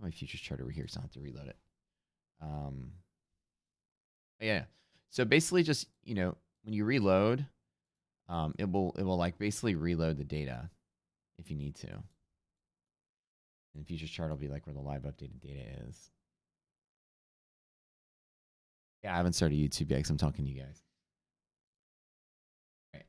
my futures chart over here, so I don't have to reload it. Yeah. So basically, just when you reload, it will like basically reload the data if you need to. And futures chart will be like where the live updated data is. Yeah, I haven't started YouTube yet because I'm talking to you guys. All right.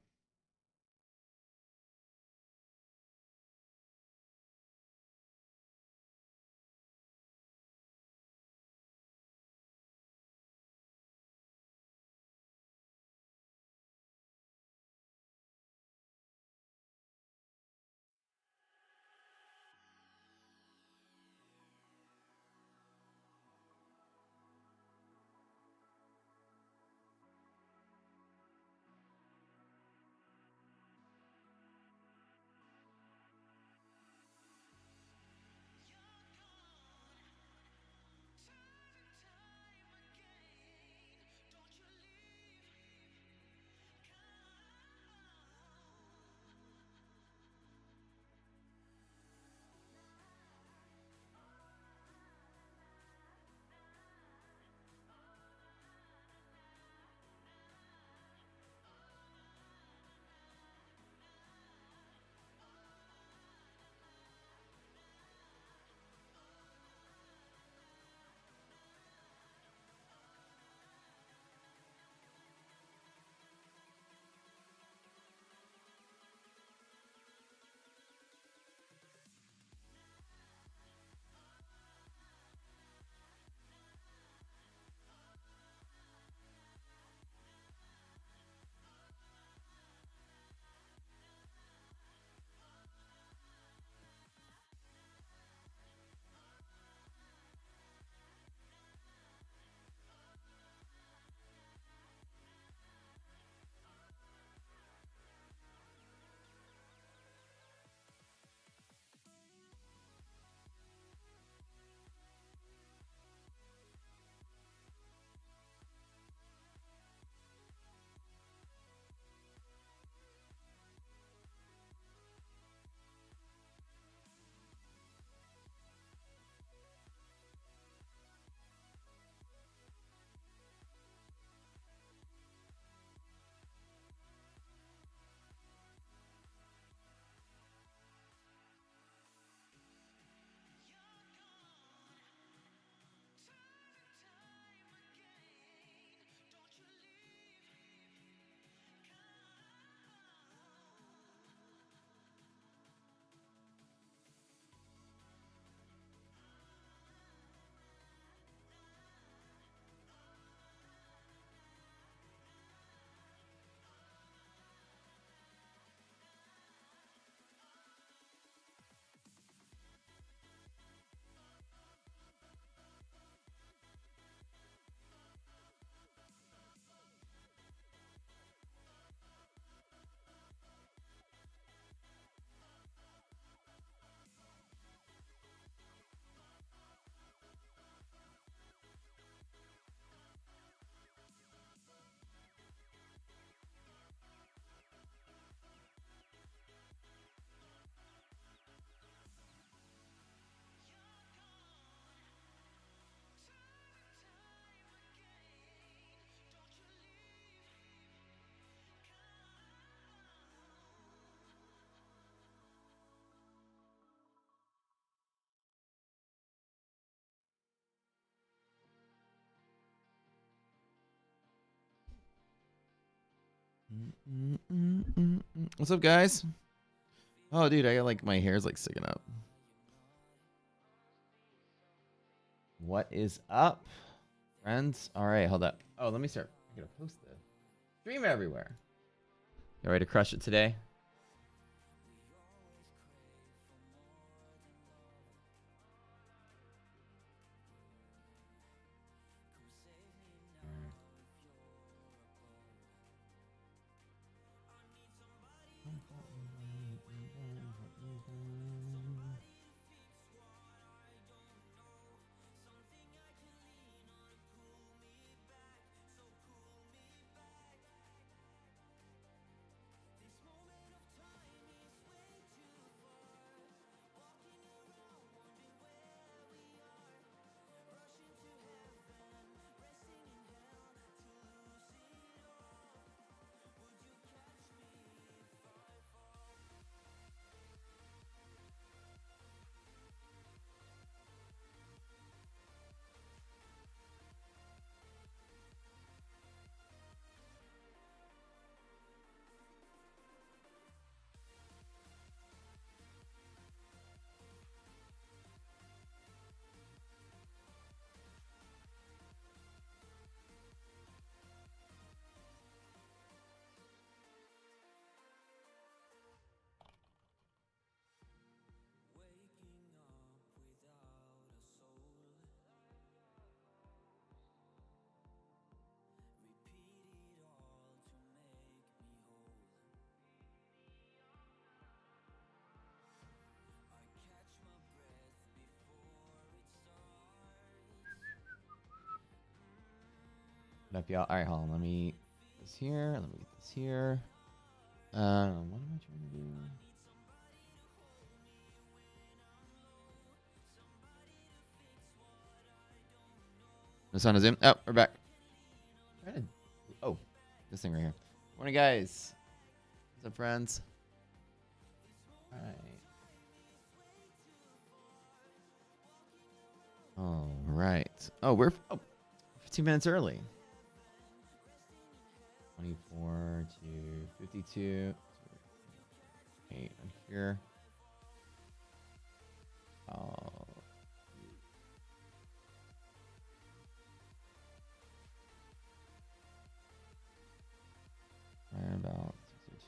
What's up, guys? Oh, dude, I got like my hair's like sticking up. What is up, friends? All right, hold up. Oh, let me start. I gotta post this. Stream everywhere. You ready to crush it today? What up, y'all? All right, hold on. Let me get this here. Let me get this here. What am I trying to do? No sound of Zoom. Oh, we're back. Oh, this thing right here. Morning, guys. What's up, friends? All right. All right. Oh, we're 15 minutes early. 24 to 52. 8 on here. Right about 62.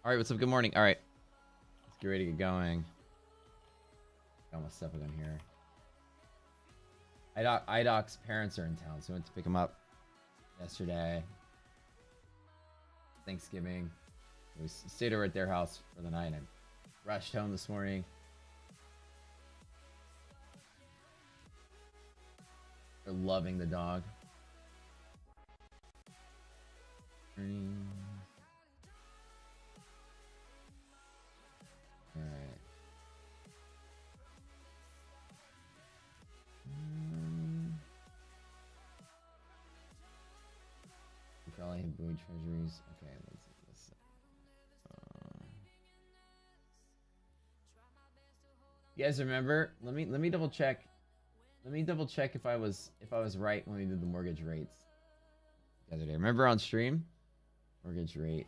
All right, what's up? Good morning. All right, let's get ready to get going. Got my stuff in here. IDOC's parents are in town, so I went to pick them up yesterday. Thanksgiving. We stayed over at their house for the night and rushed home this morning. They're loving the dog. Alright. We probably have buoy treasuries. Okay, let's see this. You guys remember? Let me double check. Let me double check if I was right when we did the mortgage rates the other day. Remember on stream? Mortgage rate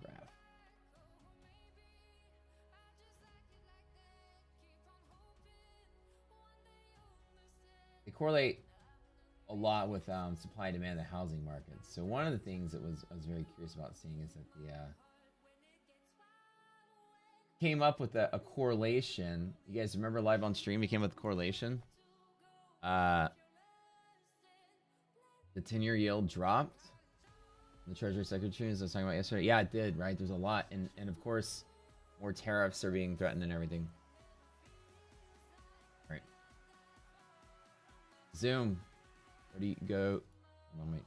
graph. They correlate a lot with supply and demand of the housing markets. So one of the things that I was very curious about seeing is that the came up with a correlation. You guys remember live on stream? We came up with a correlation. The 10-year yield dropped. The Treasury Secretary, as I was talking about yesterday. Yeah, it did, right? There's a lot. And of course, more tariffs are being threatened and everything. All right. Zoom. Where do you go? Hold on, wait.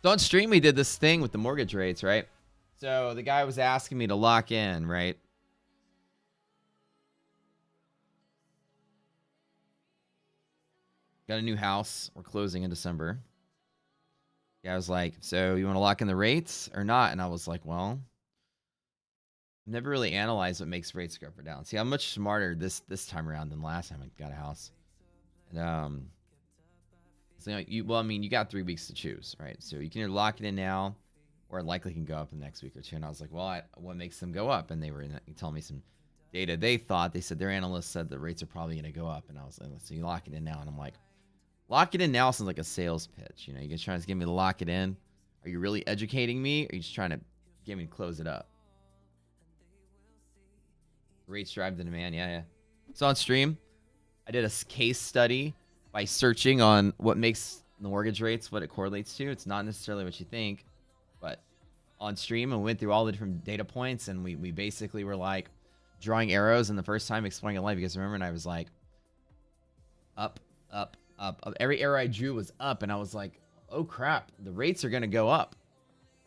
So on stream, we did this thing with the mortgage rates, right? So the guy was asking me to lock in, right? Got a new house. We're closing in December. Yeah, I was like, so you want to lock in the rates or not? And I was like, well, never really analyzed what makes rates go up or down. See, I'm much smarter this time around than last time I got a house. And so you got 3 weeks to choose, right? So you can either lock it in now, or it likely can go up in the next week or two. And I was like, well, what makes them go up? And they were telling me some data they thought. They said their analysts said the rates are probably going to go up. And I was like, so you lock it in now. And I'm like, lock it in now sounds like a sales pitch. You know, you guys trying to get me to lock it in. Are you really educating me? Or are you just trying to get me to close it up? Rates drive the demand. Yeah. So on stream, I did a case study by searching on what makes the mortgage rates, what it correlates to. It's not necessarily what you think, but on stream, and went through all the different data points, and we basically were like drawing arrows, and the first time explaining it live, because remember, and I was like, up. Every arrow I drew was up, and I was like, oh crap, the rates are gonna go up.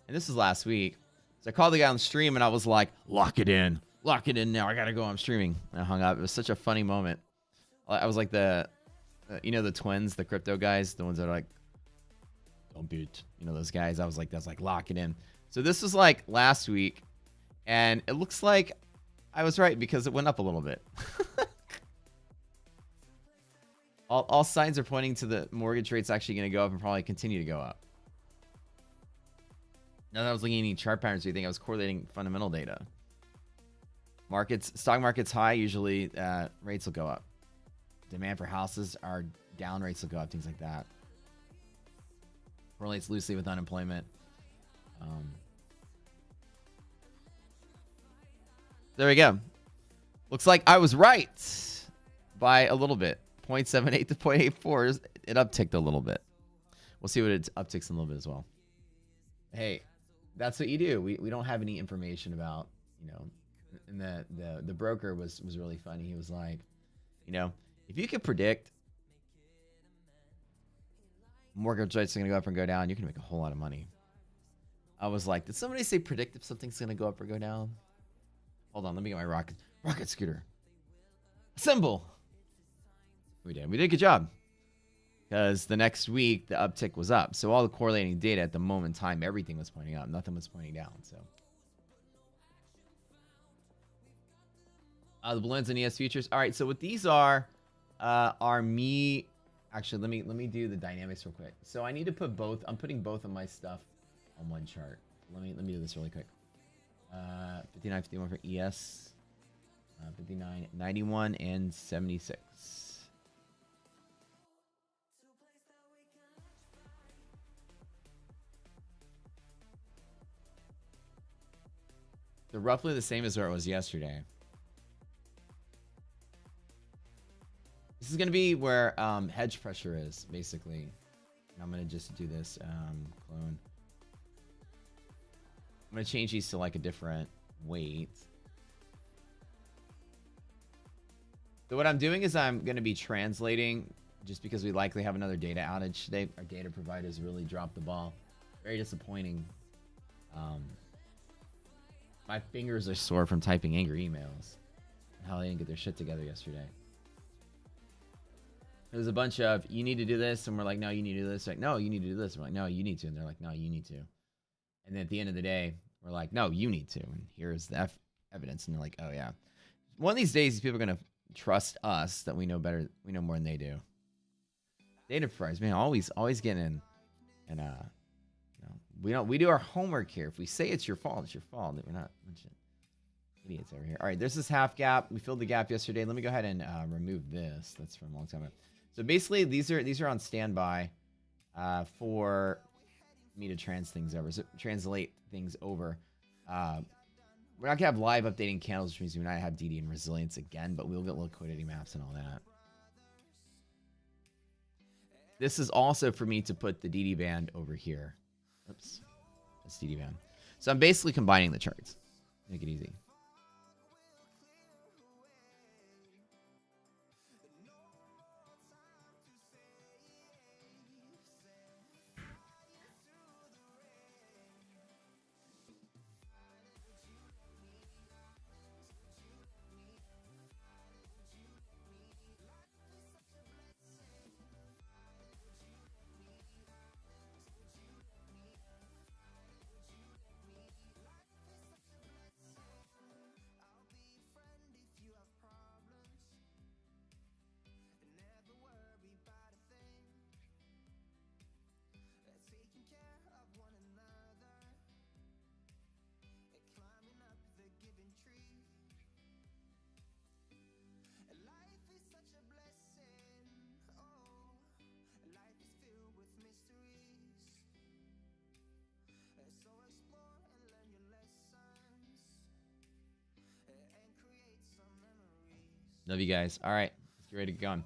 And this was last week. So I called the guy on the stream, and I was like, lock it in now. I gotta go. I'm streaming. And I hung up. It was such a funny moment. I was like the twins, the crypto guys, the ones that are like, don't beat, those guys. I was like, that's like, lock it in. So this was like last week, and it looks like I was right because it went up a little bit. all signs are pointing to the mortgage rates actually going to go up and probably continue to go up. Now that I was looking at any chart patterns, do you think I was correlating fundamental data? Stock market's high, usually rates will go up. Demand for houses are down, rates will go up, things like that. Correlates loosely with unemployment. There we go. Looks like I was right by a little bit. 0.78 to 0.84. It upticked a little bit. We'll see what it upticks in a little bit as well. Hey, that's what you do. We don't have any information about, and the broker was really funny. He was like, if you could predict mortgage rates are going to go up and go down, you can make a whole lot of money. I was like, did somebody say predict if something's going to go up or go down? Hold on, let me get my rocket scooter. Assemble. We did a good job. Because the next week, the uptick was up. So all the correlating data at the moment in time, everything was pointing up. Nothing was pointing down. So the balloons and ES futures. All right, so what these are me. Actually, let me do the dynamics real quick. So I need to put both. I'm putting both of my stuff on one chart. Let me do this really quick. 59.51 for ES, 59.91 and 76. They're roughly the same as where it was yesterday. This is going to be where hedge pressure is, basically. And I'm going to just do this clone. I'm going to change these to like a different weight. So what I'm doing is I'm going to be translating, just because we likely have another data outage today. Our data providers really dropped the ball. Very disappointing. My fingers are sore from typing angry emails. How they didn't get their shit together yesterday. There's a bunch of, you need to do this, and we're like, no, you need to do this. Like, no, you need to do this. We're like, no, you need to. And they're like, no, you need to. And then at the end of the day, we're like, no, you need to. And here's the evidence. And they're like, oh, yeah. One of these days, these people are going to trust us that we know better. We know more than they do. Data providers, man, always getting in. And, we do our homework here. If we say it's your fault, it's your fault. We're not a bunch of idiots over here. All right, there's this half gap. We filled the gap yesterday. Let me go ahead and remove this. That's from a long time ago. So basically, these are on standby for me to translate things over. We're not gonna have live updating candles, which means we might have DD and resilience again, but we'll get liquidity maps and all that. This is also for me to put the DD band over here. Oops, that's DD band. So I'm basically combining the charts. Make it easy. Love you guys. All right, let's get ready to get going.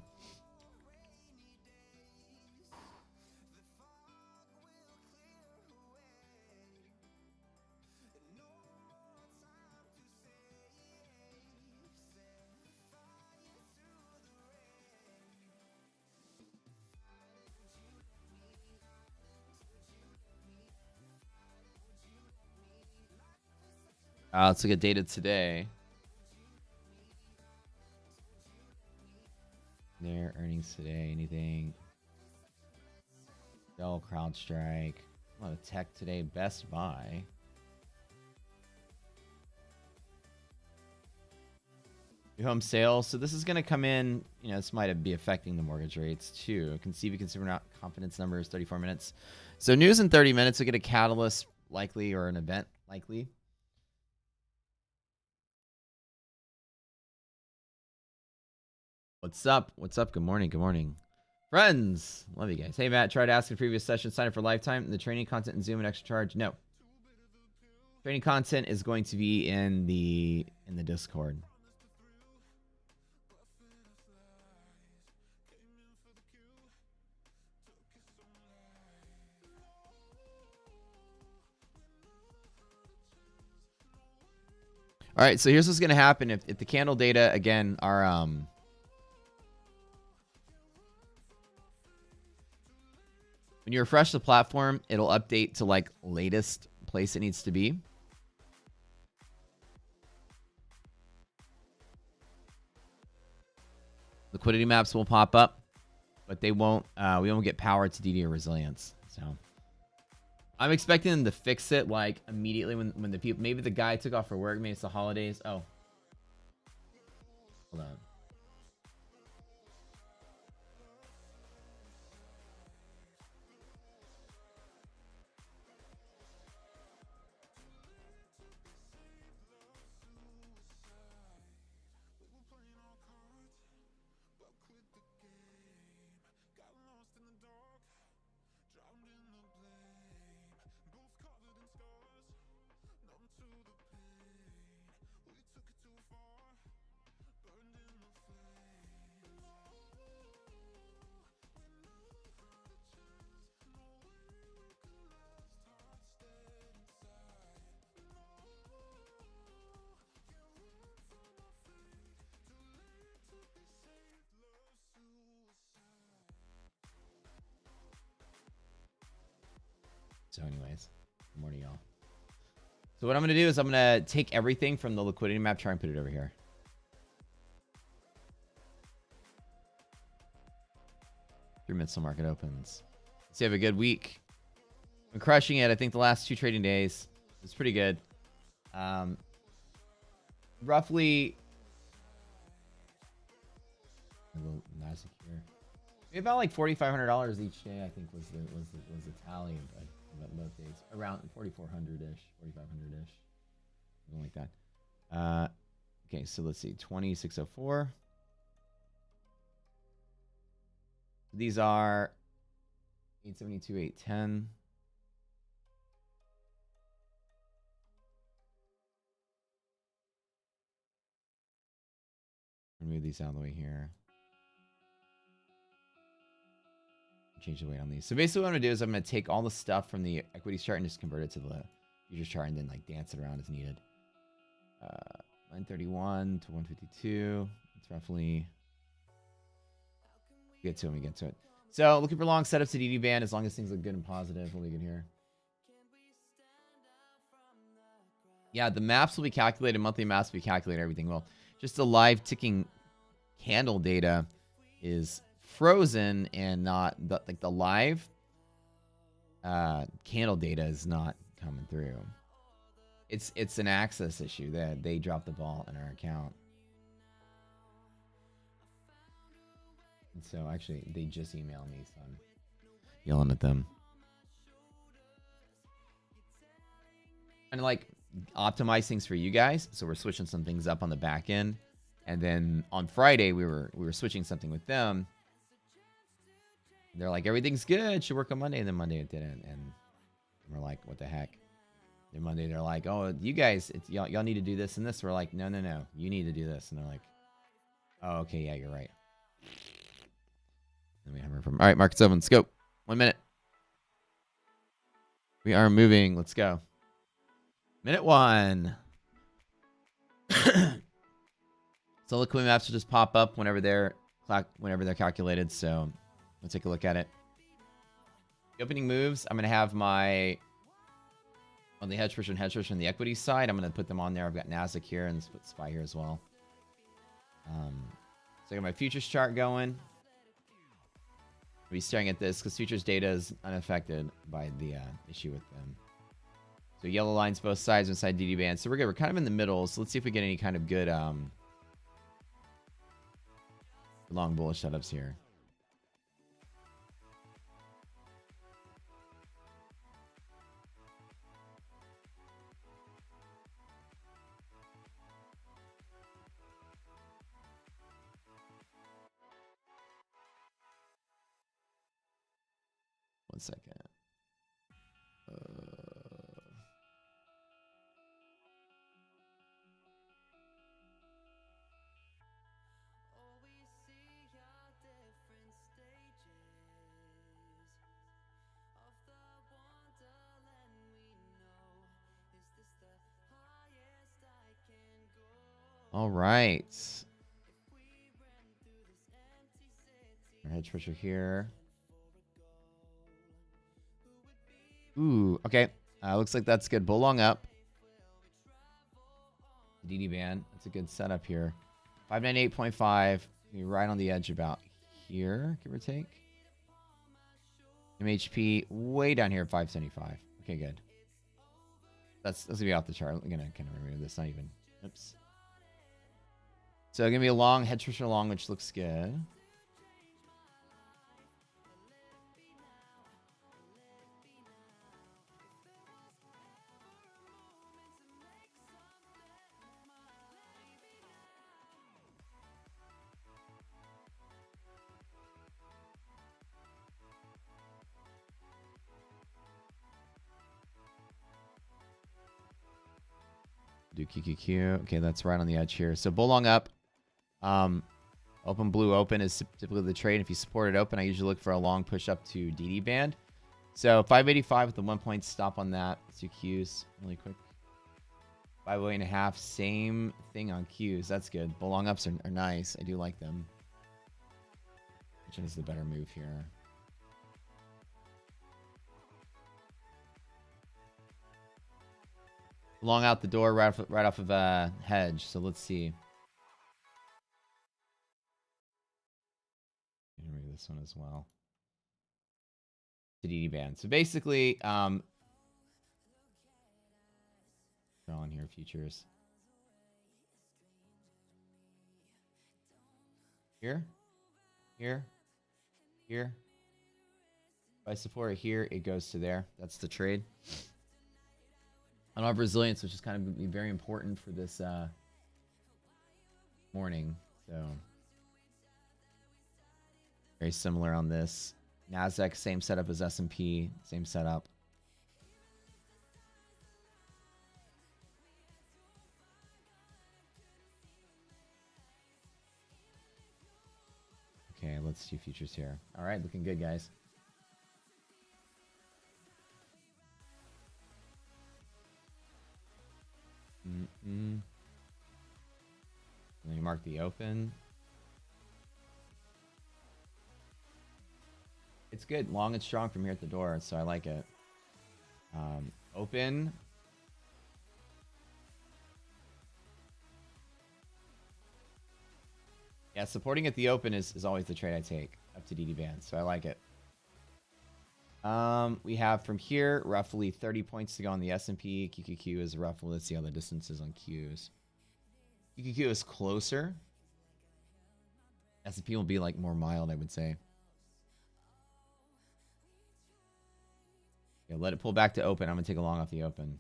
Let's look at data today. Their earnings today, anything? Dell, CrowdStrike. A lot of tech today. Best Buy. New home sales. So this is going to come in. You know, this might be affecting the mortgage rates too. Consumer confidence numbers, 34 minutes. So news in 30 minutes. We'll get a catalyst likely or an event likely. What's up? What's up? Good morning. Good morning. Friends. Love you guys. Hey, Matt. Tried to ask in previous session. Sign up for lifetime. The training content in Zoom and extra charge. No. Training content is going to be in the Discord. All right, so here's what's going to happen if the candle data again are when you refresh the platform, it'll update to like latest place it needs to be. Liquidity maps will pop up, but they won't. We won't get power to DD or resilience. So I'm expecting them to fix it like immediately when the people. Maybe the guy took off for work. Maybe it's the holidays. Oh, hold on. So anyways, good morning, y'all. So what I'm going to do is I'm going to take everything from the liquidity map, try and put it over here. 3 minutes till market opens. Let's have a good week. I'm crushing it. I think the last 2 trading days was pretty good. Roughly, nice here. Maybe about like $4,500 each day. I think was the tally, but both days around 4,400-ish, 4,500-ish, something like that. Okay, so let's see, 2604. These are 872, 810. Move these out of the way here. Change the weight on these. So basically what I'm going to do is I'm going to take all the stuff from the equities chart and just convert it to the futures chart and then like dance it around as needed. 931 to 152. It's roughly... We get to it. So looking for long setups to DD band as long as things look good and positive. We'll be good here. Yeah, the maps will be calculated. Monthly maps will be calculated. Everything will. Just the live ticking candle data is frozen and not like the live candle data is not coming through. It's an access issue that they dropped the ball in our account. And so actually they just emailed me, so I'm yelling at them. And like optimize things for you guys. So we're switching some things up on the back end. And then on Friday we were switching something with them. They're like, everything's good, should work on Monday. And then Monday it didn't. And we're like, what the heck? Then Monday they're like, oh, you guys, y'all need to do this and this. We're like, no. You need to do this. And they're like, Oh, okay. Yeah, you're right. Then we have her from. All right, market 7. Let's go. 1 minute. We are moving. Let's go. Minute 1. So liquidity maps will just pop up whenever they're calculated. So we'll take a look at it. The opening moves, I'm going to have my on the hedge push on the equity side. I'm going to put them on there. I've got Nasdaq here and let's put SPY here as well. So I got my futures chart going. I'll be staring at this because futures data is unaffected by the issue with them. So yellow lines both sides inside DD band. So we're good. We're kind of in the middle. So let's see if we get any kind of good long bullish setups here. One second. All right. Our hedge pusher here. Ooh, okay. Looks like that's good. Bull long up. DD band. That's a good setup here. 598.5. You're right on the edge about here, give or take. MHP way down here at 575. Okay, good. That's gonna be off the chart. I'm gonna kind of remove this. Not even. Oops. So gonna be a long hedge pusher long, which looks good. Do QQQ. Okay, that's right on the edge here. So bull long up. Open blue open is typically the trade. If you support it open, I usually look for a long push up to DD band. So 585 with the 1 point stop on that. Let's do Qs really quick. 508.5, same thing on Qs. That's good. Bull long ups are nice. I do like them. Which one is the better move here? Long out the door right off of a hedge. So let's see. Read this one as well. The DD band. So basically, drawing here futures. Here. If I support it here, it goes to there. That's the trade. On our resilience, which is kind of be very important for this morning. So very similar on this. Nasdaq, same setup as S&P, same setup. Okay, let's do futures here. All right, looking good, guys. Let me mark the open. It's good, long and strong from here at the door, so I like it. Open. Yeah, supporting at the open is always the trade I take up to DD band, so I like it. We have from here roughly 30 points to go on the S&P. QQQ is roughly, let's see how the distance is on Qs. QQQ is closer. S&P will be like more mild, I would say. Yeah, let it pull back to open. I'm gonna take a long off the open.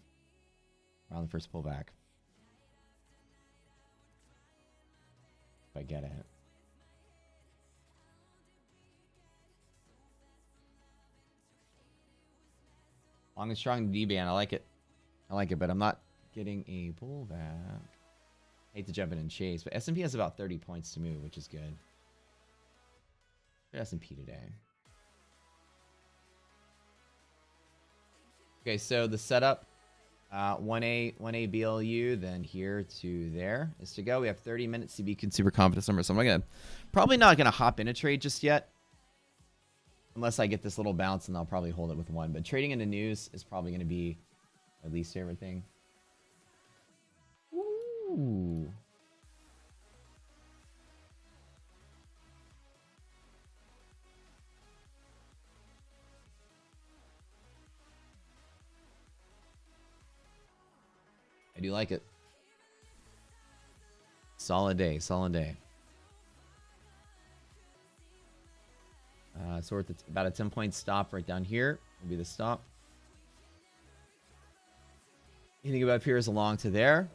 Around the first pullback. If I get it. Long and strong D band. I like it. I like it, but I'm not getting a pullback. Hate to jump in and chase, but S&P has about 30 points to move, which is good. S&P today. Okay, so the setup, 1A BLU, then here to there is to go. We have 30 minutes to be super confidence number, so I'm probably not gonna hop in a trade just yet, unless I get this little bounce, and I'll probably hold it with one. But trading into news is probably gonna be my least favorite thing. Ooh. I do like it. Solid day, solid day. So we're at about a 10-point stop right down here. Will be the stop. Anything up here is along to there.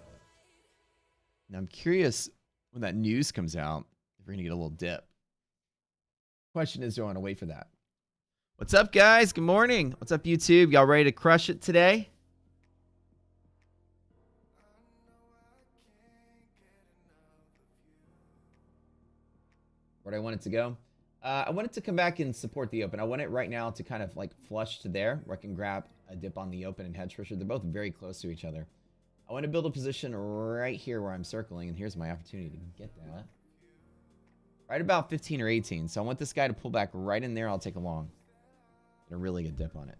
Now I'm curious when that news comes out if we're gonna get a little dip. Question is, do I want to wait for that? What's up, guys? Good morning. What's up, YouTube? Y'all ready to crush it today? Where I want it to go? I want it to come back and support the open. I want it right now to kind of like flush to there, where I can grab a dip on the open and hedge pressure. They're both very close to each other. I want to build a position right here where I'm circling, and here's my opportunity to get that. Right about 15 or 18. So I want this guy to pull back right in there. I'll take a long. Get a really good dip on it.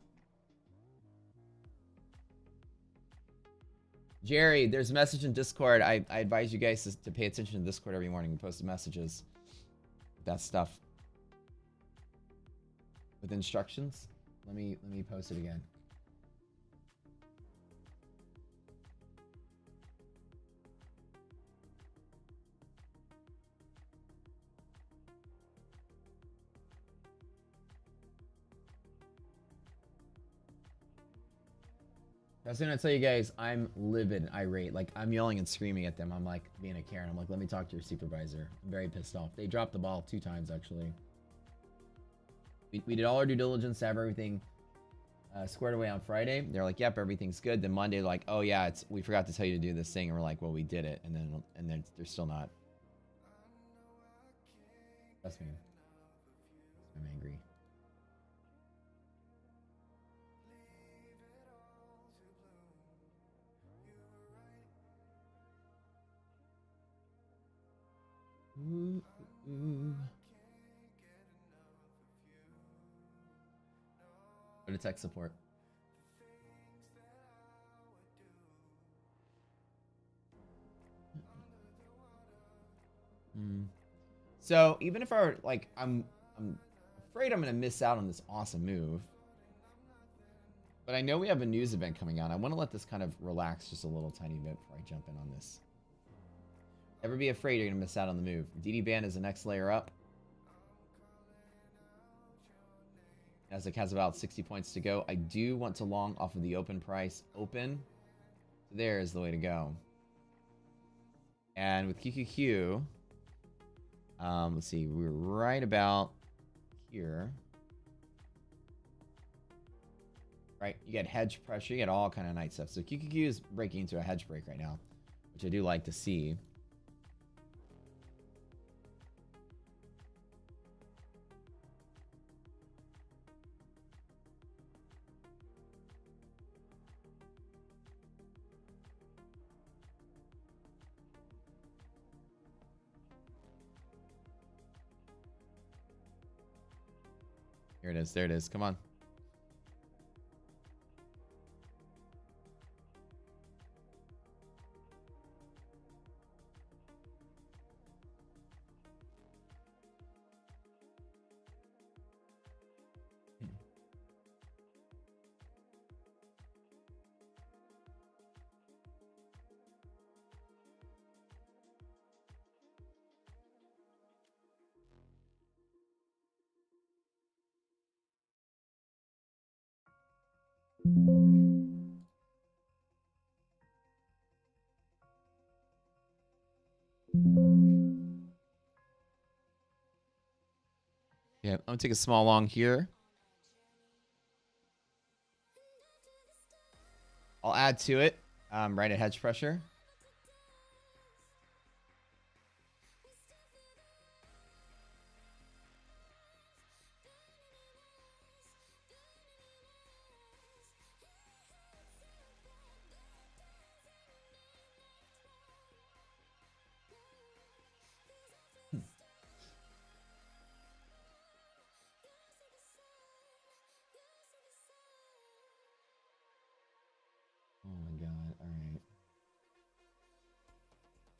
Jerry, there's a message in Discord. I advise you guys to pay attention to Discord every morning. We post messages. That stuff. With instructions. Let me post it again. I was gonna tell you guys, I'm livid and irate. Like, I'm yelling and screaming at them. I'm like being a Karen. I'm like, let me talk to your supervisor. I'm very pissed off. They dropped the ball 2 times, actually. We did all our due diligence to have everything squared away on Friday. They're like, yep, everything's good. Then Monday, they're like, oh yeah, we forgot to tell you to do this thing. And we're like, well, we did it. And then they're still not. Trust me. I'm angry. Ooh, ooh. Go to tech support. So even if I were like, I'm afraid I'm gonna miss out on this awesome move. But I know we have a news event coming on. I want to let this kind of relax just a little tiny bit before I jump in on this. Never be afraid you're gonna miss out on the move. DD band is the next layer up. Nasdaq has about 60 points to go. I do want to long off of the open price. Open. There is the way to go. And with QQQ, let's see, we're right about here. Right, you get hedge pressure, you get all kind of nice stuff. So QQQ is breaking into a hedge break right now, which I do like to see. Here it is. There it is. Come on. Yeah, I'm gonna take a small long here. I'll add to it, right at hedge pressure.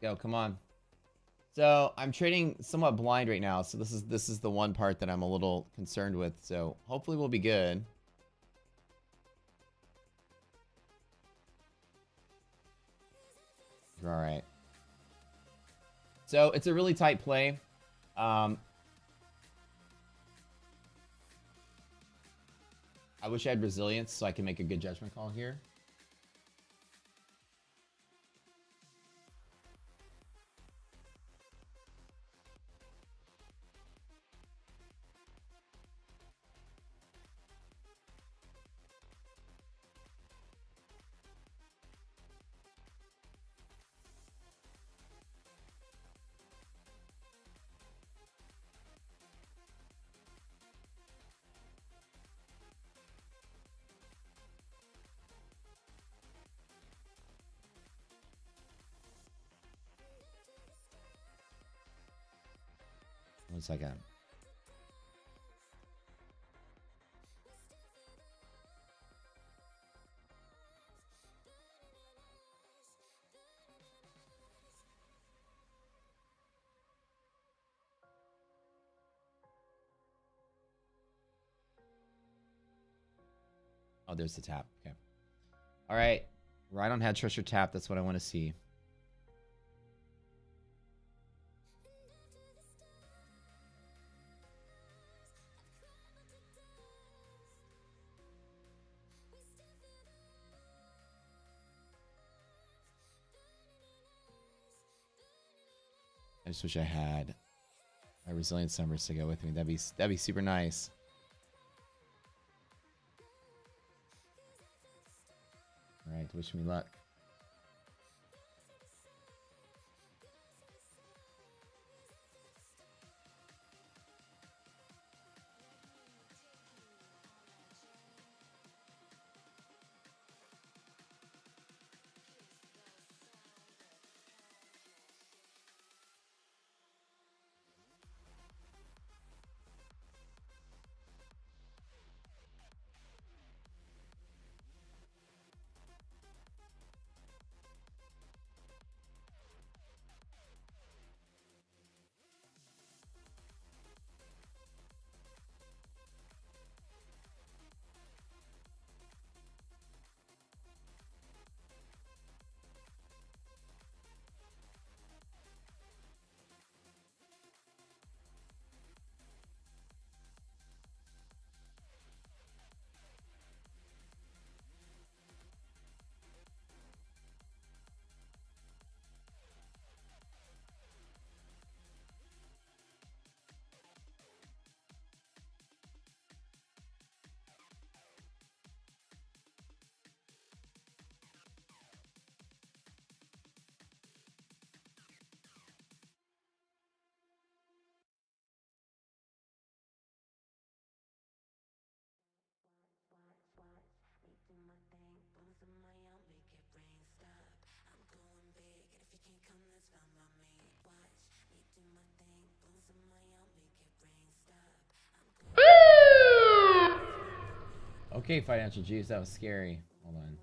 Go, come on. So I'm trading somewhat blind right now. So this is the one part that I'm a little concerned with. So hopefully we'll be good. You're all right. So it's a really tight play. I wish I had resilience so I can make a good judgment call here. One second. Oh, there's the tap. Okay. All right. Right on head treasure tap. That's what I want to see. I just wish I had my resilience numbers to go with me. That'd be super nice. All right, wish me luck. Okay, financial juice. That was scary. Hold on.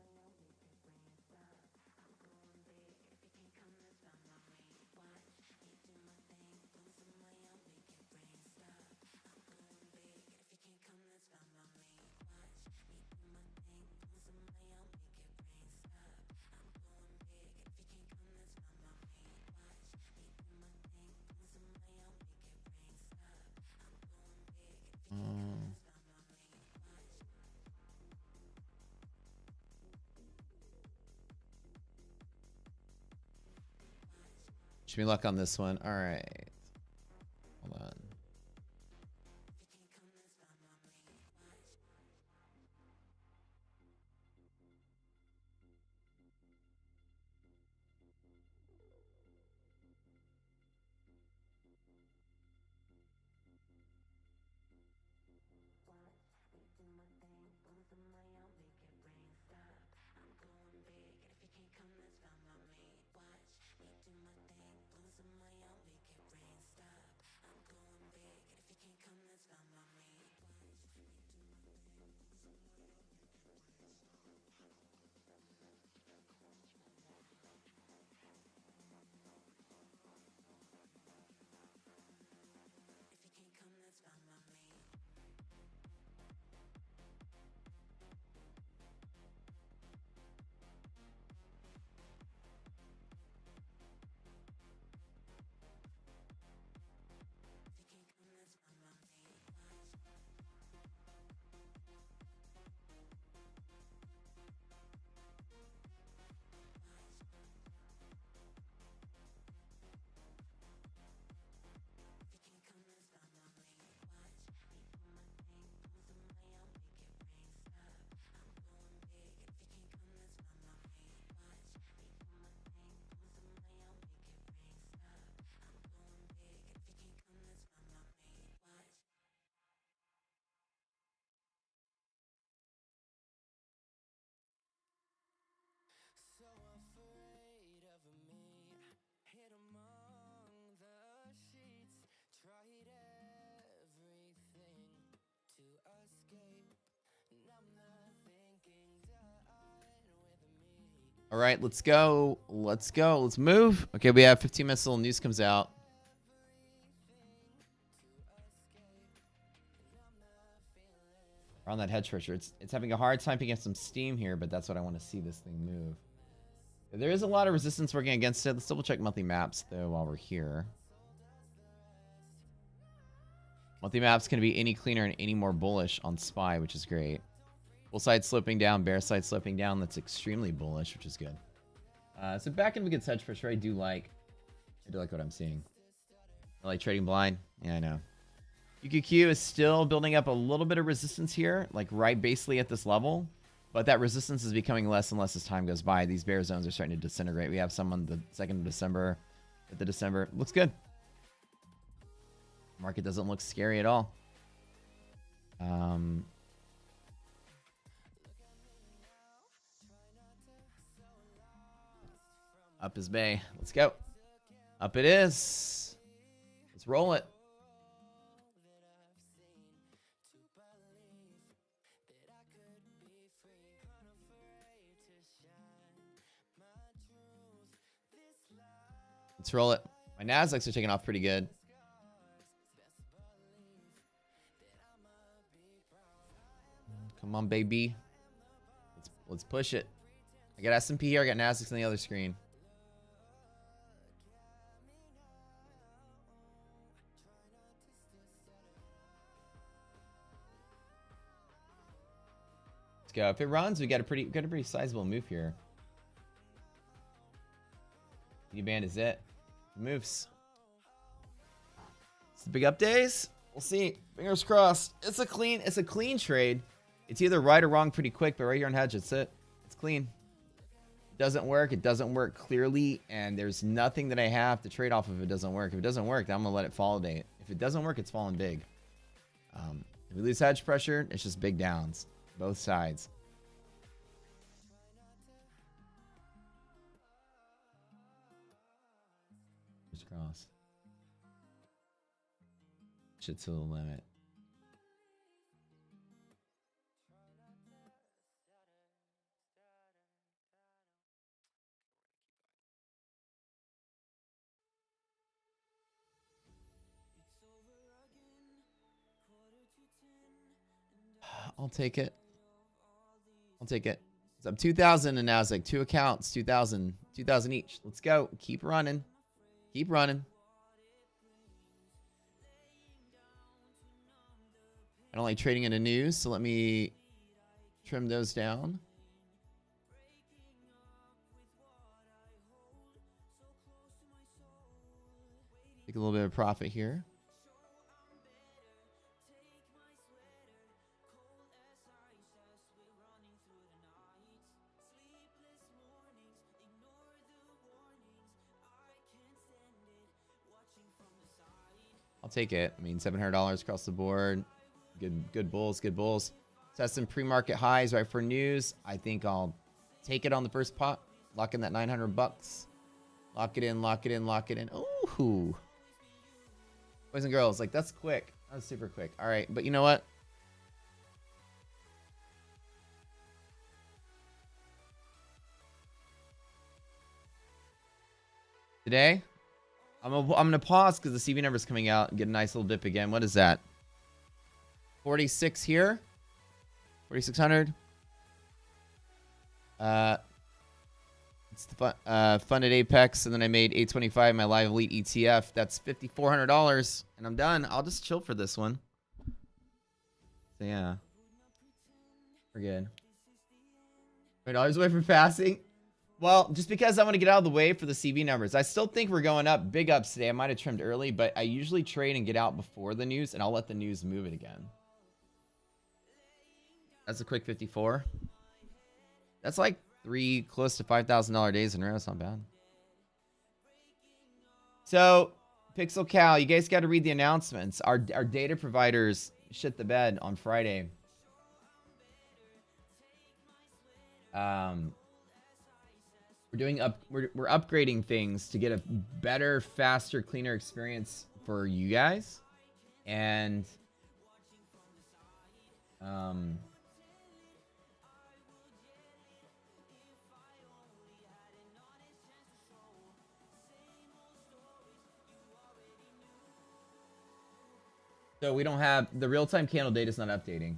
Wish me luck on this one. All right. Hold on. All right, let's go. Let's go. Let's move. Okay, we have 15 minutes till news comes out. On that hedge pressure, it's having a hard time picking up some steam here, but that's what I want to see this thing move. There is a lot of resistance working against it. Let's double check monthly maps though while we're here. Monthly maps can be any cleaner and any more bullish on SPY, which is great. Bull side sloping down, bear side sloping down. That's extremely bullish, which is good. So back into a good hedge pressure. I do like what I'm seeing. I like trading blind. Yeah, I know. QQQ is still building up a little bit of resistance here, like right basically at this level. But that resistance is becoming less and less as time goes by. These bear zones are starting to disintegrate. We have some on the 2nd of December. At the December. Looks good. Market doesn't look scary at all. Up is Bay. Let's go. Up it is. Let's roll it. Let's roll it. My Nasdaqs are taking off pretty good. Come on, baby. Let's push it. I got S&P here. I got Nasdaqs on the other screen. Let's go. If it runs, we got a pretty sizable move here. U-band is it. Moves. It's the big up days. We'll see. Fingers crossed. It's a clean trade. It's either right or wrong pretty quick, but right here on hedge, it's it. It's clean. It doesn't work. It doesn't work clearly, and there's nothing that I have to trade off if it doesn't work. If it doesn't work, then I'm gonna let it fall today. If it doesn't work, it's falling big. If we lose hedge pressure, it's just big downs, both sides. Cross. Shit to the limit. I'll take it. I'll take it. It's up 2,000 in Nasdaq. 2 accounts, 2,000 each. Let's go. Keep running. Keep running. I don't like trading into news, so let me trim those down. Take a little bit of profit here. I'll take it. I mean, $700 across the board. Good bulls, good bulls. Test some pre-market highs right for news. I think I'll take it on the first pot. Lock in that 900 bucks. Lock it in, lock it in, lock it in. Ooh. Boys and girls, like that's quick. That was super quick. All right, but you know what? Today, I'm gonna pause because the CV number is coming out and get a nice little dip again. What is that? 46 here. 4,600. It's the fun at Apex, and then I made 825 my live elite ETF. That's $5,400, and I'm done. I'll just chill for this one. So yeah, we're good. $20 away from passing. Well, just because I want to get out of the way for the CV numbers. I still think we're going up. Big ups today. I might have trimmed early, but I usually trade and get out before the news, and I'll let the news move it again. That's a quick 54. That's like 3 close to $5,000 days in a row. It's not bad. So, Pixel Cal, you guys got to read the announcements. Our data providers shit the bed on Friday. We're upgrading things to get a better, faster, cleaner experience for you guys, and So we don't have the real-time candle data is not updating.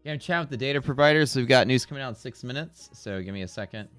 Yeah, I'm chatting with the data providers. We've got news coming out in 6 minutes, so give me a second.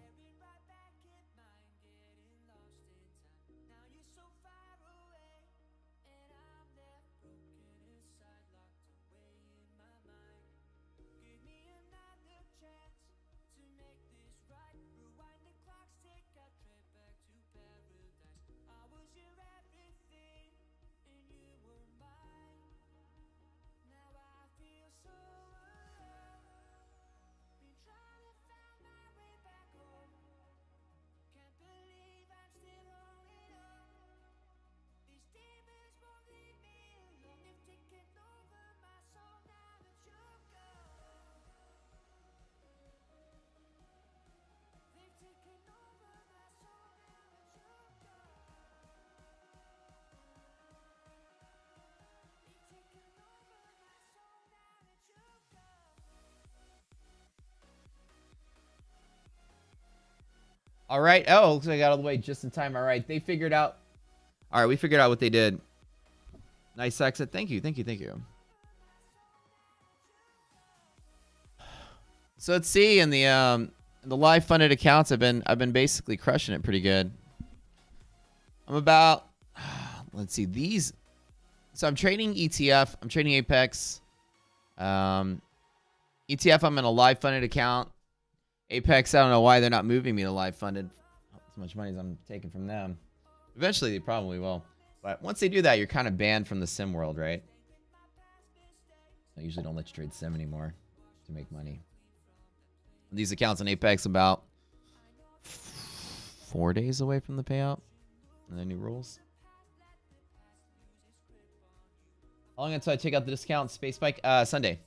All right. Oh, looks like I got all the way just in time. All right. They figured out. All right. We figured out what they did. Nice exit. Thank you. Thank you. Thank you. So let's see in the live funded accounts. I've been basically crushing it pretty good. I'm about. Let's see these. So I'm trading ETF. I'm trading Apex. ETF. I'm in a live funded account. Apex, I don't know why they're not moving me to live funded. As much money as I'm taking from them. Eventually, they probably will. But once they do that, you're kind of banned from the sim world, right? I usually don't let you trade sim anymore to make money. These accounts on Apex about 4 days away from the payout. And the new rules. How long until I take out the discount? Space spike? Sunday.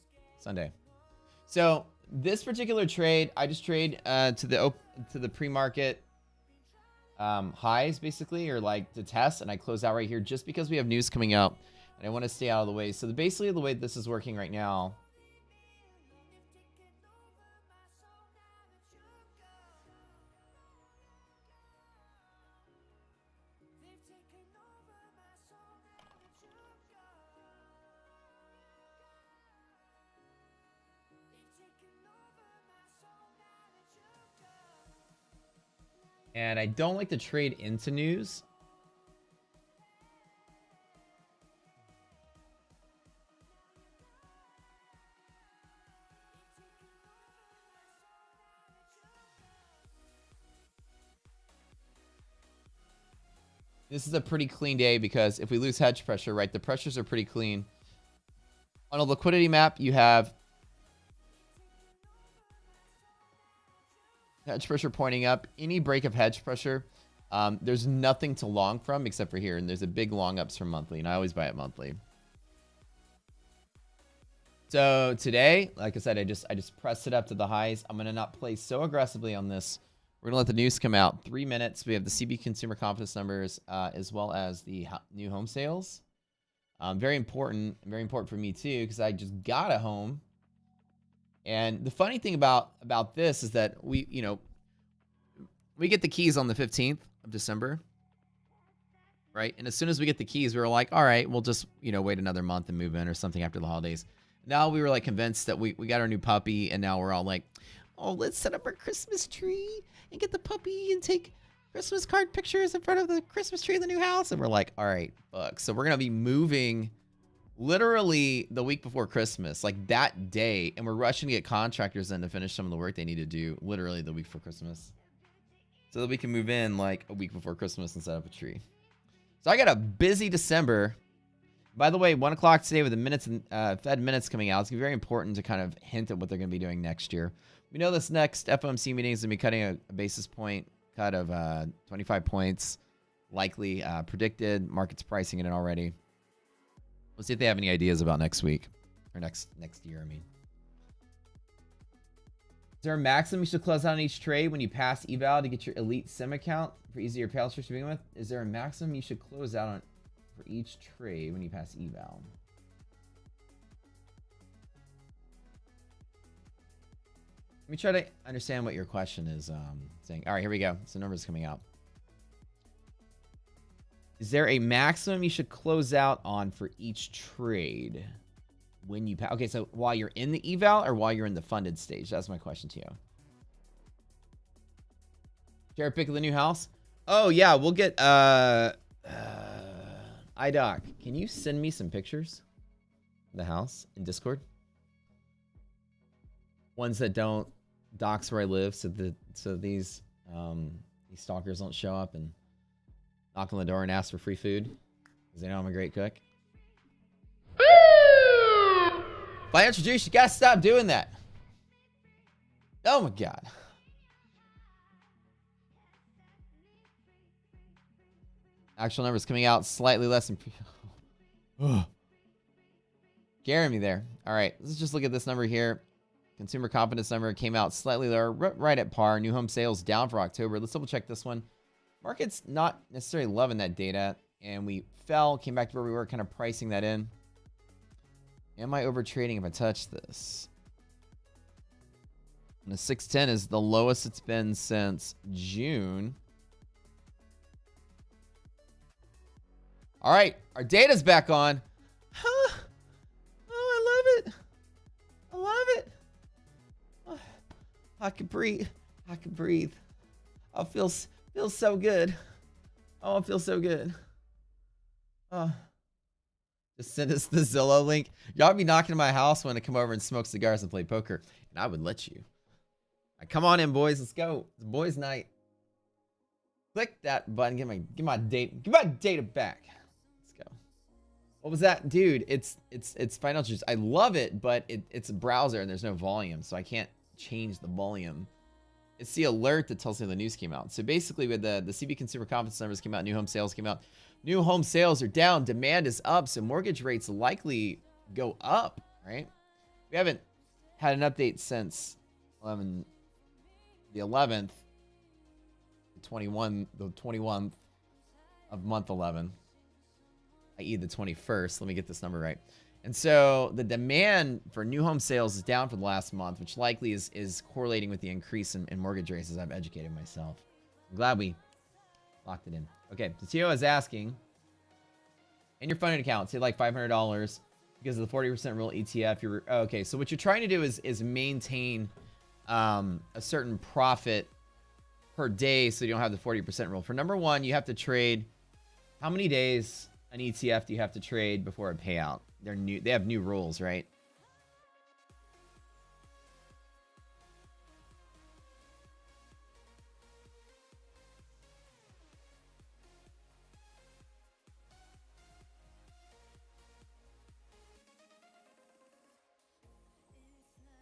So this particular trade, I just trade to the pre-market. highs basically, or like to test, and I close out right here just because we have news coming out and I want to stay out of the way. So basically the way this is working right now, and I don't like to trade into news. This is a pretty clean day because if we lose hedge pressure, right, the pressures are pretty clean. On a liquidity map, you have hedge pressure pointing up. Any break of hedge pressure, there's nothing to long from except for here, and there's a big long ups from monthly, and I always buy it monthly. So today, like I said, I just pressed it up to the highs. I'm gonna not play so aggressively on this. We're gonna let the news come out. 3 minutes. We have the CB consumer confidence numbers, as well as the new home sales. Very important for me too, because I just got a home. And the funny thing about this is that we get the keys on the 15th of December, right? And as soon as we get the keys, we were like, all right, we'll just wait another month and move in or something after the holidays. Now we were like convinced that we got our new puppy, and now we're all like, oh, let's set up our Christmas tree and get the puppy and take Christmas card pictures in front of the Christmas tree in the new house. And we're like, all right, fuck. So we're going to be moving literally the week before Christmas, like that day. And we're rushing to get contractors in to finish some of the work they need to do literally the week before Christmas, so that we can move in like a week before Christmas and set up a tree. So I got a busy December. By the way, 1 o'clock today with the minutes and Fed minutes coming out. It's going to be very important to kind of hint at what they're going to be doing next year. We know this next FOMC meeting is going to be cutting a basis point cut of 25 points, likely predicted. Market's pricing it in already. Let's see if they have any ideas about next week or next year. I mean, is there a maximum you should close out on each trade when you pass eval to get your elite sim account for easier payout structure to begin with? Is there a maximum you should close out on for each trade when you pass eval? Let me try to understand what your question is saying. All right, here we go. So numbers coming out. Is there a maximum you should close out on for each trade when you pass? Okay, so while you're in the eval or while you're in the funded stage? That's my question to you. Share a pick of the new house? Oh yeah, we'll get iDoc, can you send me some pictures of the house in Discord? Ones that don't dox where I live, so these stalkers don't show up and knock on the door and ask for free food because they know I'm a great cook. Financial juice, you gotta stop doing that. Oh my god. Actual numbers coming out slightly less than scaring me there. All right, let's just look at this number here. Consumer confidence number came out slightly lower, right at par. New home sales down for October. Let's double check this one. Market's not necessarily loving that data, and we fell, came back to where we were, kind of pricing that in. Am I over trading if I touch this? And the 610 is the lowest it's been since June. All right, our data's back on. Huh. Oh, I love it. I love it. Oh, I can breathe. I can breathe. I feel so good. Oh, I feel so good. Oh. Just send us the Zillow link. Y'all be knocking on my house when I come over and smoke cigars and play poker, and I would let you. Right, come on in, boys. Let's go. It's boys' night. Click that button. Get my data back. What was that? Dude, it's financial juice. I love it, but it's a browser and there's no volume, so I can't change the volume. It's the alert that tells me the news came out. So basically, with the CB consumer confidence numbers came out, new home sales came out. New home sales are down, demand is up, so mortgage rates likely go up, right? We haven't had an update since the 11th. the 21th of month 11, i.e. the 21st. Let me get this number right. And so the demand for new home sales is down for the last month, which likely is correlating with the increase in mortgage rates, as I've educated myself. I'm glad we locked it in. Okay, so Tio is asking, in your funded account, say like $500 because of the 40% rule ETF. Okay, so what you're trying to do is maintain a certain profit per day so you don't have the 40% rule. For number one, you have to trade. How many days an ETF do you have to trade before a payout? They have new rules, right?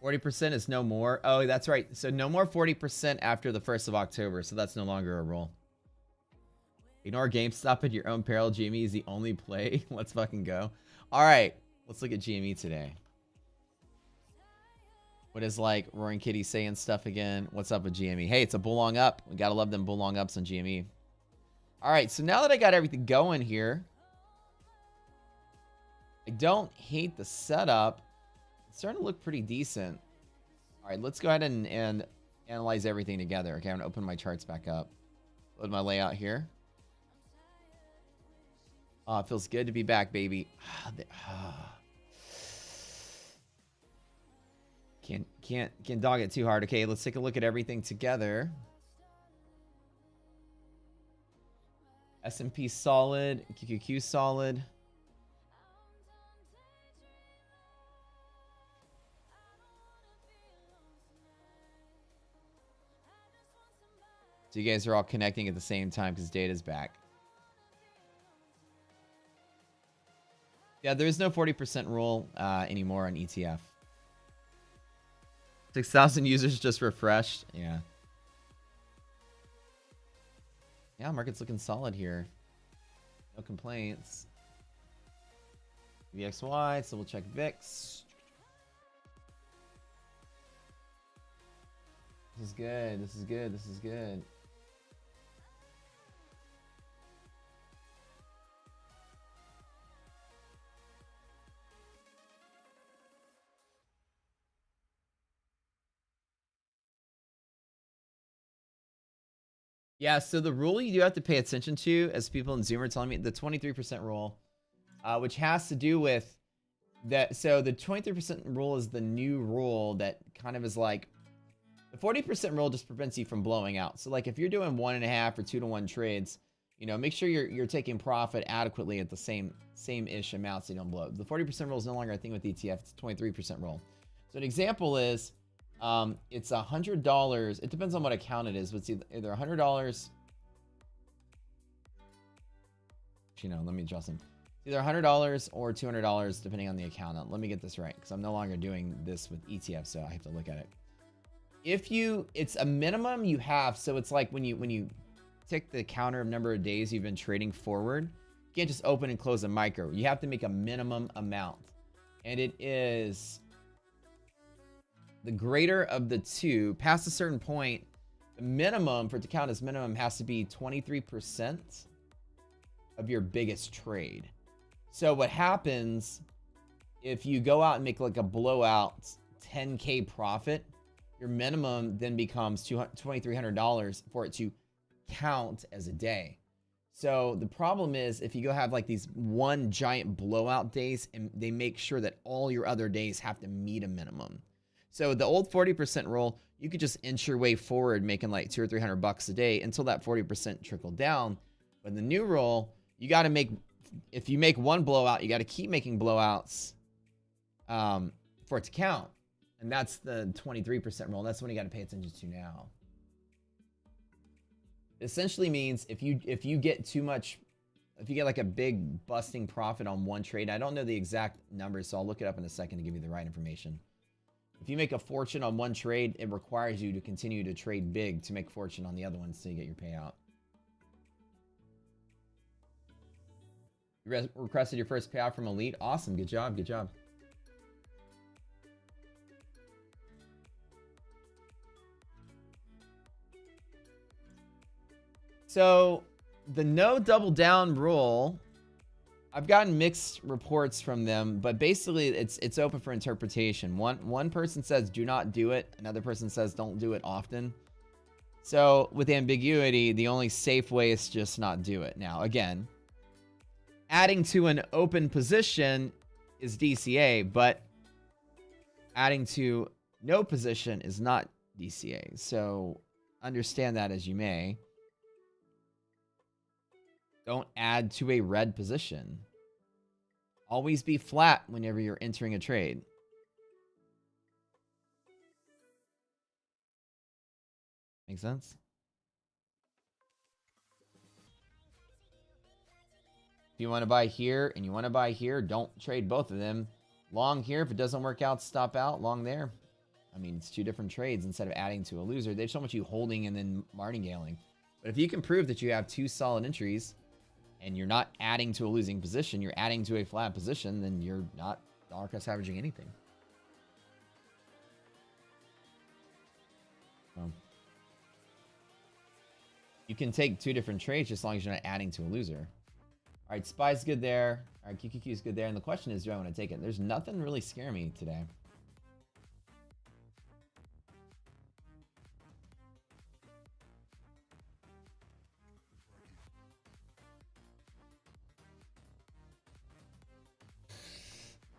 %40 is no more. Oh, that's right. So no more 40% after the 1st of October. So that's no longer a rule. Ignore GameStop at your own peril. GME is the only play. Let's fucking go. All right. Let's look at GME today. What is like Roaring Kitty saying stuff again? What's up with GME? Hey, it's a bull long up. We got to love them bull long ups on GME. All right. So now that I got everything going here, I don't hate the setup. It's starting to look pretty decent. All right, let's go ahead and analyze everything together. Okay, I'm gonna open my charts back up. Load my layout here. Oh, it feels good to be back, baby. Can't dog it too hard. Okay, let's take a look at everything together. S&P solid, QQQ solid. So you guys are all connecting at the same time because data's back. Yeah, there is no 40% rule anymore on ETF. 6,000 users just refreshed. Yeah. Yeah, market's looking solid here. No complaints. VXY, so we'll check VIX. This is good. This is good. This is good. Yeah, so the rule you do have to pay attention to, as people in Zoom are telling me, the 23% rule, which has to do with that. So the 23% rule is the new rule that kind of is like, the 40% rule just prevents you from blowing out. So like if you're doing 1.5 or 2-to-1 trades, you know, make sure you're taking profit adequately at the same-ish amount so you don't blow. The 40% rule is no longer a thing with ETF. It's a 23% rule. So an example is, it's $100. It depends on what account it is, but it's either $100. You know, let me adjust them. It's either $100 or $200 depending on the account. Now, let me get this right because I'm no longer doing this with ETF, so I have to look at it. It's a minimum you have, so it's like when you tick the counter of number of days you've been trading forward, you can't just open and close a micro. You have to make a minimum amount, and it is the greater of the two. Past a certain point, the minimum for it to count as minimum has to be 23% of your biggest trade. So what happens if you go out and make like a blowout 10K profit, your minimum then becomes $2,300 for it to count as a day. So the problem is if you go have like these one giant blowout days, and they make sure that all your other days have to meet a minimum. So the old 40% rule, you could just inch your way forward making like $200 or $300 a day until that 40% trickled down. But the new rule, you got to make, if you make one blowout, you got to keep making blowouts for it to count. And that's the 23% rule. That's what you got to pay attention to now. It essentially means if you get too much, if you get like a big busting profit on one trade, I don't know the exact numbers, so I'll look it up in a second to give you the right information. If you make a fortune on one trade, it requires you to continue to trade big to make fortune on the other ones so you get your payout. You requested your first payout from Elite. Awesome. Good job. Good job. So the no double down rule, I've gotten mixed reports from them, but basically it's open for interpretation. One person says do not do it, another person says don't do it often. So with ambiguity, the only safe way is just not do it. Now again, adding to an open position is DCA, but adding to no position is not DCA. So understand that as you may. Don't add to a red position. Always be flat whenever you're entering a trade. Make sense? If you want to buy here and you want to buy here, don't trade both of them. Long here, if it doesn't work out, stop out. Long there. I mean, it's two different trades instead of adding to a loser. They just don't want you holding and then martingaling. But if you can prove that you have two solid entries and you're not adding to a losing position, you're adding to a flat position, then you're not dollar cost averaging anything. So you can take two different trades just as long as you're not adding to a loser. All right, SPY's good there. All right, QQQ is good there. And the question is, do I want to take it? There's nothing really scaring me today.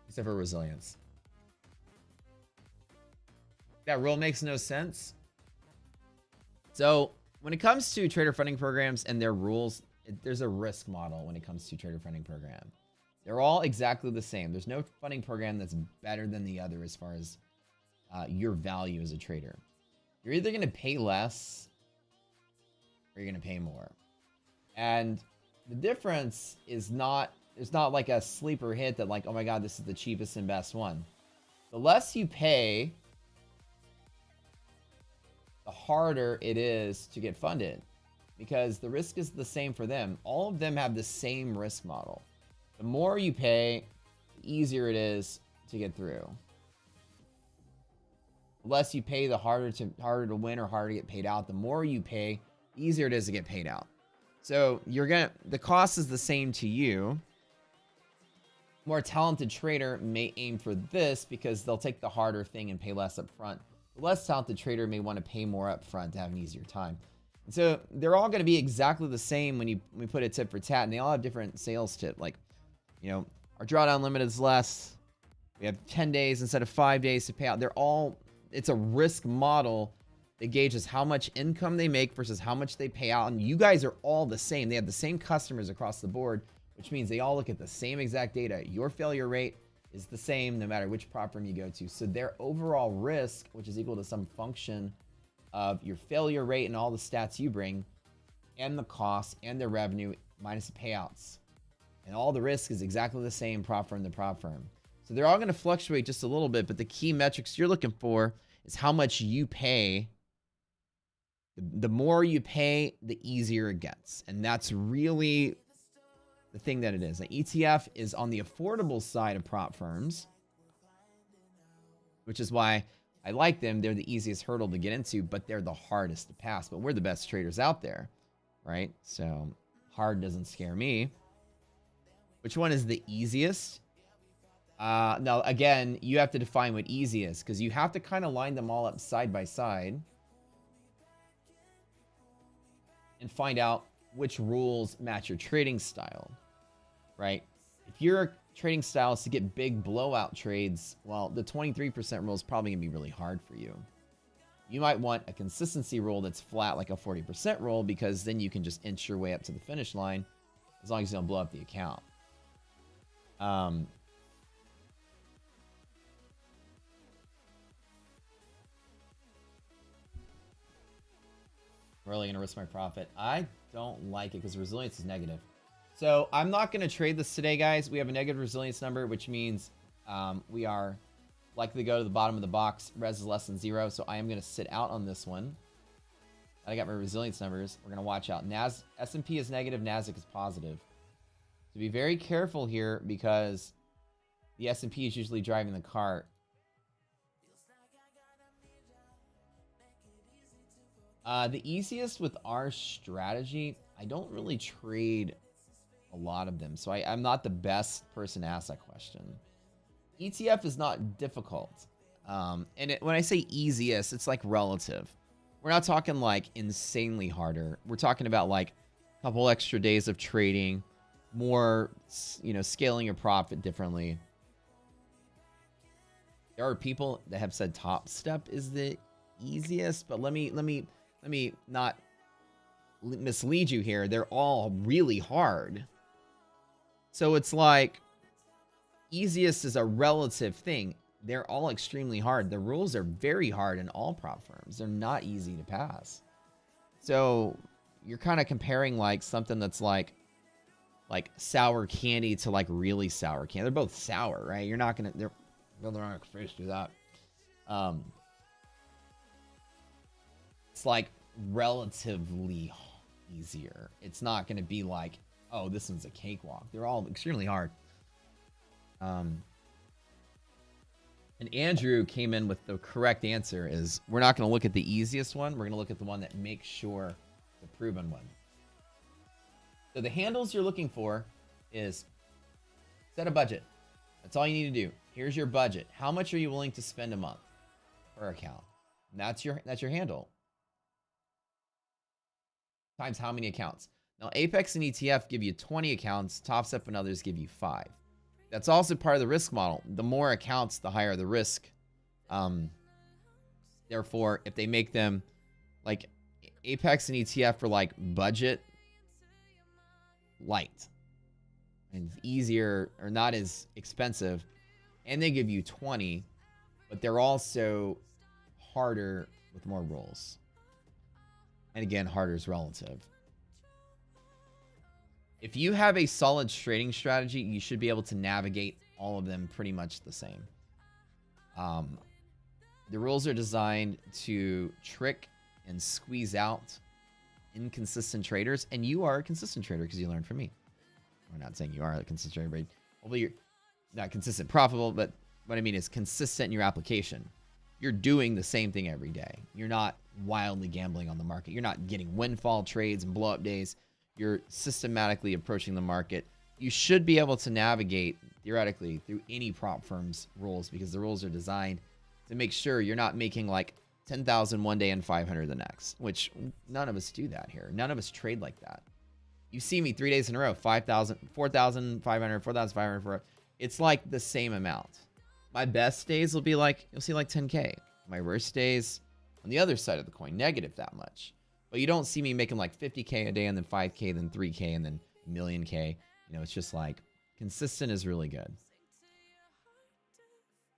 Except for resilience. That rule makes no sense. So when it comes to trader funding programs and their rules, there's a risk model when it comes to trader funding program. They're all exactly the same. There's no funding program that's better than the other as far as your value as a trader. You're either going to pay less or you're going to pay more. And the difference is not, it's not like a sleeper hit that like, oh my God, this is the cheapest and best one. The less you pay, the harder it is to get funded because the risk is the same for them. All of them have the same risk model. The more you pay, the easier it is to get through. The less you pay, the harder to win or harder to get paid out. The more you pay, the easier it is to get paid out. So the cost is the same to you. More talented trader may aim for this because they'll take the harder thing and pay less up front. The less talented trader may want to pay more up front to have an easier time. And so they're all going to be exactly the same when we put a tip for tat, and they all have different sales tip. Like, you know, our drawdown limit is less. We have 10 days instead of 5 days to pay out. It's a risk model that gauges how much income they make versus how much they pay out. And you guys are all the same. They have the same customers across the board, which means they all look at the same exact data. Your failure rate is the same no matter which prop firm you go to. So their overall risk, which is equal to some function of your failure rate and all the stats you bring, and the cost and their revenue minus the payouts. And all the risk is exactly the same prop firm to prop firm. So they're all going to fluctuate just a little bit, but the key metrics you're looking for is how much you pay. The more you pay, the easier it gets. And that's really the thing that it is. An ETF is on the affordable side of prop firms, which is why I like them. They're the easiest hurdle to get into, but they're the hardest to pass. But we're the best traders out there, right? So hard doesn't scare me. Which one is the easiest? Now, again, you have to define what easy is because you have to kind of line them all up side by side and find out which rules match your trading style, right? If your trading style is to get big blowout trades, well, the 23% rule is probably going to be really hard for you. You might want a consistency rule that's flat like a 40% rule because then you can just inch your way up to the finish line as long as you don't blow up the account. Really going to risk my profit. I don't like it because resilience is negative. So I'm not going to trade this today, guys. We have a negative resilience number, which means we are likely to go to the bottom of the box. Res is less than 0, so I am going to sit out on this one. I got my resilience numbers. We're going to watch out. S&P is negative, NASDAQ is positive. So be very careful here because the S&P is usually driving the cart. The easiest with our strategy, I don't really trade a lot of them, so I'm not the best person to ask that question. ETF is not difficult. When I say easiest, it's like relative. We're not talking like insanely harder. We're talking about like a couple extra days of trading, more, scaling your profit differently. There are people that have said Top Step is the easiest, but let me not mislead you here. They're all really hard. So it's like easiest is a relative thing. They're all extremely hard. The rules are very hard in all prop firms. They're not easy to pass. So you're kind of comparing like something that's like sour candy to like really sour candy. They're both sour, right? You're not gonna they're not supposed to do that. It's like relatively easier. It's not gonna be like, oh, this one's a cakewalk. They're all extremely hard. And Andrew came in with the correct answer is we're not going to look at the easiest one. We're going to look at the one that makes sure the proven one. So the handles you're looking for is set a budget. That's all you need to do. Here's your budget. How much are you willing to spend a month per account? And that's your handle. Times how many accounts. Now Apex and ETF give you 20 accounts. Top Step and others give you 5. That's also part of the risk model. The more accounts, the higher the risk. Therefore, if they make them like Apex and ETF for like budget light and easier or not as expensive, and they give you 20, but they're also harder with more rules. And again, harder is relative. If you have a solid trading strategy, you should be able to navigate all of them pretty much the same. The rules are designed to trick and squeeze out inconsistent traders, and you are a consistent trader because you learned from me. We're not saying you are a consistent trader, but hopefully you're not consistent profitable, but what I mean is consistent in your application. You're doing the same thing every day. You're not wildly gambling on the market. You're not getting windfall trades and blow-up days. You're systematically approaching the market. You should be able to navigate, theoretically, through any prop firm's rules because the rules are designed to make sure you're not making like 10,000 one day and 500 the next, which none of us do that here. None of us trade like that. You see me 3 days in a row, 5,000, 4,500, 4,500. It's like the same amount. My best days will be like, you'll see like 10K. My worst days on the other side of the coin, negative that much. But you don't see me making like 50K a day and then 5K, then 3K, and then a million K. You know, it's just like consistent is really good.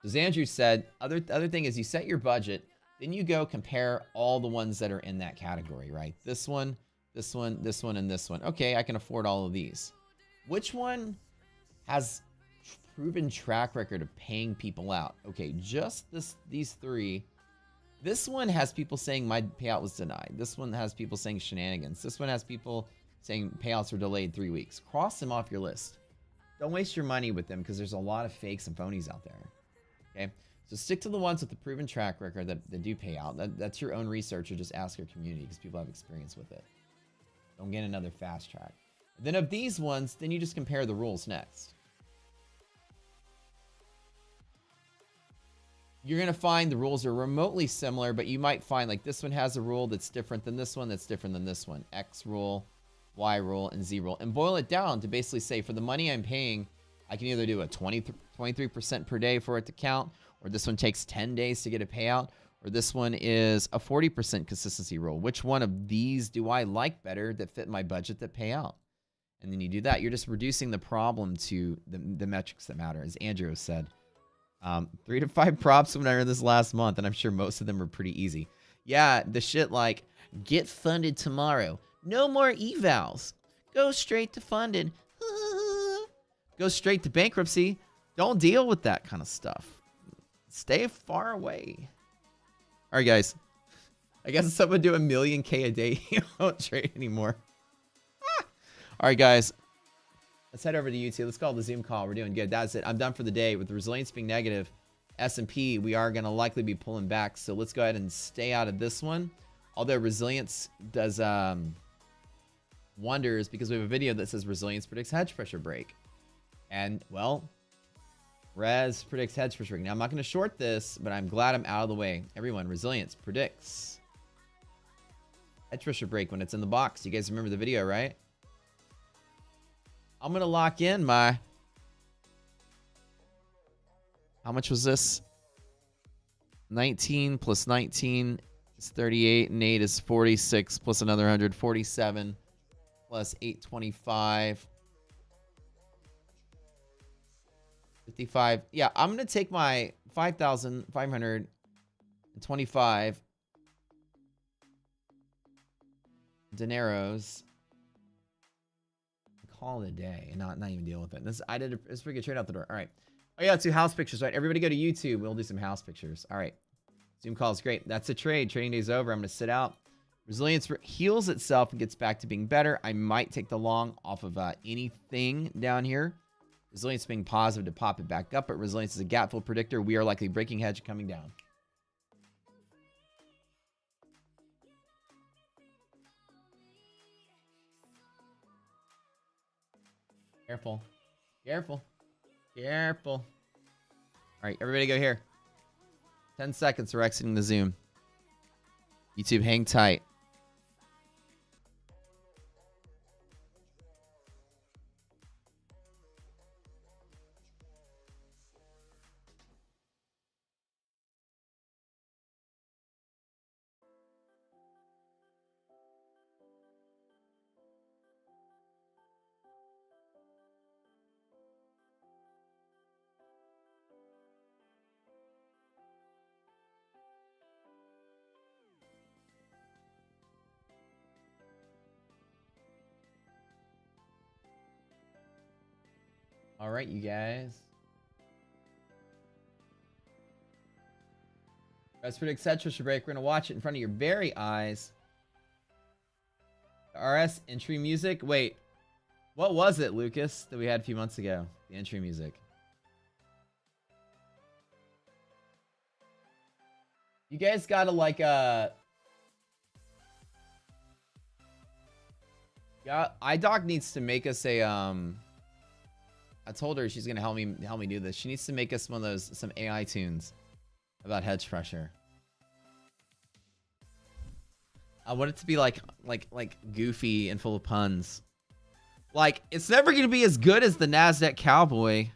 As Andrew said, other thing is you set your budget, then you go compare all the ones that are in that category, right? This one, this one, this one, and this one. Okay, I can afford all of these. Which one has proven track record of paying people out? Okay, just these 3. This one has people saying my payout was denied. This one has people saying shenanigans. This one has people saying payouts were delayed 3 weeks. Cross them off your list. Don't waste your money with them because there's a lot of fakes and phonies out there. Okay, so stick to the ones with the proven track record that do pay out. That's your own research, or just ask your community because people have experience with it. Don't get another fast track. Then of these ones, then you just compare the rules next. You're going to find the rules are remotely similar, but you might find like this one has a rule that's different than this one, that's different than this one. X rule, Y rule, and Z rule. And boil it down to basically say, for the money I'm paying, I can either do a 23% per day for it to count, or this one takes 10 days to get a payout, or this one is a 40% consistency rule. Which one of these do I like better that fit my budget that pay out? And then you do that. You're just reducing the problem to the metrics that matter. As Andrew said, 3 to 5 props when I earned this last month, and I'm sure most of them are pretty easy. Yeah, the shit like, get funded tomorrow. No more evals. Go straight to funded. Go straight to bankruptcy. Don't deal with that kind of stuff. Stay far away. All right, guys. I guess if someone do a million K a day, you won't trade anymore. All right, guys. Let's head over to YouTube. Let's call the Zoom call. We're doing good. That's it. I'm done for the day. With the resilience being negative, S&P, we are going to likely be pulling back. So let's go ahead and stay out of this one. Although resilience does wonders because we have a video that says resilience predicts hedge pressure break. And, well, Res predicts hedge pressure break. Now, I'm not going to short this, but I'm glad I'm out of the way. Everyone, resilience predicts hedge pressure break when it's in the box. You guys remember the video, right? I'm going to lock in my... How much was this? 19 plus 19 is 38, and 8 is 46, plus another 100, 47, plus 825. 55. Yeah, I'm going to take my 5,525 dineros. Call it a day and not even deal with it. It's a pretty good trade out the door. All right. Oh, yeah, let's do house pictures, right? Everybody go to YouTube. We'll do some house pictures. All right. Zoom call is great. That's a trade. Trading day's over. I'm going to sit out. Resilience heals itself and gets back to being better. I might take the long off of anything down here. Resilience being positive to pop it back up, but resilience is a gap fill predictor. We are likely breaking hedge and coming down. Careful. Careful. Careful. All right, everybody go here. 10 seconds. We're exiting the Zoom. YouTube, hang tight. All right, you guys. Rest predicts hedge pressure break. We're going to watch it in front of your very eyes. RS entry music. Wait, what was it, Lucas, that we had a few months ago? The entry music. You guys got to like yeah, iDoc needs to make us a I told her she's gonna help me do this. She needs to make us one of those some AI tunes about hedge pressure. I want it to be like goofy and full of puns. Like, it's never gonna be as good as the NASDAQ Cowboy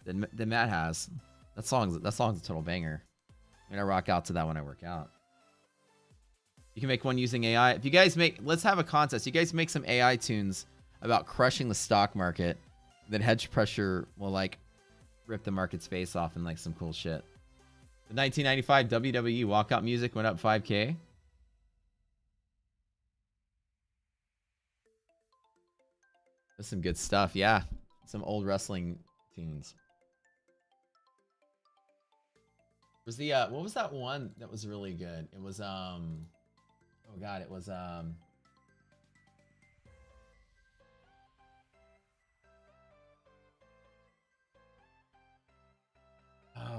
that Matt has. That song's a total banger. I'm gonna rock out to that when I work out. You can make one using AI. If you guys let's have a contest. You guys make some AI tunes about crushing the stock market. Then hedge pressure will like rip the market's face off and like some cool shit. The 1995 WWE walkout music went up 5K. That's some good stuff. Yeah, some old wrestling tunes. Was the what was that one that was really good? It was oh god, it was oh,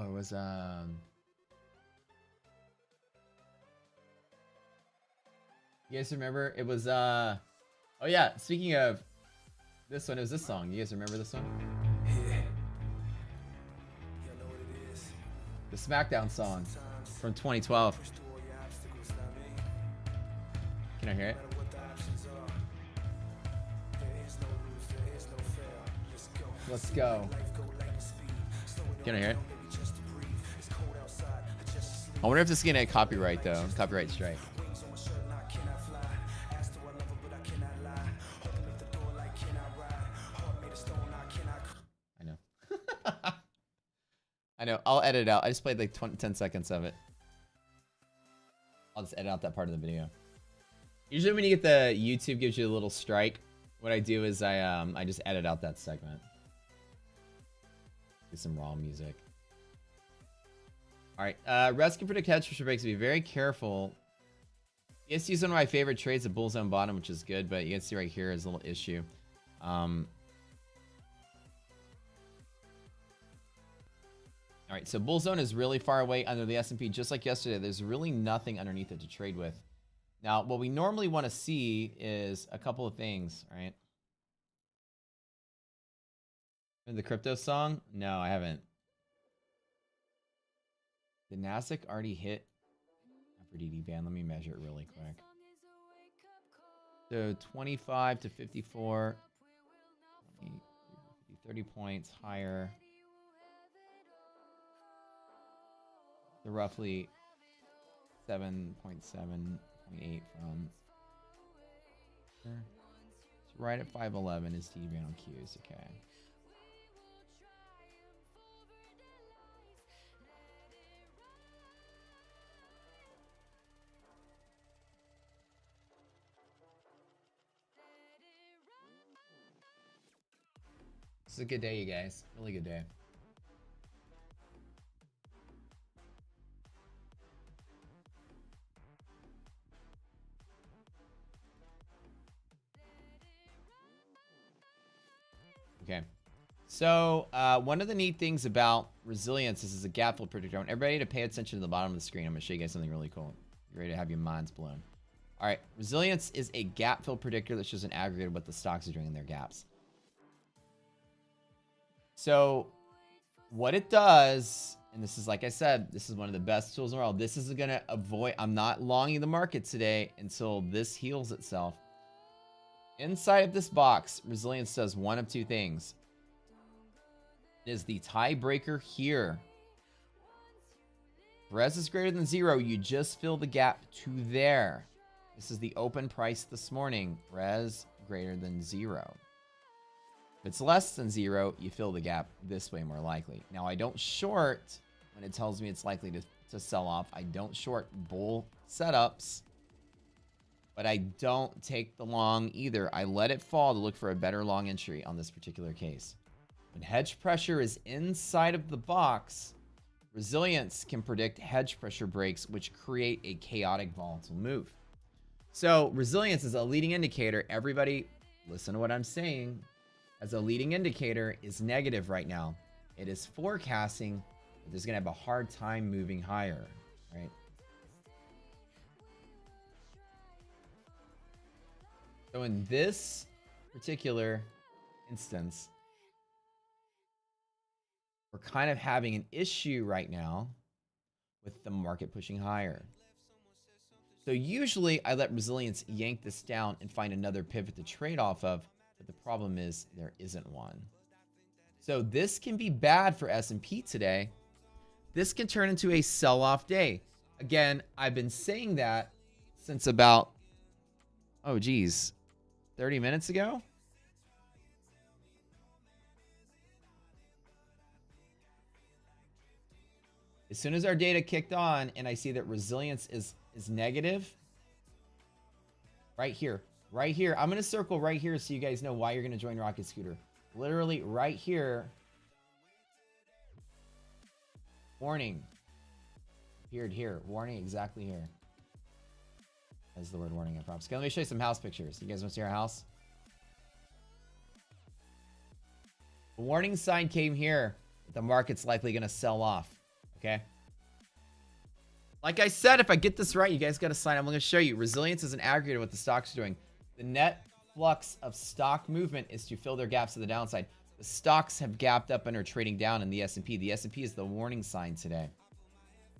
it was you guys remember? It was oh yeah, speaking of this one, it was this song. You guys remember this one? Yeah. The SmackDown song from 2012. Can I hear it? Let's go. Can I hear it? I wonder if this is gonna get copyright though. Copyright strike. I know. I know. I'll edit it out. I just played like 10 seconds of it. I'll just edit out that part of the video. Usually when you get the YouTube gives you a little strike, what I do is I just edit out that segment. Do some raw music. All right, Russ can predict hedge pressure breaks. Be very careful. Yes, use one of my favorite trades, the bull zone bottom, which is good, but you can see right here is a little issue. All right, so bull zone is really far away under the S&P, just like yesterday. There's really nothing underneath it to trade with. Now, what we normally want to see is a couple of things, right? The crypto song? No, I haven't. Did Nasdaq already hit FRDD band? Let me measure it really quick. So 25 to 54, 20, 30 points higher. So roughly 7.7, 0.8 from here. So right at 511 is D-band on Qs. Okay. This is a good day, you guys. Really good day. Okay. So one of the neat things about resilience, this is a gap fill predictor. I want everybody to pay attention to the bottom of the screen. I'm going to show you guys something really cool. You're ready to have your minds blown. All right. Resilience is a gap fill predictor that shows an aggregate of what the stocks are doing in their gaps. So what it does, and this is, like I said, this is one of the best tools in the world. This is going to avoid, I'm not longing the market today until this heals itself. Inside of this box, resilience does one of two things. It is the tiebreaker here. Res is greater than 0. You just fill the gap to there. This is the open price this morning. Res greater than 0. If it's less than 0, you fill the gap this way more likely. Now, I don't short when it tells me it's likely to sell off. I don't short bull setups. But I don't take the long either. I let it fall to look for a better long entry on this particular case. When hedge pressure is inside of the box, resilience can predict hedge pressure breaks, which create a chaotic volatile move. So resilience is a leading indicator. Everybody, listen to what I'm saying. As a leading indicator is negative right now. It is forecasting that it's going to have a hard time moving higher, right? So in this particular instance, we're kind of having an issue right now with the market pushing higher. So usually I let resilience yank this down and find another pivot to trade off of, but the problem is there isn't one. So this can be bad for S&P today. This can turn into a sell-off day. Again, I've been saying that since about, 30 minutes ago. As soon as our data kicked on and I see that resilience is negative, right here, I'm going to circle right here so you guys know why you're going to join Rocket Scooter. Literally right here. Warning. Appeared here. Warning exactly here. That's the word warning, I promise. Okay, let me show you some house pictures. You guys want to see our house? The warning sign came here. The market's likely going to sell off. Okay. Like I said, if I get this right, you guys got to sign. I'm going to show you. Resilience is an aggregate of what the stocks are doing. The net flux of stock movement is to fill their gaps to the downside. The stocks have gapped up and are trading down in the S&P. The S&P is the warning sign today.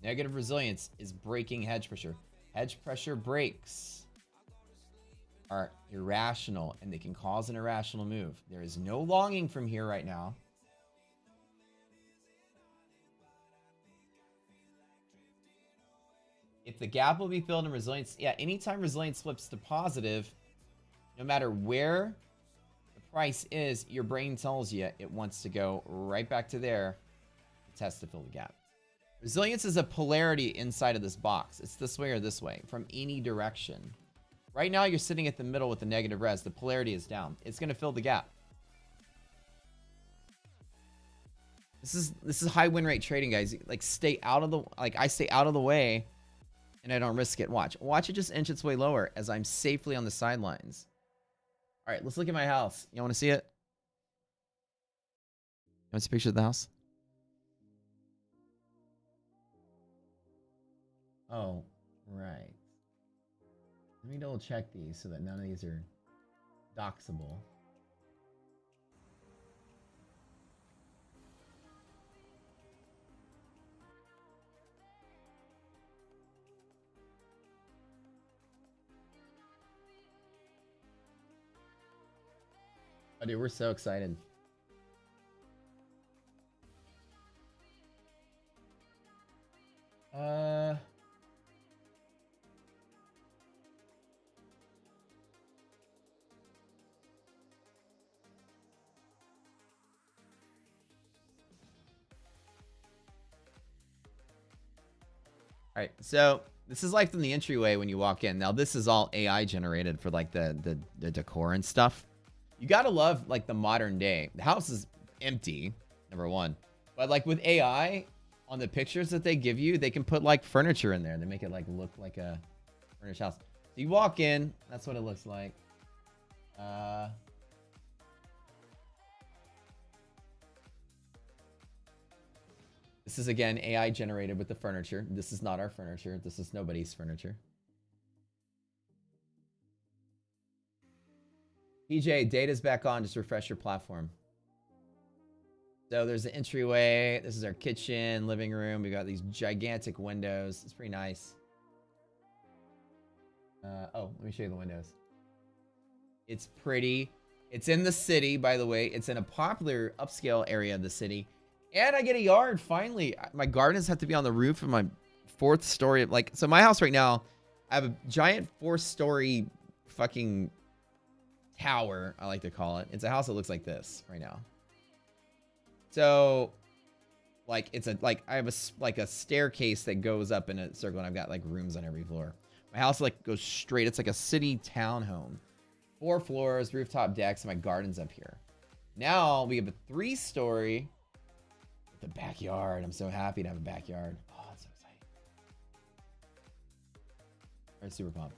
Negative resilience is breaking hedge pressure. Hedge pressure breaks are irrational and they can cause an irrational move. There is no longing from here right now. If the gap will be filled in resilience, yeah, anytime resilience flips to positive, no matter where the price is, your brain tells you it wants to go right back to there to test to fill the gap. Resilience is a polarity inside of this box. It's this way or this way from any direction. Right now, you're sitting at the middle with the negative res. The polarity is down. It's going to fill the gap. This is high win rate trading, guys. Like stay out of the I stay out of the way, and I don't risk it. Watch it just inch its way lower as I'm safely on the sidelines. All right, let's look at my house. You want to see it? You want to see a picture of the house? Oh, right. Let me double check these so that none of these are doxable. Oh, dude, we're so excited. All right, so this is like from the entryway when you walk in. Now this is all AI generated for like the decor and stuff. You gotta love like the modern day. The house is empty, number one, but like with AI on the pictures that they give you, they can put like furniture in there. They make it like look like a furnished house. So you walk in, that's what it looks like. This is again AI generated with the furniture. This is not our furniture. This is nobody's furniture. PJ, data's back on. Just refresh your platform. So there's the entryway. This is our kitchen, living room. We got these gigantic windows. It's pretty nice. Oh, let me show you the windows. It's pretty. It's in the city, by the way. It's in a popular upscale area of the city. And I get a yard, finally. My gardens have to be on the roof of my 4th story. Like, so my house right now, I have a giant 4-story fucking tower, I like to call it. It's a house that looks like this right now. So, like, it's a, like, I have a staircase that goes up in a circle, and I've got, like, rooms on every floor. My house, like, goes straight. It's like a city townhome. 4 floors, rooftop decks, and my garden's up here. Now, we have a 3-story... the backyard. I'm so happy to have a backyard. Oh, that's so exciting. I'm super pumped.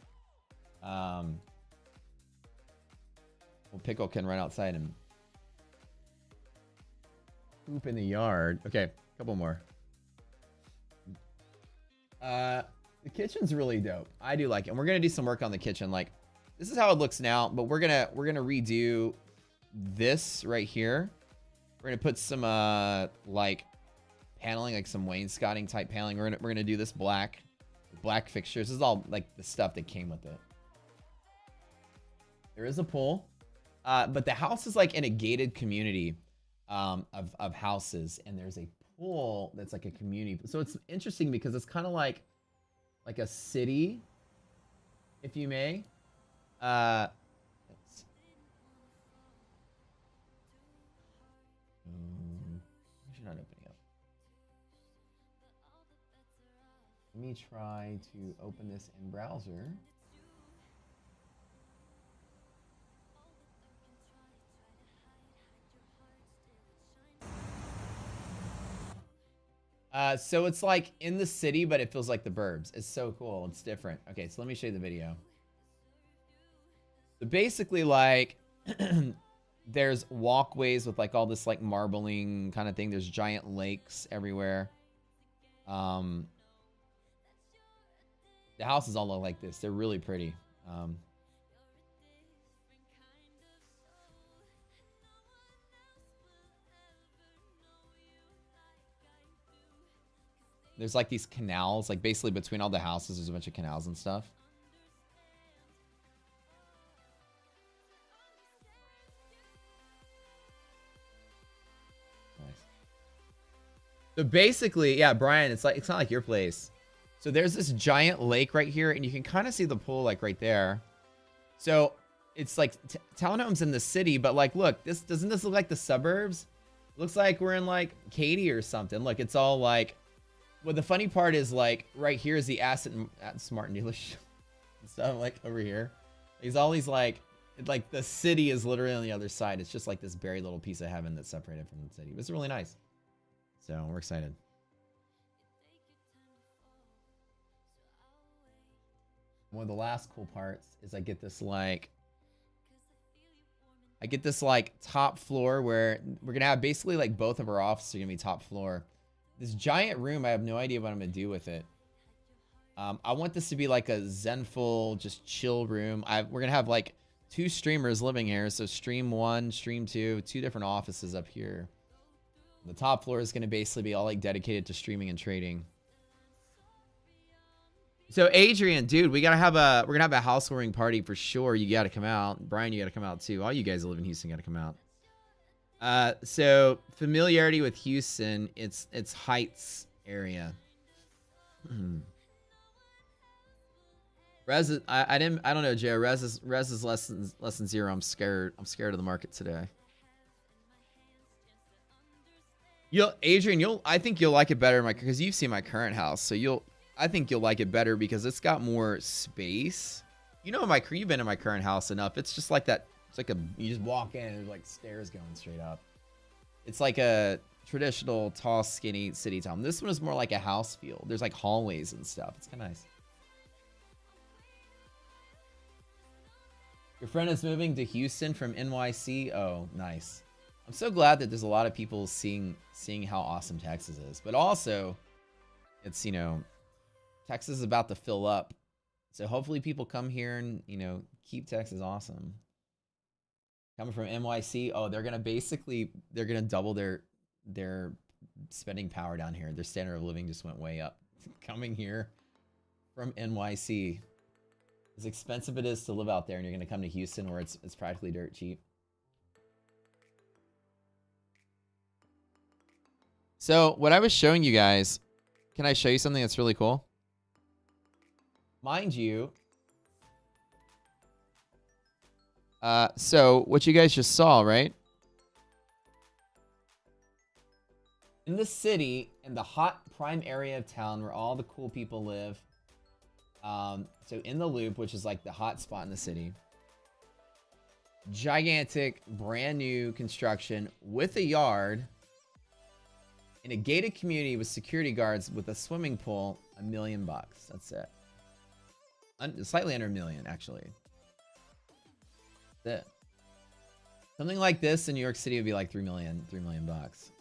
Well, Pickle can run outside and poop in the yard. Okay, a couple more. The kitchen's really dope. I do like it. And we're gonna do some work on the kitchen. Like, this is how it looks now, but we're gonna redo this right here. We're gonna put some like paneling, like some wainscoting type paneling. We're gonna do this black fixtures. This is all like the stuff that came with it. There is a pool, but the house is like in a gated community of houses, and there's a pool that's like a community. So it's interesting because it's kind of like a city, if you may. Not opening up. Let me try to open this in browser. So it's like in the city, but it feels like the burbs. It's so cool. It's different. Okay, so let me show you the video. So basically, like, there's walkways with like all this like marbling kind of thing. There's giant lakes everywhere. The houses all look like this. They're really pretty. There's like these canals, like basically between all the houses, there's a bunch of canals and stuff. Nice. So basically, yeah, Brian, it's not like your place. So there's this giant lake right here, and you can kind of see the pool like right there. So it's like townhomes in the city, but like, look, doesn't this look like the suburbs? It looks like we're in like Katy or something. Look, it's all like. Well, the funny part is like right here is the Asset Smart dealership and stuff like over here. There's all these like the city is literally on the other side. It's just like this buried little piece of heaven that's separated from the city. It's really nice. So we're excited. One of the last cool parts is I get this like top floor where we're gonna have basically like both of our offices are gonna be top floor. This giant room, I have no idea what I'm gonna do with it. I want this to be like a zenful, just chill room. We're gonna have like 2 streamers living here. So stream 1, stream 2, 2 different offices up here. The top floor is gonna basically be all like dedicated to streaming and trading. So Adrian, dude, we're gonna have a housewarming party for sure. You gotta come out. Brian, you gotta come out too. All you guys that live in Houston gotta come out. So familiarity with Houston, it's Heights area. Res, I don't know, Joe. Res is less than 0. I'm scared of the market today. Adrian, I think you'll like it better because you've seen my current house, so I think you'll like it better because it's got more space. You know, you've been in my current house enough. It's just like that. It's like you just walk in and there's like stairs going straight up. It's like a traditional tall, skinny city town. This one is more like a house feel. There's like hallways and stuff. It's kind of nice. Your friend is moving to Houston from NYC. Oh, nice. I'm so glad that there's a lot of people seeing how awesome Texas is. But also, it's, you know, Texas is about to fill up. So hopefully people come here and, you know, keep Texas awesome. Coming from NYC, oh, they're gonna double their spending power down here. Their standard of living just went way up. Coming here from NYC. As expensive it is to live out there, and you're gonna come to Houston where it's practically dirt cheap. So what I was showing you guys, can I show you something that's really cool? Mind you, so what you guys just saw, right? In the city, in the hot prime area of town where all the cool people live, so in the Loop, which is like the hot spot in the city, gigantic, brand new construction with a yard, in a gated community with security guards with a swimming pool, $1 million. That's it. Slightly under $1 million, actually. That's it. Something like this in New York City would be like $3 million bucks.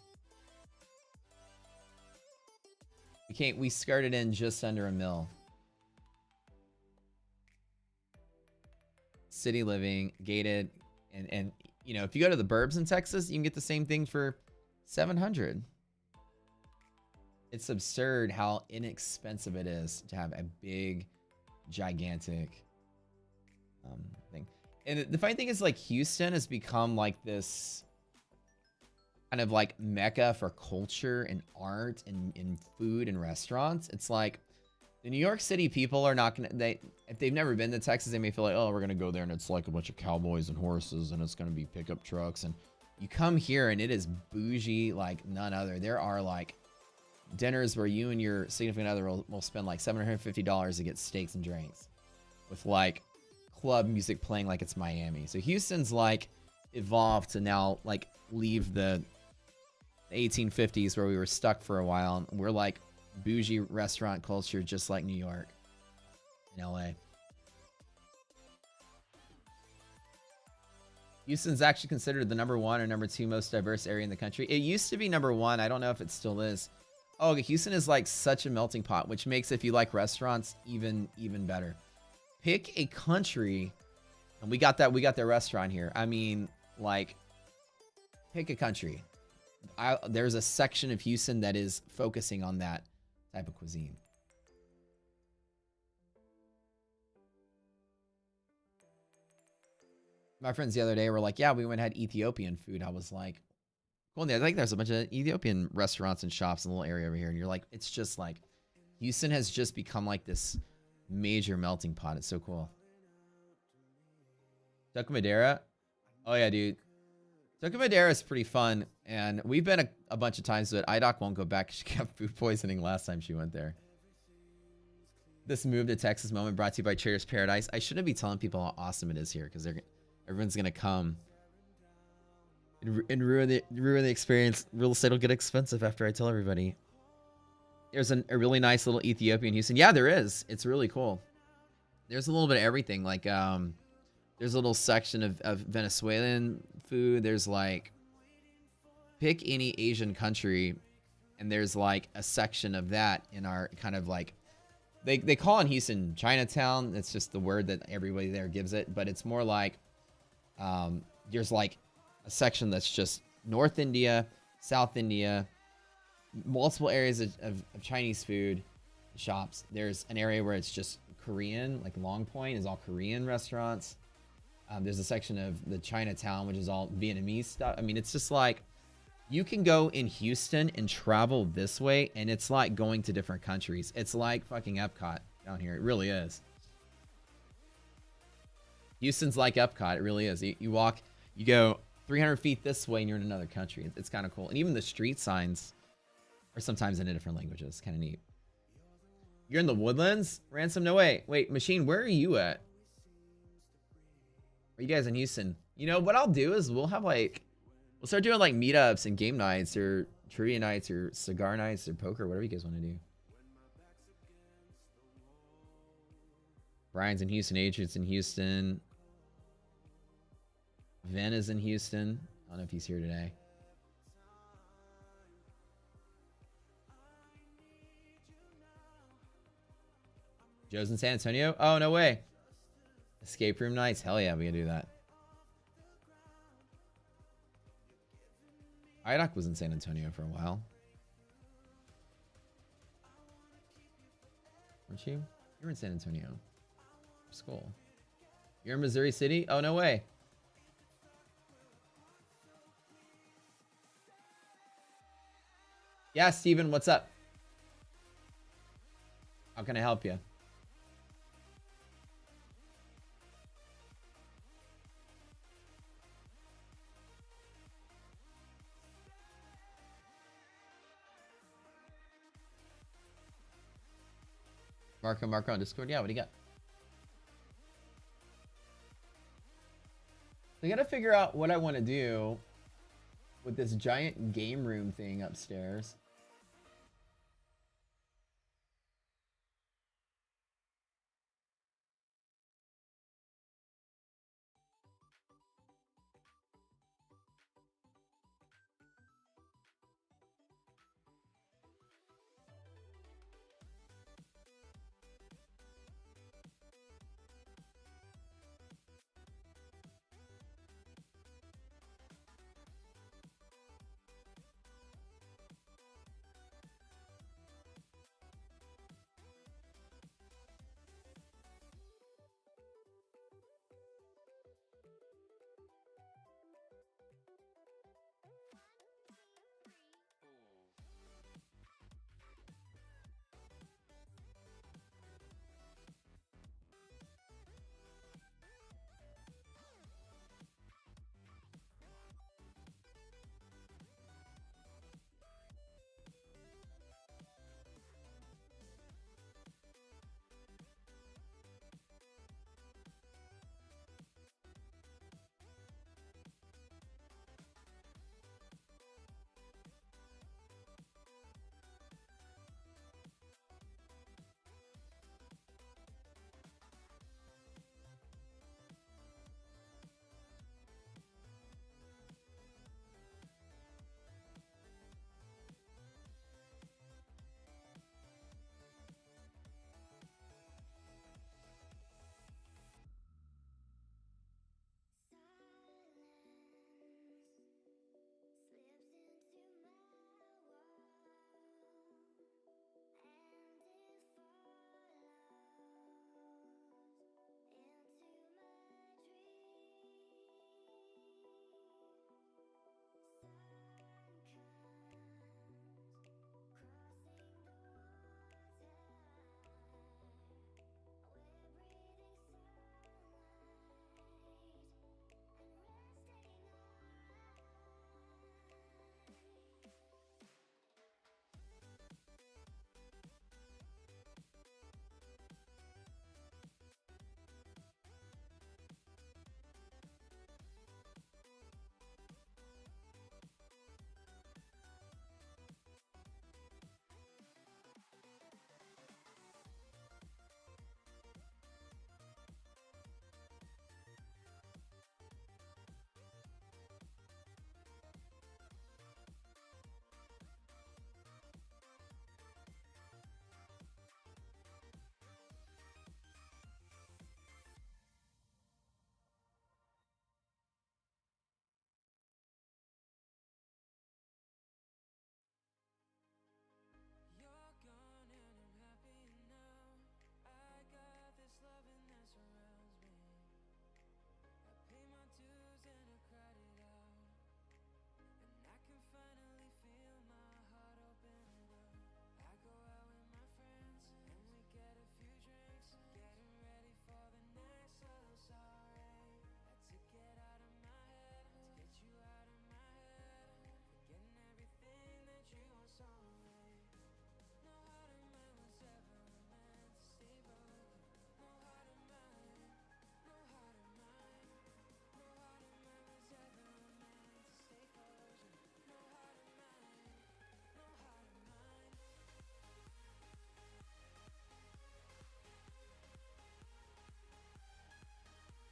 We skirted in just under $1 million. City living, gated, and you know, if you go to the burbs in Texas, you can get the same thing for $700. It's absurd how inexpensive it is to have a big, gigantic thing. And the funny thing is, like, Houston has become like this kind of like mecca for culture and art and food and restaurants. It's like the New York City people are not gonna, if they've never been to Texas, they may feel like, oh, we're gonna go there and it's like a bunch of cowboys and horses and it's gonna be pickup trucks. And you come here and it is bougie like none other. There are like dinners where you and your significant other will spend like $750 to get steaks and drinks with like club music playing like it's Miami. So Houston's like evolved to now like leave the 1850s where we were stuck for a while. We're like bougie restaurant culture, just like New York and LA. Houston's actually considered the #1 or #2 most diverse area in the country. It used to be #1. I don't know if it still is. Oh, Houston is like such a melting pot, which makes, if you like restaurants, even better. Pick a country, and we got their restaurant here. I mean, like, pick a country. There's a section of Houston that is focusing on that type of cuisine. My friends the other day were like, yeah, we went and had Ethiopian food. I was like, well, I think there's a bunch of Ethiopian restaurants and shops in the little area over here. And you're like, it's just like, Houston has just become like this major melting pot. It's so cool. Tuca Madera. Oh yeah, dude. Tuca Madera is pretty fun. And we've been a bunch of times, but IDOC won't go back. She got food poisoning last time she went there. This move to Texas moment brought to you by Trader's Paradise. I shouldn't be telling people how awesome it is here because everyone's going to come and ruin the experience. Real estate will get expensive after I tell everybody. There's a really nice little Ethiopian Houston. Yeah, there is. It's really cool. There's a little bit of everything. Like, there's a little section of Venezuelan food. There's like, pick any Asian country, and there's like a section of that in our kind of like They call in Houston Chinatown. That's just the word that everybody there gives it. But it's more like there's like a section that's just North India, South India, multiple areas of Chinese food shops. There's an area where it's just Korean, like Long Point is all Korean restaurants. There's a section of the Chinatown, which is all Vietnamese stuff. I mean, it's just like you can go in Houston and travel this way, and it's like going to different countries. It's like fucking Epcot down here. It really is. Houston's like Epcot. It really is. You walk, you go 300 feet this way, and you're in another country. It's kind of cool. And even the street signs are sometimes in different languages. It's kind of neat. You're in the Woodlands? Ransom? No way. Wait, Machine, where are you at? Are you guys in Houston? You know, what I'll do is we'll have like, we'll start doing like meetups and game nights or trivia nights or cigar nights or poker, whatever you guys want to do. Brian's in Houston. Adrian's in Houston. Ven is in Houston. I don't know if he's here today. Joe's in San Antonio? Oh, no way. Escape room nights? Hell yeah, we can do that. IDOC was in San Antonio for a while. Weren't you? You were in San Antonio. School. You're in Missouri City? Oh, no way. Yeah, Steven, what's up? How can I help you? Marco on Discord. Yeah, what do you got? I gotta figure out what I want to do with this giant game room thing upstairs.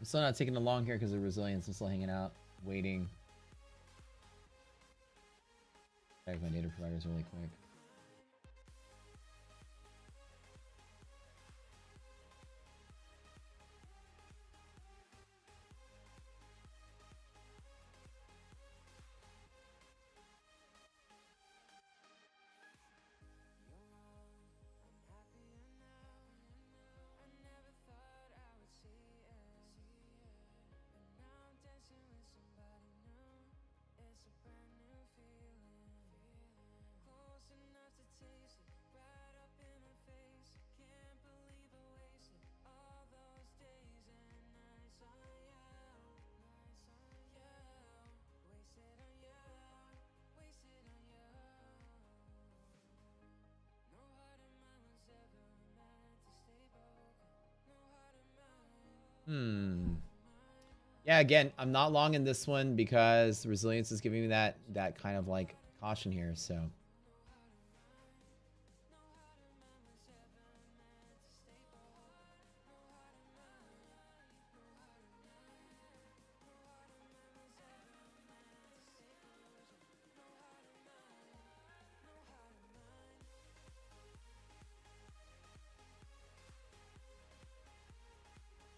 I'm still not taking it long here because of resilience. I'm still hanging out, waiting. Check my data providers really quick. Yeah, again, I'm not long in this one because resilience is giving me that kind of like caution here, so.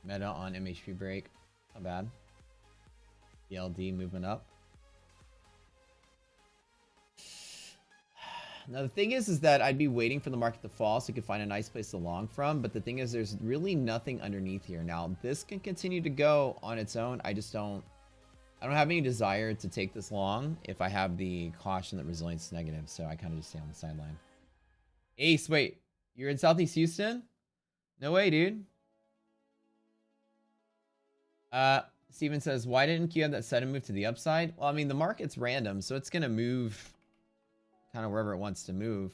Meta on MHP break. Not bad. BLD movement up. Now the thing is that I'd be waiting for the market to fall so you could find a nice place to long from. But the thing is, there's really nothing underneath here. Now this can continue to go on its own. I don't have any desire to take this long if I have the caution that resilience is negative. So I kind of just stay on the sideline. Ace, wait, you're in Southeast Houston? No way, dude. Steven says, why didn't Q have that sudden move to the upside? Well, I mean, the market's random, so it's going to move kind of wherever it wants to move.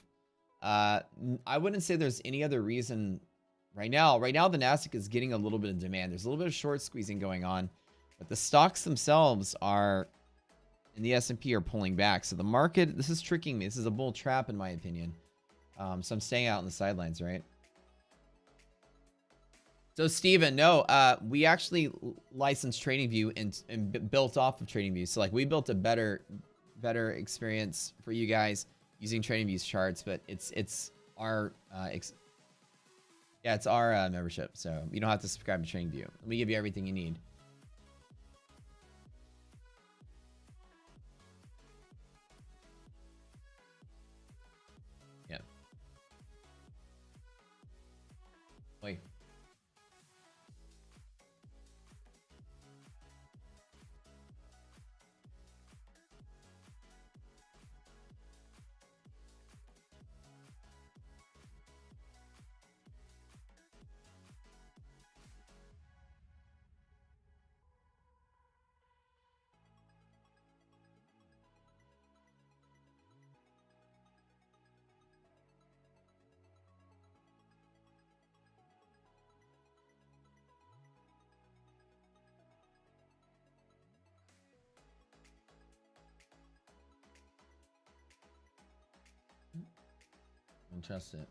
I wouldn't say there's any other reason right now. Right now, the Nasdaq is getting a little bit of demand. There's a little bit of short squeezing going on, but the stocks themselves are, in the S&P, are pulling back. So the market, this is tricking me. This is a bull trap, in my opinion. So I'm staying out on the sidelines, right? So Steven, no, we actually licensed TradingView and built off of TradingView. So like we built a better experience for you guys using TradingView's charts, but it's our it's our membership. So you don't have to subscribe to TradingView. We give you everything you need. Yeah. Wait. Don't trust it.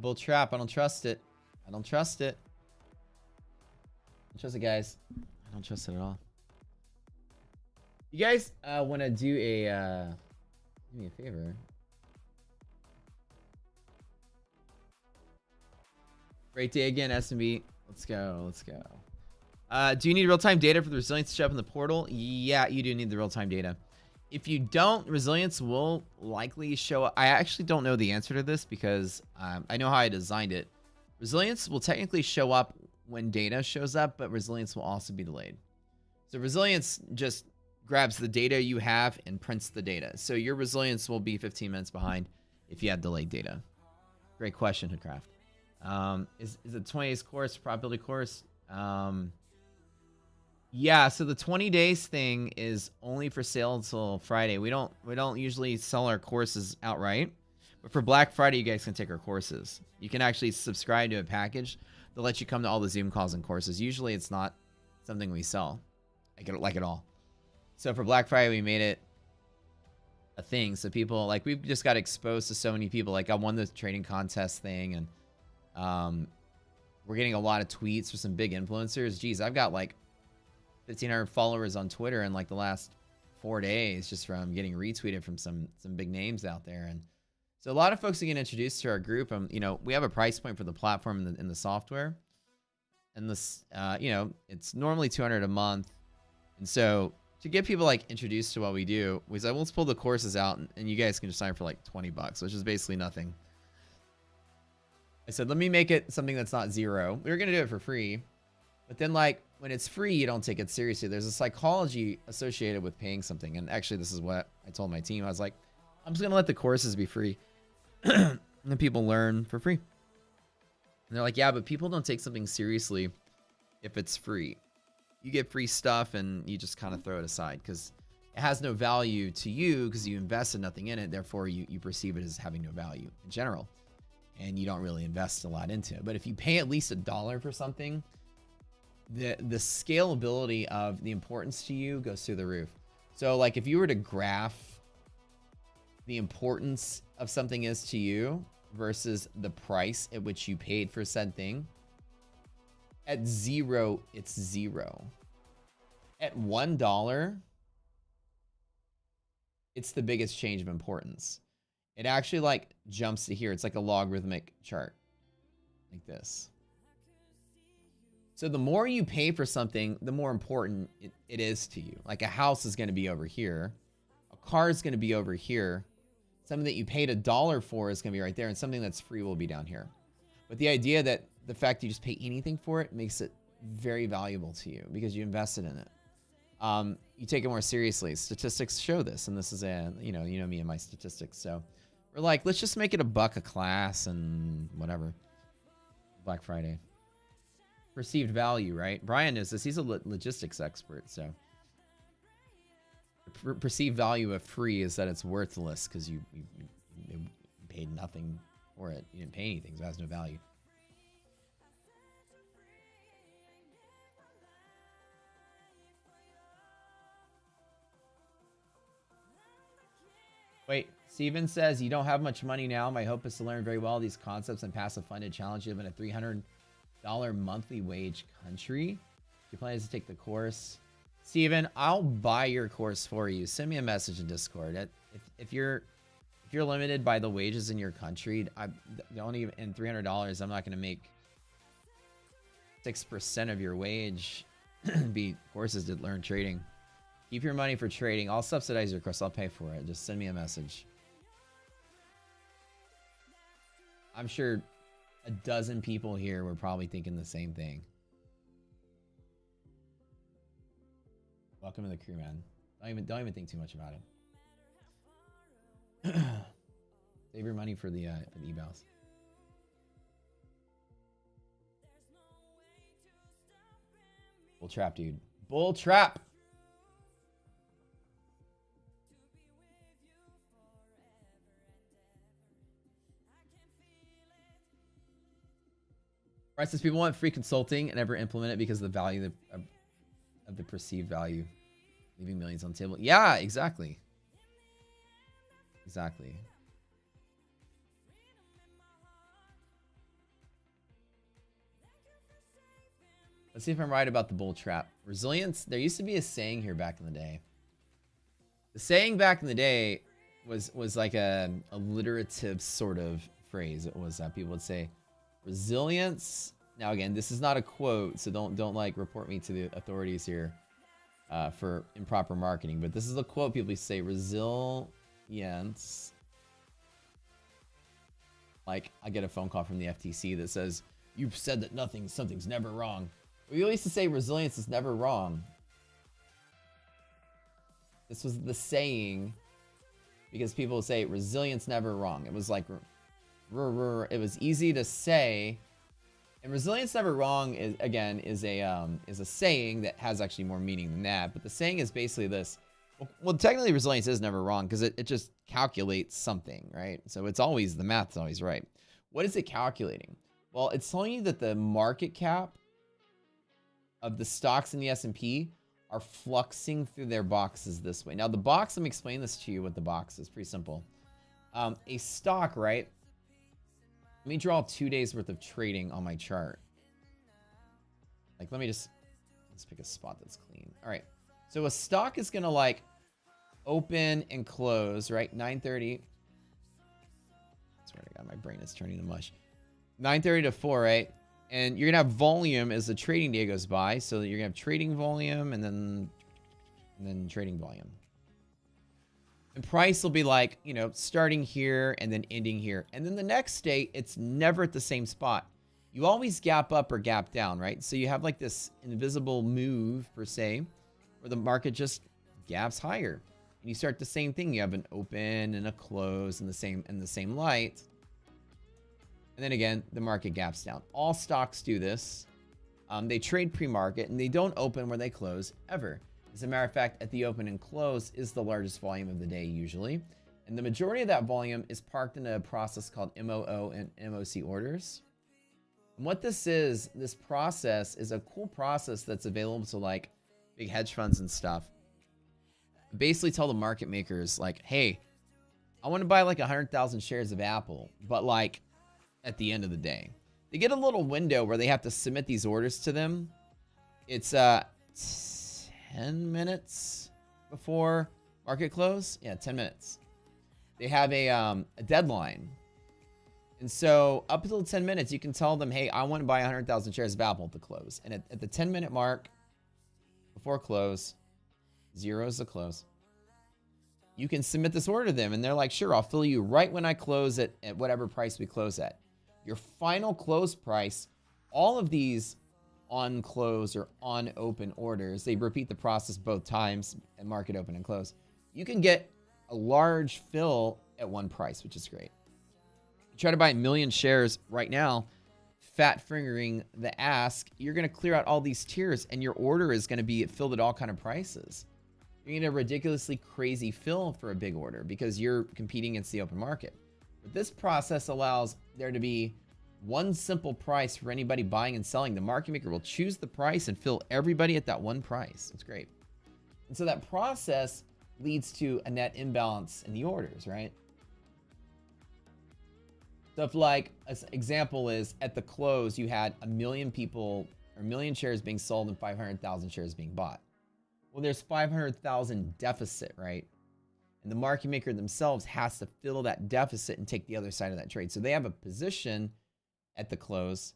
Bull trap. I don't trust it. I don't trust it. I don't trust it, guys. I don't trust it at all. You guys want to do a do me a favor. Great day again, SMB. Let's go. Let's go. Do you need real-time data for the resilience to show up in the portal? Yeah, you do need the real-time data. If you don't, resilience will likely show up. I actually don't know the answer to this because I know how I designed it. Resilience will technically show up when data shows up, but resilience will also be delayed. So resilience just grabs the data you have and prints the data. So your resilience will be 15 minutes behind if you have delayed data. Great question, Hoodcraft. Is it 20 days course, probability course? Yeah, so the 20 days thing is only for sale until Friday. We don't usually sell our courses outright. But for Black Friday, you guys can take our courses. You can actually subscribe to a package that lets you come to all the Zoom calls and courses. Usually it's not something we sell like at all. So for Black Friday, we made it a thing. So people, like, we've just got exposed to so many people. Like, I won the trading contest thing, and we're getting a lot of tweets for some big influencers. Geez, I've got like 1,500 followers on Twitter in like the last 4 days just from getting retweeted from some big names out there. And so a lot of folks are getting introduced to our group. You know, we have a price point for the platform in the software, and this, you know, it's normally $200 a month. And so to get people like introduced to what we do, we said, let's pull the courses out, and you guys can just sign for like $20, which is basically nothing. I said, let me make it something that's not zero. We were going to do it for free, but then like when it's free, you don't take it seriously. There's a psychology associated with paying something. And actually, this is what I told my team. I was like, I'm just going to let the courses be free and then people learn for free. And they're like, yeah, but people don't take something seriously if it's free. You get free stuff and you just kind of throw it aside because it has no value to you because you invested nothing in it. Therefore, you perceive it as having no value in general. And you don't really invest a lot into it. But if you pay at least $1 for something, the scalability of the importance to you goes through the roof. So like if you were to graph the importance of something is to you versus the price at which you paid for said thing, at zero, it's zero. At $1, it's the biggest change of importance. It actually like jumps to here. It's like a logarithmic chart like this. So the more you pay for something, the more important it is to you. Like a house is going to be over here. A car is going to be over here. Something that you paid $1 for is going to be right there. And something that's free will be down here. But the idea that the fact you just pay anything for it makes it very valuable to you because you invested in it. You take it more seriously. Statistics show this. And this is you know me and my statistics. So we're like, let's just make it $1 a class and whatever. Black Friday. Perceived value, right? Brian knows this. He's a logistics expert, so perceived value of free is that it's worthless because you paid nothing for it. You didn't pay anything, so it has no value. Wait, Steven says, you don't have much money now. My hope is to learn very well these concepts and pass a funded challenge. You live in a $300 monthly wage country. You plan to take the course. Steven, I'll buy your course for you. Send me a message in Discord. If you're limited by the wages in your country, I don't even, in $300, I'm not going to make 6% of your wage be courses to learn trading. Keep your money for trading. I'll subsidize your course. I'll pay for it. Just send me a message. I'm sure a dozen people here were probably thinking the same thing. Welcome to the crew, man. Don't even think too much about it. Save your money for the evals. Bull trap, dude. Bull trap. Right, says people want free consulting and never implement it because of the value of the perceived value, leaving millions on the table. Yeah, exactly. Exactly. Let's see if I'm right about the bull trap. Resilience, there used to be a saying here back in the day. The saying back in the day was like a alliterative sort of phrase. It was people would say, resilience. Now again, this is not a quote, so don't like report me to the authorities here for improper marketing. But this is a quote people say, resilience. Like I get a phone call from the FTC that says, "You've said that something's never wrong." We used to say resilience is never wrong. This was the saying because people would say resilience never wrong. It was like, it was easy to say. And resilience never wrong is a saying that has actually more meaning than that. But the saying is basically this. Well, technically resilience is never wrong because it just calculates something, right? So it's always, the math's always right. What is it calculating? Well, it's telling you that the market cap of the stocks in the S&P are fluxing through their boxes this way. Now the box, let me explain this to you what the box is. Pretty simple. A stock, right? Let me draw 2 days worth of trading on my chart. Like, let's pick a spot that's clean. All right. So a stock is going to like open and close, right? 9:30. Swear to God, my brain is turning to mush. 9:30 to 4, right? And you're going to have volume as the trading day goes by. So you're going to have trading volume and then trading volume. And price will be like, you know, starting here and then ending here. And then the next day, it's never at the same spot. You always gap up or gap down, right? So you have like this invisible move per se, where the market just gaps higher. And you start the same thing. You have an open and a close in the same light. And then again, the market gaps down. All stocks do this. They trade pre-market and they don't open where they close ever. As a matter of fact, at the open and close is the largest volume of the day usually. And the majority of that volume is parked in a process called MOO and MOC orders. And what this process is a cool process that's available to like big hedge funds and stuff. Basically tell the market makers like, hey, I want to buy like 100,000 shares of Apple, but like at the end of the day, they get a little window where they have to submit these orders to them. It's 10 minutes before market close. Yeah, 10 minutes. They have a deadline. And so up until 10 minutes, you can tell them, hey, I want to buy 100,000 shares of Apple at the close. And at the 10-minute mark before close, 0 is the close. You can submit this order to them. And they're like, sure, I'll fill you right when I close at whatever price we close at. Your final close price, all of these on close or on open orders, they repeat the process both times at market open and close. You can get a large fill at one price, which is great. You try to buy 1 million shares right now, fat fingering the ask, you're going to clear out all these tiers and your order is going to be filled at all kind of prices. You're going to get a ridiculously crazy fill for a big order because you're competing against the open market. But this process allows there to be one simple price for anybody buying and selling. The market maker will choose the price and fill everybody at that one price. It's great. And so that process leads to a net imbalance in the orders, right? So if like an example is at the close, you had 1 million people or 1 million shares being sold and 500,000 shares being bought. Well, there's 500,000 deficit, right? And the market maker themselves has to fill that deficit and take the other side of that trade. So they have a position at the close,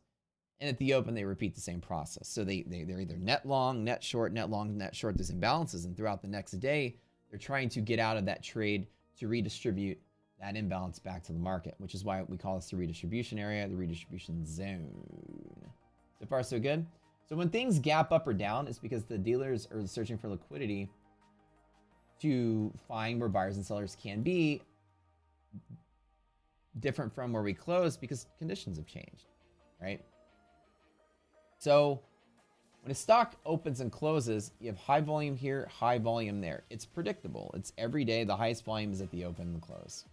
and at the open, they repeat the same process. So they're either net long, net short, net long, net short. There's imbalances, and throughout the next day, they're trying to get out of that trade to redistribute that imbalance back to the market, which is why we call this the redistribution area, the redistribution zone. So far, so good. So when things gap up or down, it's because the dealers are searching for liquidity to find where buyers and sellers can be, different from where we close because conditions have changed, right? So when a stock opens and closes, you have high volume here, high volume there. It's predictable. It's every day. The highest volume is at the open and the close.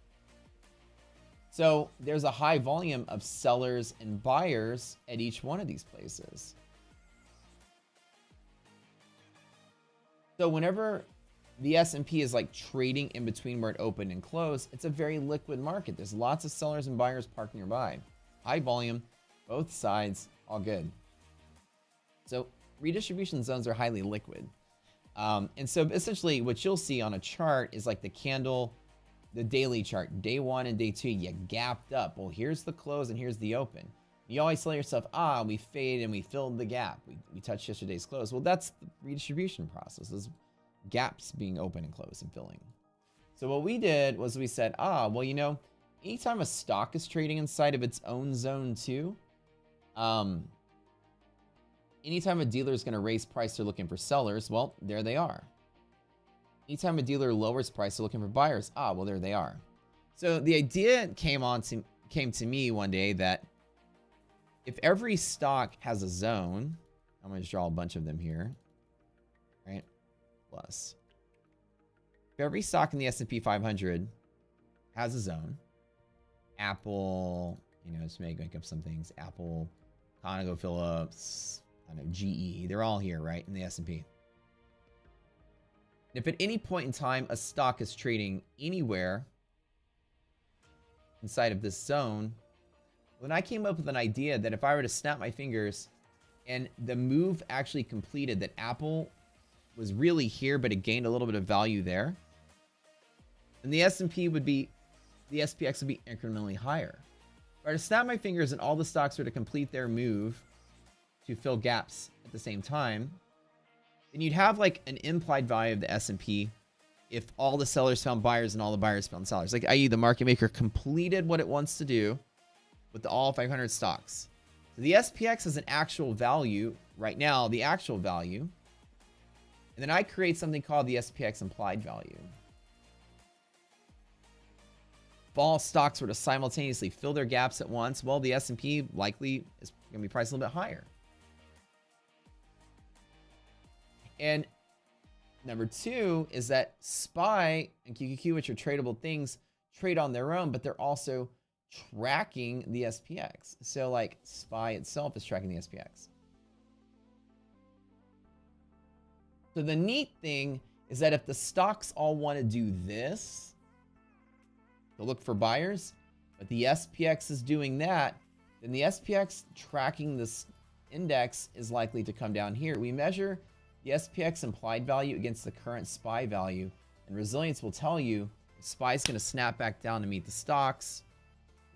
So there's a high volume of sellers and buyers at each one of these places. So whenever the S&P is like trading in between where it opened and closed, it's a very liquid market. There's lots of sellers and buyers parked nearby. High volume, both sides, all good. So redistribution zones are highly liquid. And so essentially what you'll see on a chart is like the candle, the daily chart, day 1 and day 2, you gapped up. Well, here's the close and here's the open. You always tell yourself, we faded and we filled the gap. We touched yesterday's close. Well, that's the redistribution process, is gaps being open and closed and filling. So what we did was we said, well, you know, anytime a stock is trading inside of its own zone too, anytime a dealer is going to raise price, they're looking for sellers. Well, there they are. Anytime a dealer lowers price, they're looking for buyers. Well, there they are. So the idea came to me one day that if every stock has a zone, I'm going to draw a bunch of them here, right? Plus, if every stock in the S&P 500 has a zone, Apple, you know, just make up some things. Apple, ConocoPhillips, I don't know, GE, they're all here, right, in the S&P. If at any point in time a stock is trading anywhere inside of this zone, then I came up with an idea that if I were to snap my fingers and the move actually completed, that Apple was really here, but it gained a little bit of value there, then the S&P would be, the SPX would be incrementally higher. If I were to snap my fingers and all the stocks were to complete their move to fill gaps at the same time, then you'd have like an implied value of the S&P if all the sellers found buyers and all the buyers found sellers. Like, i.e. the market maker completed what it wants to do with the all 500 stocks. So the SPX has an actual value right now, the actual value. And then I create something called the SPX implied value. If all stocks were to simultaneously fill their gaps at once, well, the S&P likely is going to be priced a little bit higher. And number 2 is that SPY and QQQ, which are tradable things, trade on their own, but they're also tracking the SPX. So like SPY itself is tracking the SPX. So the neat thing is that if the stocks all want to do this, to look for buyers, but the SPX is doing that, then the SPX tracking this index is likely to come down here. We measure the SPX implied value against the current SPY value, and resilience will tell you if SPY is going to snap back down to meet the stocks,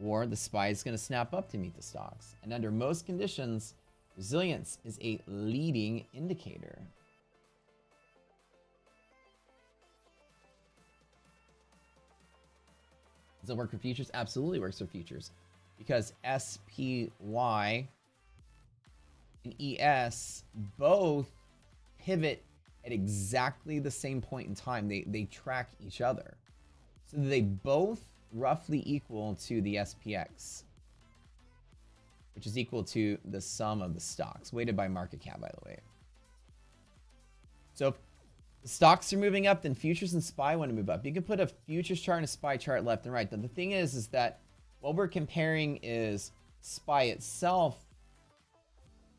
or the SPY is going to snap up to meet the stocks. And under most conditions, resilience is a leading indicator. Does it work for futures? Absolutely works for futures, because SPY and ES both pivot at exactly the same point in time. They track each other. So they both roughly equal to the SPX, which is equal to the sum of the stocks, weighted by market cap, by the way. So if the stocks are moving up, then futures and SPY want to move up. You can put a futures chart and a SPY chart left and right. But the thing is that what we're comparing is SPY itself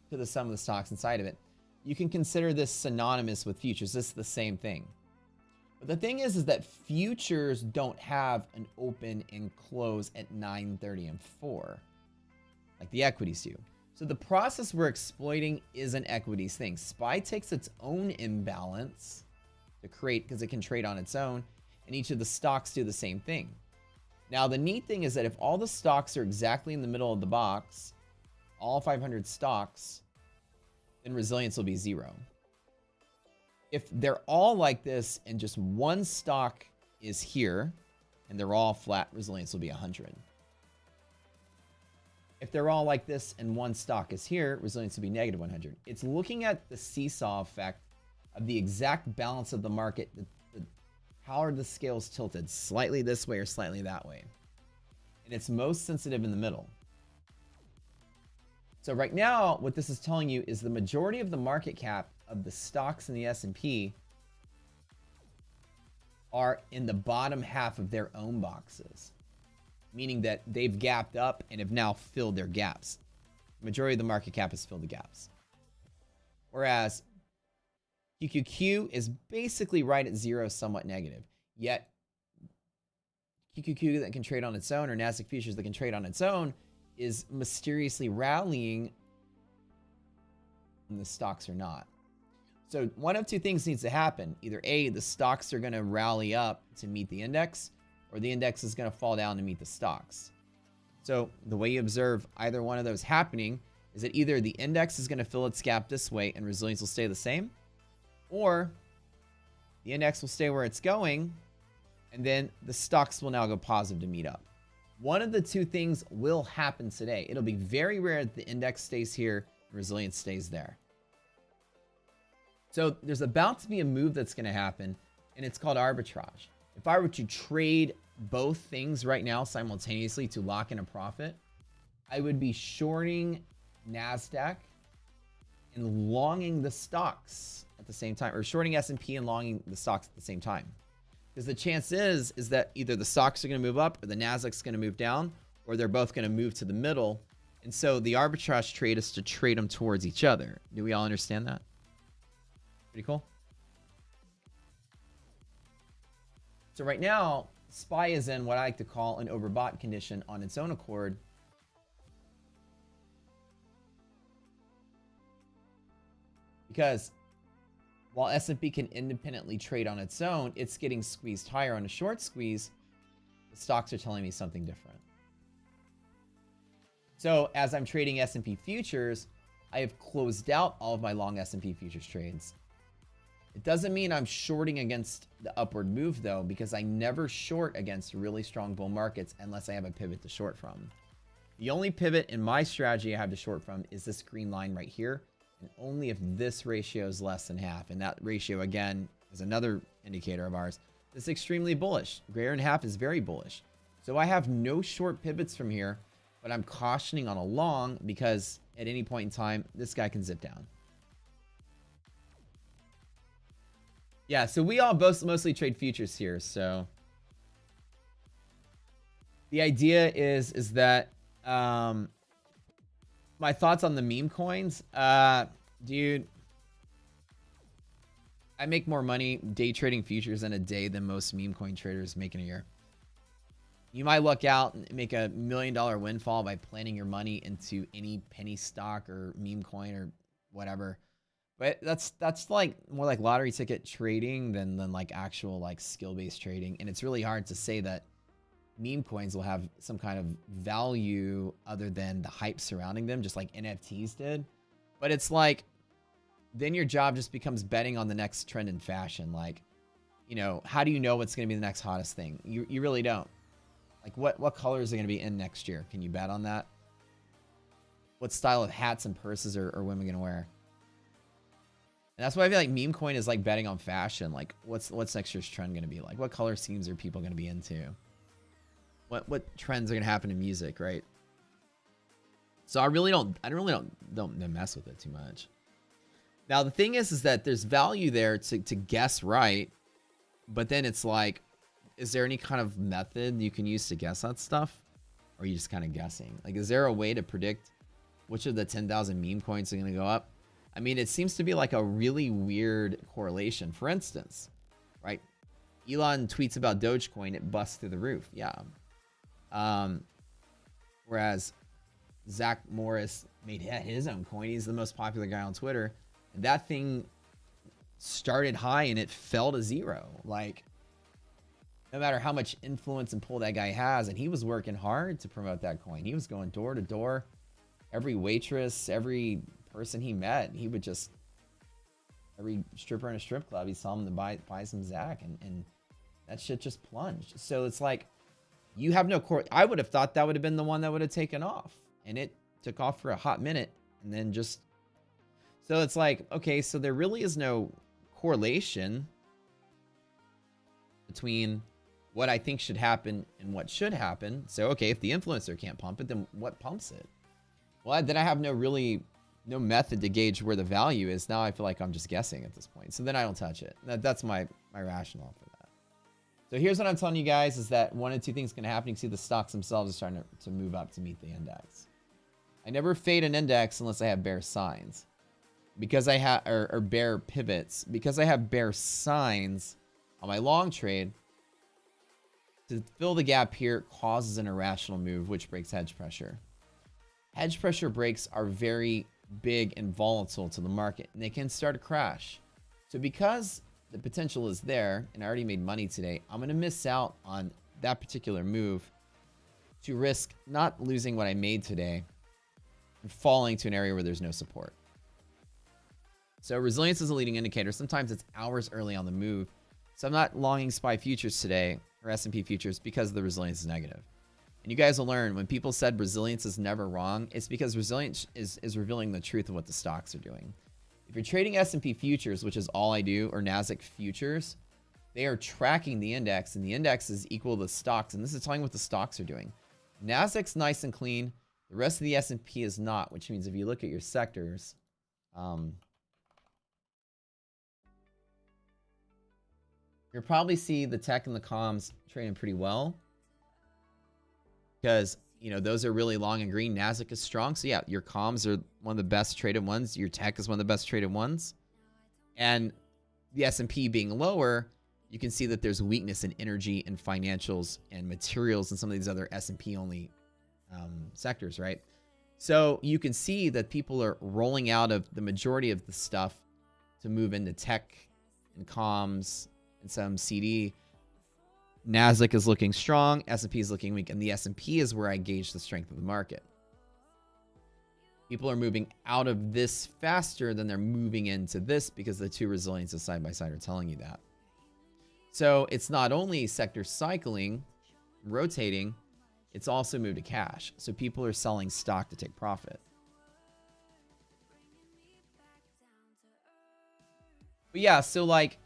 to the sum of the stocks inside of it. You can consider this synonymous with futures. This is the same thing. But the thing is that futures don't have an open and close at 9:30 and 4 like the equities do. So the process we're exploiting is an equities thing. SPY takes its own imbalance to create, because it can trade on its own, and each of the stocks do the same thing. Now, the neat thing is that if all the stocks are exactly in the middle of the box, all 500 stocks, then resilience will be 0. If they're all like this and just one stock is here and they're all flat, resilience will be 100. If they're all like this and one stock is here, resilience will be negative 100. It's looking at the seesaw effect of the exact balance of the market, how are the scales tilted, slightly this way or slightly that way. And it's most sensitive in the middle. So right now, what this is telling you is the majority of the market cap of the stocks in the S&P are in the bottom half of their own boxes, meaning that they've gapped up and have now filled their gaps. The majority of the market cap has filled the gaps. Whereas QQQ is basically right at 0, somewhat negative. Yet QQQ that can trade on its own, or Nasdaq futures that can trade on its own, is mysteriously rallying and the stocks are not. So one of two things needs to happen. Either A, the stocks are going to rally up to meet the index, or the index is going to fall down to meet the stocks. So the way you observe either one of those happening is that either the index is going to fill its gap this way and resilience will stay the same, or the index will stay where it's going, and then the stocks will now go positive to meet up. One of the two things will happen today. It'll be very rare that the index stays here and resilience stays there. So there's about to be a move that's going to happen, and it's called arbitrage. If I were to trade both things right now simultaneously to lock in a profit, I would be shorting NASDAQ and longing the stocks at the same time, or shorting S&P and longing the stocks at the same time. Because the chance is that either the stocks are going to move up or the NASDAQ's going to move down, or they're both going to move to the middle. And so the arbitrage trade is to trade them towards each other. Do we all understand that? Pretty cool. So right now, SPY is in what I like to call an overbought condition on its own accord. Because while S&P can independently trade on its own, it's getting squeezed higher on a short squeeze. The stocks are telling me something different. So as I'm trading S&P futures, I have closed out all of my long S&P futures trades. It doesn't mean I'm shorting against the upward move though, because I never short against really strong bull markets unless I have a pivot to short from. The only pivot in my strategy I have to short from is this green line right here, and only if this ratio is less than half. And that ratio again is another indicator of ours. It's extremely bullish. Greater than half is very bullish. So I have no short pivots from here, but I'm cautioning on a long because at any point in time, this guy can zip down. Yeah, so we all both mostly trade futures here. So the idea is that my thoughts on the meme coins, dude. I make more money day trading futures in a day than most meme coin traders make in a year. You might luck out and make $1 million windfall by planting your money into any penny stock or meme coin or whatever. But that's like more like lottery ticket trading than like actual like skill-based trading. And it's really hard to say that meme coins will have some kind of value other than the hype surrounding them, just like NFTs did. But it's like, then your job just becomes betting on the next trend in fashion. Like, you know, how do you know what's going to be the next hottest thing? You really don't. Like what colors are going to be in next year? Can you bet on that? What style of hats and purses are women going to wear? And that's why I feel like meme coin is like betting on fashion. Like what's next year's trend going to be like? What color schemes are people going to be into? What trends are going to happen in music, right? So I really don't mess with it too much. Now the thing is that there's value there to guess right, but then it's like, is there any kind of method you can use to guess that stuff? Or are you just kind of guessing? Like, is there a way to predict which of the 10,000 meme coins are going to go up? I mean, it seems to be like a really weird correlation. For instance, right? Elon tweets about Dogecoin, it busts through the roof. Yeah. Whereas Zach Morris made his own coin. He's the most popular guy on Twitter. And that thing started high and it fell to zero. Like, no matter how much influence and pull that guy has, and he was working hard to promote that coin. He was going door to door. Every waitress, every person he met, he would just, every stripper in a strip club, he saw him to buy some Zach, and that shit just plunged. So it's like, you have no core. I would have thought that would have been the one that would have taken off, and it took off for a hot minute, and then just, so it's like, okay, so there really is no correlation between what I think should happen and what should happen. So, okay, if the influencer can't pump it, then what pumps it? Well, then I have no method to gauge where the value is. Now I feel like I'm just guessing at this point. So then I don't touch it. That's my rationale for that. So here's what I'm telling you guys is that one of two things can happen. You can see the stocks themselves are starting to move up to meet the index. I never fade an index unless I have bear signs. Because I have, or bear pivots. Because I have bear signs on my long trade, to fill the gap here causes an irrational move, which breaks hedge pressure. Hedge pressure breaks are very big and volatile to the market, and they can start to crash. So because the potential is there, and I already made money today, I'm going to miss out on that particular move to risk not losing what I made today and falling to an area where there's no support. So resilience is a leading indicator. Sometimes it's hours early on the move. So I'm not longing SPY futures today or S&P futures because the resilience is negative. And you guys will learn when people said resilience is never wrong, it's because resilience is revealing the truth of what the stocks are doing. If you're trading S&P futures, which is all I do, or NASDAQ futures, they are tracking the index, and the index is equal to the stocks, and this is telling what the stocks are doing. NASDAQ's nice and clean. The rest of the S&P is not, which means if you look at your sectors, you'll probably see the tech and the comms trading pretty well because, you know, those are really long and green. NASDAQ is strong. So yeah, your comms are one of the best traded ones. Your tech is one of the best traded ones. And the S&P being lower, you can see that there's weakness in energy and financials and materials and some of these other S&P only sectors, right? So you can see that people are rolling out of the majority of the stuff to move into tech and comms and some CD. NASDAQ is looking strong, S&P is looking weak, and the S&P is where I gauge the strength of the market. People are moving out of this faster than they're moving into this because the two resiliences side by side are telling you that. So it's not only sector cycling, rotating, it's also moved to cash. So people are selling stock to take profit. But yeah, so like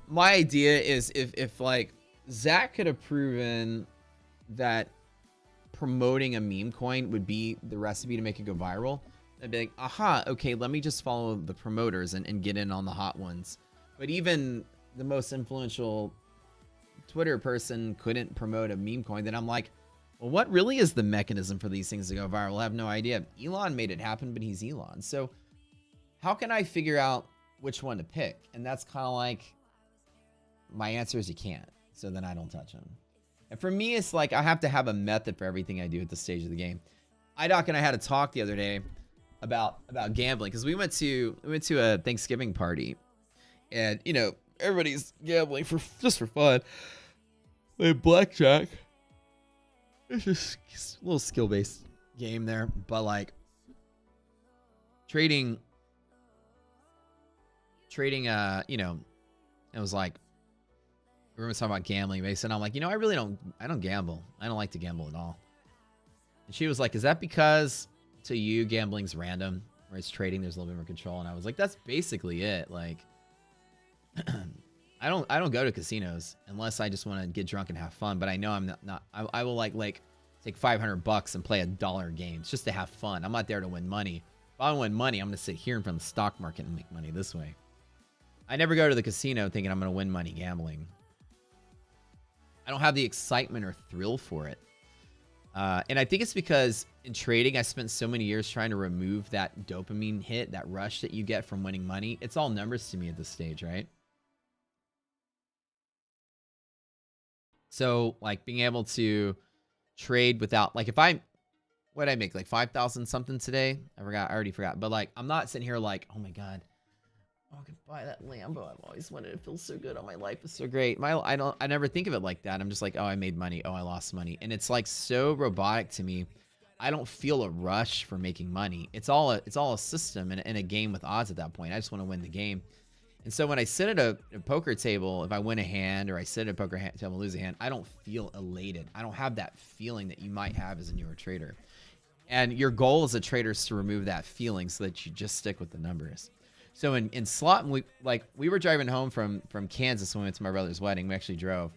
my idea is if like Zach could have proven that promoting a meme coin would be the recipe to make it go viral, I'd be like, aha, okay, let me just follow the promoters and get in on the hot ones. But even the most influential Twitter person couldn't promote a meme coin, then I'm like, well, what really is the mechanism for these things to go viral? I have no idea. Elon made it happen, but he's Elon. So how can I figure out which one to pick? And that's kind of like my answer is you can't. So then I don't touch them. And for me, it's like I have to have a method for everything I do at this stage of the game. IDOC and I had a talk the other day about gambling because we went to a Thanksgiving party, and you know everybody's gambling for just for fun. Play blackjack. It's just a little skill based game there, but like trading. You know, it was like we were talking about gambling based, and I'm like, you know, I don't gamble. I don't like to gamble at all. And she was like, is that because to you gambling's random, whereas trading there's a little bit more control? And I was like, that's basically it. Like, I don't go to casinos unless I just want to get drunk and have fun. But I know I'm not. I will like take $500 and play $1 games just to have fun. I'm not there to win money. If I want to win money, I'm going to sit here in front of the stock market and make money this way. I never go to the casino thinking I'm going to win money gambling. I don't have the excitement or thrill for it. And I think it's because in trading, I spent so many years trying to remove that dopamine hit, that rush that you get from winning money. It's all numbers to me at this stage, right? So like being able to trade without, like if what did I make? Like 5,000 something today? I already forgot. But like, I'm not sitting here like, oh my God, oh, I could buy that Lambo. I've always wanted. It feels so good. Oh, my life is so great. I never think of it like that. I'm just like, oh, I made money. Oh, I lost money. And it's like so robotic to me. I don't feel a rush for making money. It's all a system and a game with odds at that point. I just want to win the game. And so when I sit at a poker table, if I win a hand or I sit at a poker table and lose a hand, I don't feel elated. I don't have that feeling that you might have as a newer trader. And your goal as a trader is to remove that feeling so that you just stick with the numbers. So in slot, we were driving home from Kansas when we went to my brother's wedding. We actually drove.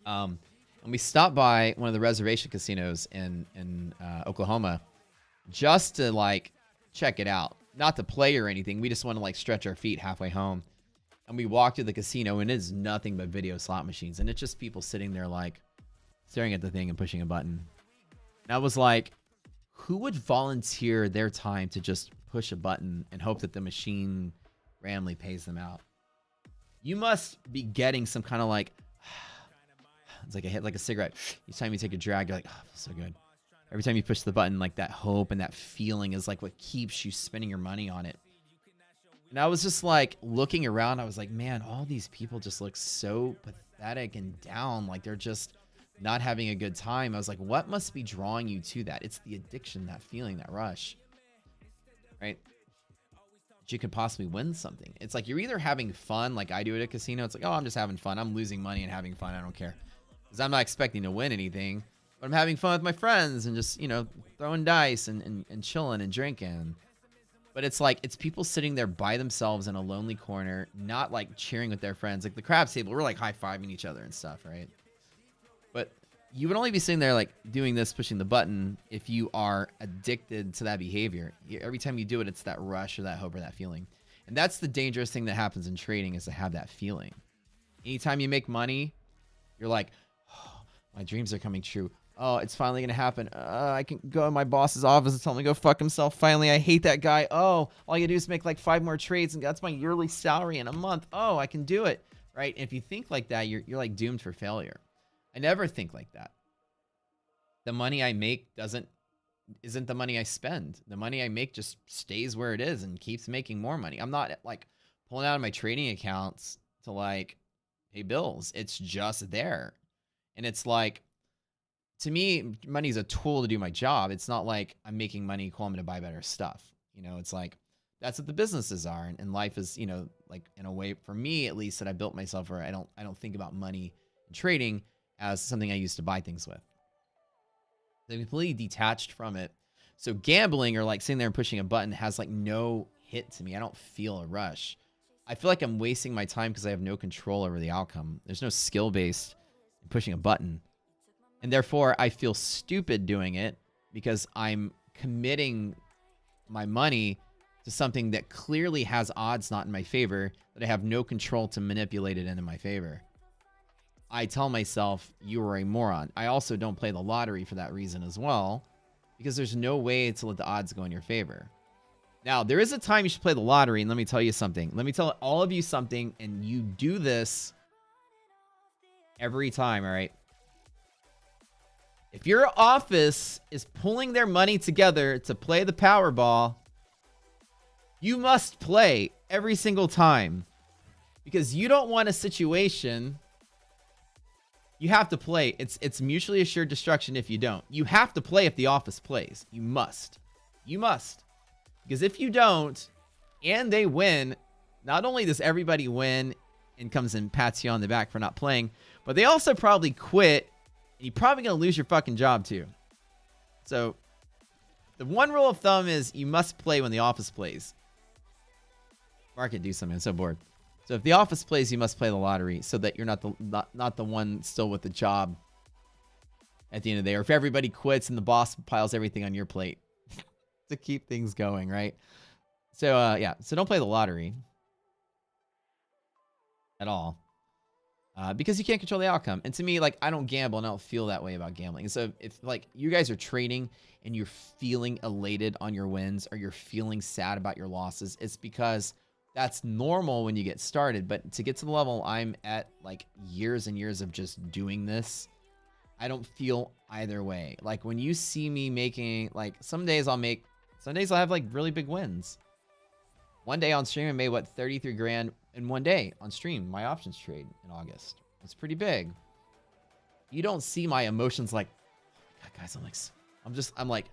And we stopped by one of the reservation casinos in Oklahoma just to like check it out. Not to play or anything. We just want to like stretch our feet halfway home. And we walked to the casino and it's nothing but video slot machines. And it's just people sitting there like staring at the thing and pushing a button. And I was like, who would volunteer their time to just push a button and hope that the machine randomly pays them out? You must be getting some kind of like, it's like a hit, like a cigarette. Each time you take a drag, you're like, oh, it feels so good. Every time you push the button, like that hope and that feeling is like what keeps you spending your money on it. And I was just like looking around. I was like, man, all these people just look so pathetic and down. Like they're just not having a good time. I was like, what must be drawing you to that? It's the addiction, that feeling, that rush, right? That you could possibly win something. It's like you're either having fun like I do at a casino. It's like, oh, I'm just having fun. I'm losing money and having fun. I don't care. Because I'm not expecting to win anything. But I'm having fun with my friends and just, you know, throwing dice and chilling and drinking. But it's like, it's people sitting there by themselves in a lonely corner, not like cheering with their friends. Like the craps table, we're like high-fiving each other and stuff, right? But you would only be sitting there like doing this, pushing the button, if you are addicted to that behavior. Every time you do it, it's that rush or that hope or that feeling. And that's the dangerous thing that happens in trading, is to have that feeling. Anytime you make money, you're like, oh, my dreams are coming true. Oh, it's finally going to happen. I can go in my boss's office and tell him to go fuck himself. Finally, I hate that guy. Oh, all you do is make like 5 more trades and that's my yearly salary in a month. Oh, I can do it. Right? And if you think like that, you're like doomed for failure. I never think like that. The money I make isn't the money I spend. The money I make just stays where it is and keeps making more money. I'm not like pulling out of my trading accounts to like pay bills. It's just there. And it's like, to me, money is a tool to do my job. It's not like I'm making money, cool, I'm going to buy better stuff. You know, it's like, that's what the businesses are. And life is, you know, like in a way, for me, at least, that I built myself where I don't think about money and trading as something I use to buy things with. I'm completely detached from it. So gambling or like sitting there and pushing a button has like no hit to me. I don't feel a rush. I feel like I'm wasting my time because I have no control over the outcome. There's no skill based in pushing a button. And therefore, I feel stupid doing it because I'm committing my money to something that clearly has odds not in my favor, that I have no control to manipulate it into my favor. I tell myself, you are a moron. I also don't play the lottery for that reason as well, because there's no way to let the odds go in your favor. Now, there is a time you should play the lottery, and let me tell you something. Let me tell all of you something, and you do this every time, all right? If your office is pulling their money together to play the Powerball, you must play every single time, because you don't want a situation. You have to play. It's mutually assured destruction if you don't. You have to play if the office plays. You must. You must. Because if you don't, and they win, not only does everybody win and comes and pats you on the back for not playing, but they also probably quit, and you're probably going to lose your fucking job too. So the one rule of thumb is you must play when the office plays. Market, do something. I'm so bored. So if the office plays, you must play the lottery so that you're not the one still with the job at the end of the day. Or if everybody quits and the boss piles everything on your plate to keep things going, right? So yeah, so don't play the lottery at all. Because you can't control the outcome. And to me, like, I don't gamble and I don't feel that way about gambling. And so if like you guys are trading and you're feeling elated on your wins or you're feeling sad about your losses, it's because that's normal when you get started. But to get to the level I'm at, like years and years of just doing this, I don't feel either way. Like when you see me making, like some days I'll have like really big wins. One day on stream I made what, 33 grand in one day on stream, my options trade in August. It's pretty big. You don't see my emotions like, oh my God, guys, I'm like,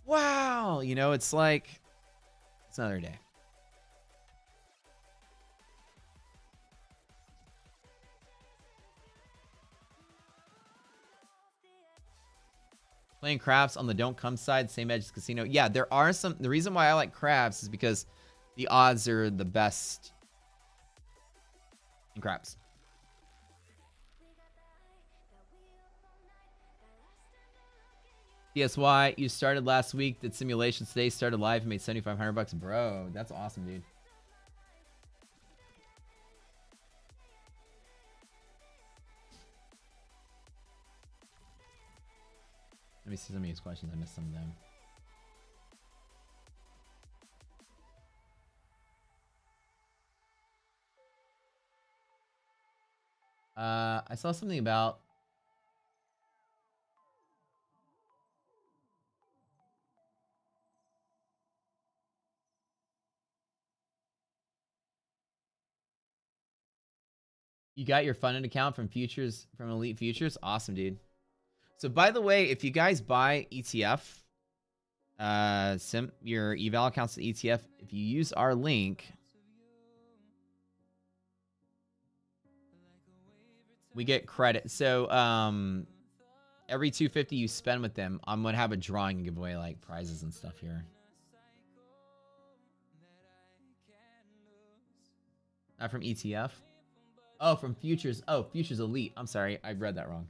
wow, you know, it's like, it's another day. Playing craps on the don't come side, same edge as casino. Yeah, there are some. The reason why I like craps is because the odds are the best in craps. PSY, you started last week, did simulations today, started live, and made 7,500 bucks. Bro, that's awesome, dude. Let me see some of these questions. I missed some of them. I saw something about You got your funded account from futures, from Elite Futures? Awesome, dude. So by the way, if you guys buy ETF, your eval accounts to ETF, if you use our link, we get credit. So every 250 you spend with them, I'm gonna have a drawing and give away like prizes and stuff here. Not from ETF. Oh, from futures. Oh, futures elite. I'm sorry, I read that wrong.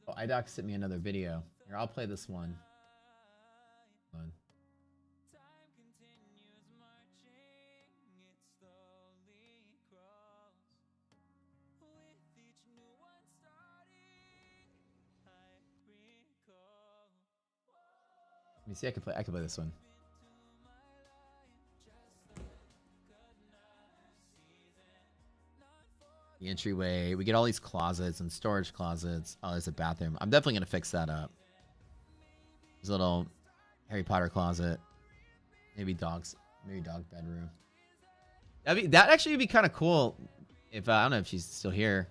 Oh, iDoc sent me another video. Here, I'll play this one. Let me see. I can play this one. The entryway. We get all these closets and storage closets. Oh, there's a bathroom. I'm definitely gonna fix that up. There's a little Harry Potter closet. Maybe dog bedroom. That actually would be kind of cool. If I don't know if she's still here.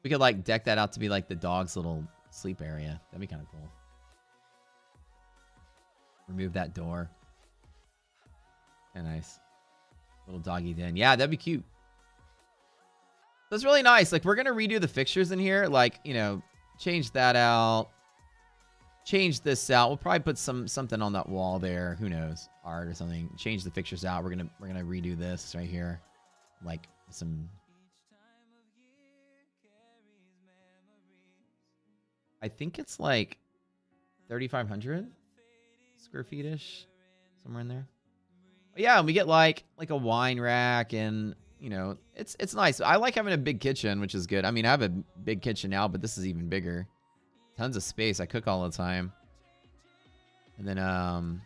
We could like deck that out to be like the dog's little sleep area. That'd be kind of cool. Remove that door. Yeah, nice. Little doggy den. Yeah, that'd be cute. That's really nice. Like, we're going to redo the fixtures in here. Like, you know, change that out. Change this out. We'll probably put something on that wall there. Who knows? Art or something. Change the fixtures out. We're gonna redo this right here. Like some. I think it's like 3,500 square feet-ish. Somewhere in there. But yeah, and we get like a wine rack and... You know, it's nice. I like having a big kitchen, which is good. I mean, I have a big kitchen now, but this is even bigger. Tons of space. I cook all the time. And then, oh,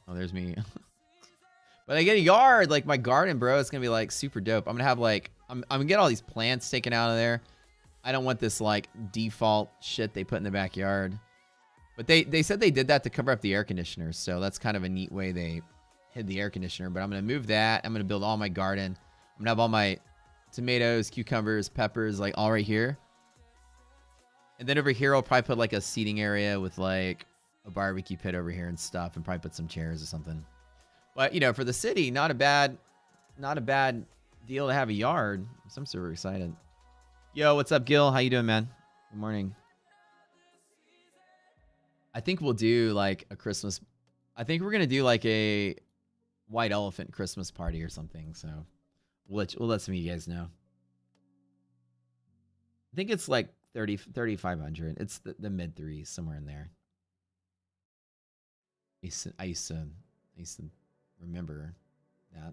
there's me. But I get a yard, like my garden, bro. It's gonna be like super dope. I'm gonna have like, I'm gonna get all these plants taken out of there. I don't want this like default shit they put in the backyard. But they said they did that to cover up the air conditioners, so that's kind of a neat way they hid the air conditioner. But I'm going to move that. I'm going to build all my garden. I'm going to have all my tomatoes, cucumbers, peppers, like all right here. And then over here, I'll probably put like a seating area with like a barbecue pit over here and stuff, and probably put some chairs or something. But, you know, for the city, not a bad deal to have a yard. So I'm super excited. Yo, what's up, Gil? How you doing, man? Good morning. I think we'll do like a Christmas. I think we're going to do like a white elephant Christmas party or something. So we'll let some of you guys know. I think it's like 3,500. It's the mid threes, somewhere in there. I used to remember that.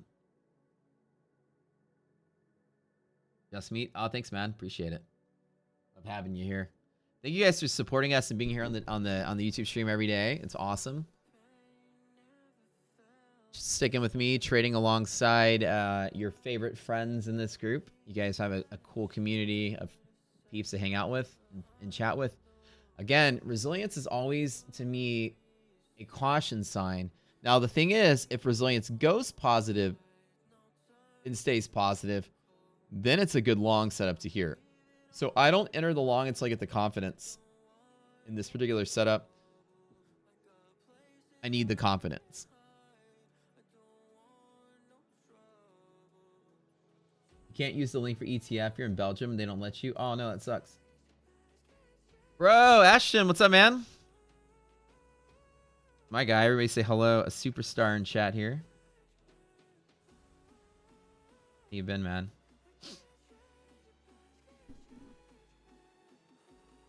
Just meet. Oh, thanks, man. Appreciate it. Love having you here. Thank you guys for supporting us and being here on the YouTube stream every day. It's awesome. Just sticking with me, trading alongside your favorite friends in this group. You guys have a cool community of peeps to hang out with and chat with. Again, resilience is always, to me, a caution sign. Now, the thing is, if resilience goes positive and stays positive, then it's a good long setup to here. So I don't enter the long until I get the confidence. In this particular setup, I need the confidence. can't use the link for ETF. You're in Belgium and they don't let you. Oh no, that sucks. Bro, Ashton, what's up, man? My guy, everybody say hello. A superstar in chat here. How you been, man?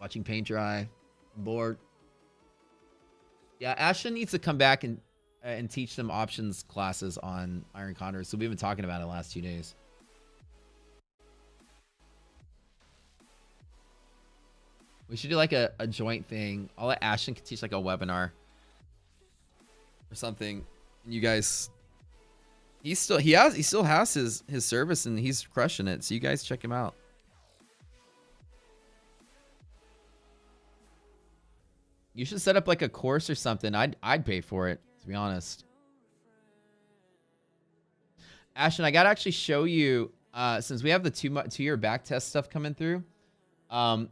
Watching paint dry. I'm bored. Yeah, Ashton needs to come back and teach some options classes on Iron Condors. So we've been talking about it the last 2 days. We should do like a joint thing. I'll let Ashton teach like a webinar or something. And you guys, he still has his service and he's crushing it. So you guys check him out. You should set up like a course or something. I'd pay for it, to be honest. Ashton, I gotta actually show you since we have the 2-year back test stuff coming through. I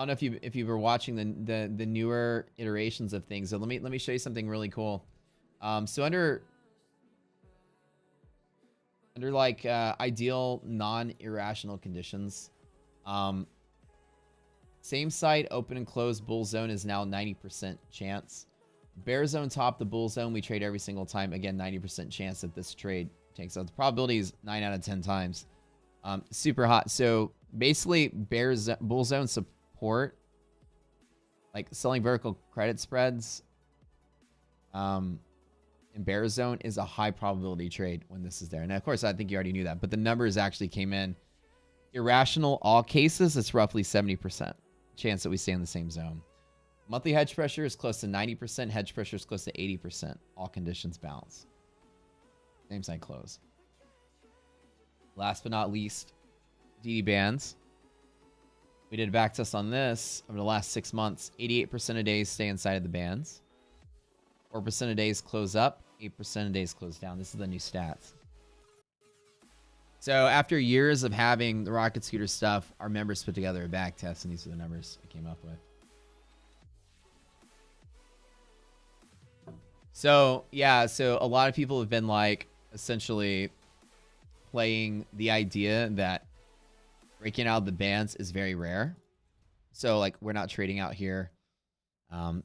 don't know if you were watching the newer iterations of things. So let me show you something really cool. So under like ideal non-irrational conditions, same site, open and closed bull zone is now 90% chance. Bear zone top the bull zone, we trade every single time. Again, 90% chance that this trade takes out. The probability is 9 out of 10 times. Super hot. So basically, bull zone support, like selling vertical credit spreads, in bear zone is a high probability trade when this is there. And of course, I think you already knew that, but the numbers actually came in. Irrational, all cases, it's roughly 70% chance that we stay in the same zone. Monthly hedge pressure is close to 90%. Hedge pressure is close to 80%. All conditions balance. Same side close. Last but not least, DD bands. We did a back test on this over the last 6 months. 88% of days stay inside of the bands. 4% of days close up. 8% of days close down. This is the new stats. So after years of having the rocket scooter stuff, our members put together a back test, and these are the numbers I came up with. So yeah, so a lot of people have been like essentially playing the idea that breaking out of the bands is very rare. So like we're not trading out here. Not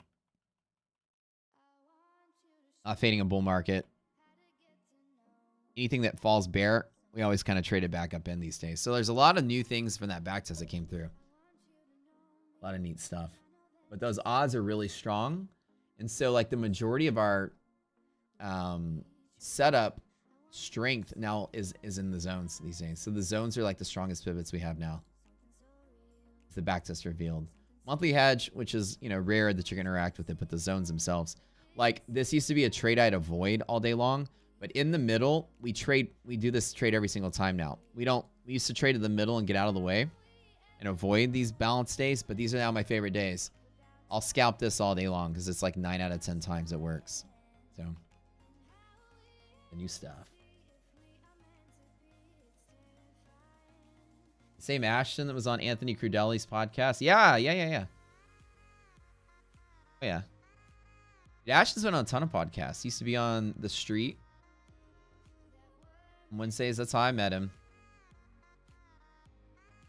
fading a bull market. Anything that falls bear, we always kind of trade it back up in these days. So there's a lot of new things from that back test that came through. A lot of neat stuff. But those odds are really strong. And so like the majority of our setup strength now is in the zones these days. So the zones are like the strongest pivots we have now. The back test revealed. Monthly hedge, which is, you know, rare that you're going to interact with it, but the zones themselves. Like this used to be a trade I'd avoid all day long. But in the middle, we do this trade every single time now. We used to trade in the middle and get out of the way and avoid these balanced days, but these are now my favorite days. I'll scalp this all day long because it's like 9 out of 10 times it works. So, the new stuff. Same Ashton that was on Anthony Crudelli's podcast. Yeah. Oh, yeah. Ashton's been on a ton of podcasts. He used to be on The Street. On Wednesdays, that's how I met him.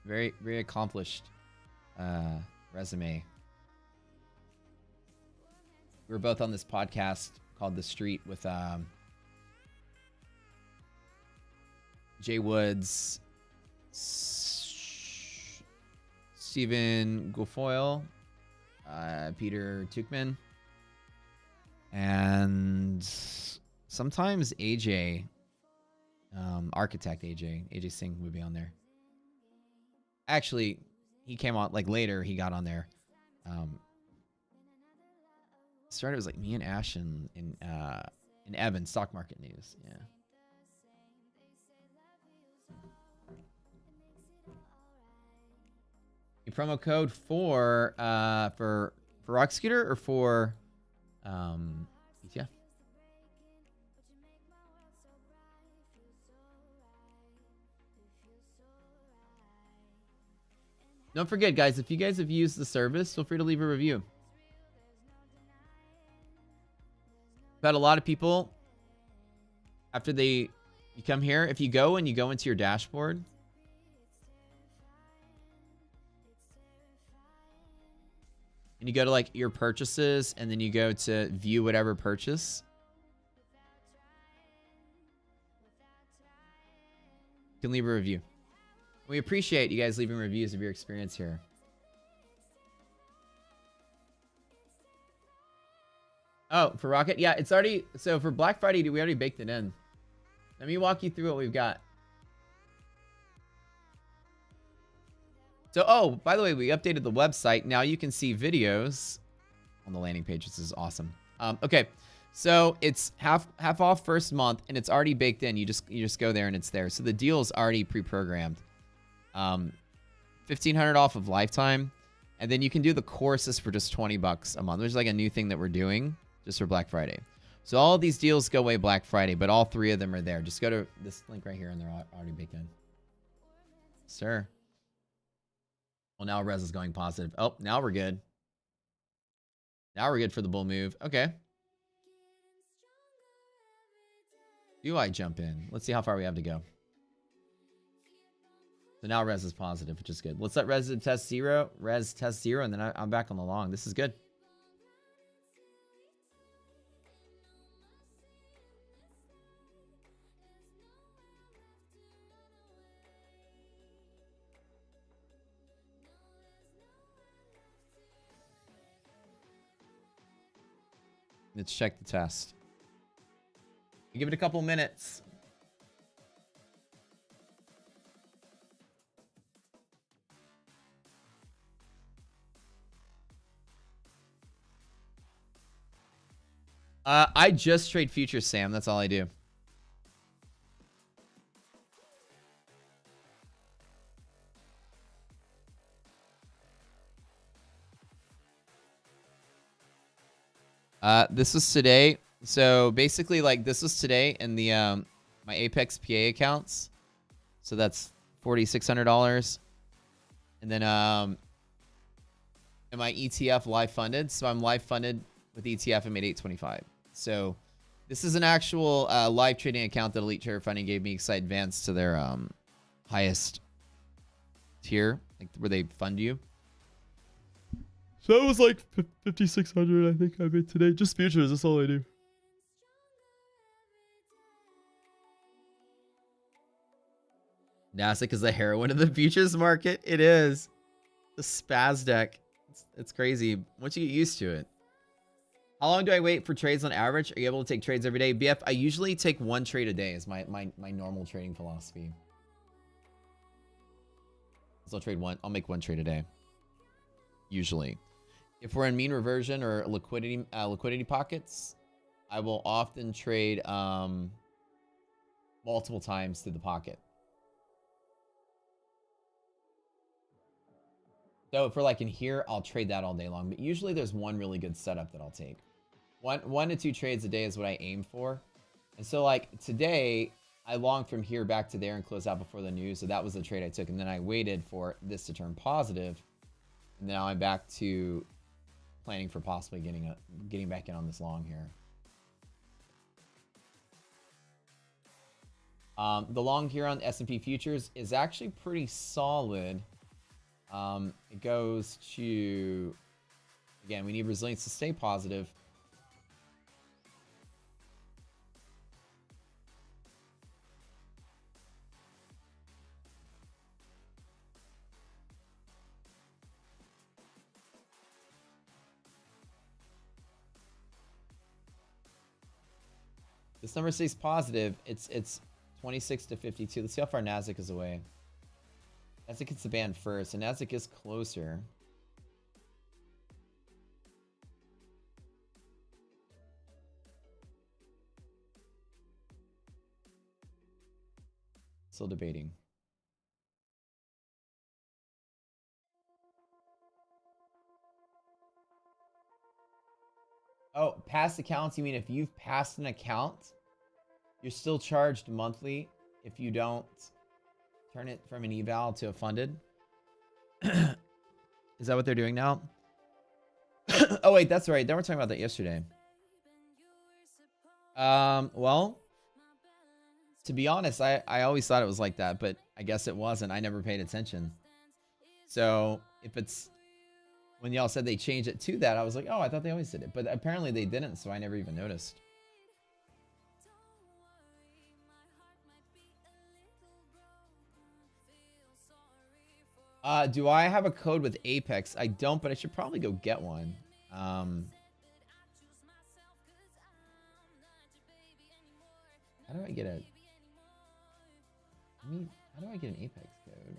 Very, very accomplished resume. We were both on this podcast called The Street with Jay Woods, Stephen Guilfoyle, Peter Tuchman, and sometimes AJ, architect AJ Singh would be on there. Actually, he came on like later. He got on there. Started it was like me and Ash and Evan, stock market news. Yeah. A promo code for Rock Scooter or for ETF? Don't forget, guys, if you guys have used the service, feel free to leave a review. I've had a lot of people after you come here, if you go into your dashboard and you go to like your purchases, and then you go to view whatever purchase. You can leave a review. We appreciate you guys leaving reviews of your experience here. Oh, for Rocket? Yeah, it's already... So for Black Friday, we already baked it in. Let me walk you through what we've got. So, oh, by the way, we updated the website. Now you can see videos on the landing page. This is awesome. Okay, so it's half off first month, and it's already baked in. You just go there, and it's there. So the deal is already pre-programmed. $1,500 off of lifetime, and then you can do the courses for just $20 a month, which is like a new thing that we're doing just for Black Friday. So all of these deals go away Black Friday, but all three of them are there. Just go to this link right here, and they're already baked in. Sir. Well, now Rez is going positive. Oh, now we're good. Now we're good for the bull move. Okay. Do I jump in? Let's see how far we have to go. So now Rez is positive, which is good. Let's let Rez test 0. Rez test 0, and then I'm back on the long. This is good. Let's check the test. Give it a couple minutes. I just trade futures, Sam. That's all I do. This was today. So basically, like, this was today in the my Apex PA accounts. So that's $4,600. And then in my ETF live funded. So I'm live funded with ETF. I made $825. So this is an actual live trading account that Elite Trader Funding gave me because I advanced to their highest tier, like where they fund you. So it was like 5,600, I think I made today. Just futures, that's all I do. Nasdaq is the heroine of the futures market. It is. The spaz deck. It's crazy. Once you get used to it. How long do I wait for trades on average? Are you able to take trades every day? BF, I usually take one trade a day is my normal trading philosophy. So I'll trade one. I'll make one trade a day. Usually. If we're in mean reversion or liquidity pockets, I will often trade multiple times through the pocket. So if we're like in here, I'll trade that all day long. But usually there's one really good setup that I'll take. One to two trades a day is what I aim for. And so like today, I longed from here back to there and closed out before the news. So that was the trade I took. And then I waited for this to turn positive. And now I'm back to planning for possibly getting back in on this long here. The long here on S&P futures is actually pretty solid. It goes to, again, we need resilience to stay positive. This number stays positive. It's 26 to 52. Let's see how far Nasdaq is away. Nasdaq hits the band first, and Nasdaq is closer. Still debating. Oh, past accounts, you mean if you've passed an account, you're still charged monthly if you don't turn it from an eval to a funded? Is that what they're doing now? Oh, wait, that's right. They were talking about that yesterday. Well, to be honest, I always thought it was like that, but I guess it wasn't. I never paid attention. So if it's when y'all said they changed it to that, I was like, oh, I thought they always did it. But apparently they didn't, so I never even noticed. Do I have a code with Apex? I don't, but I should probably go get one. How do I get a... how do I get an Apex code?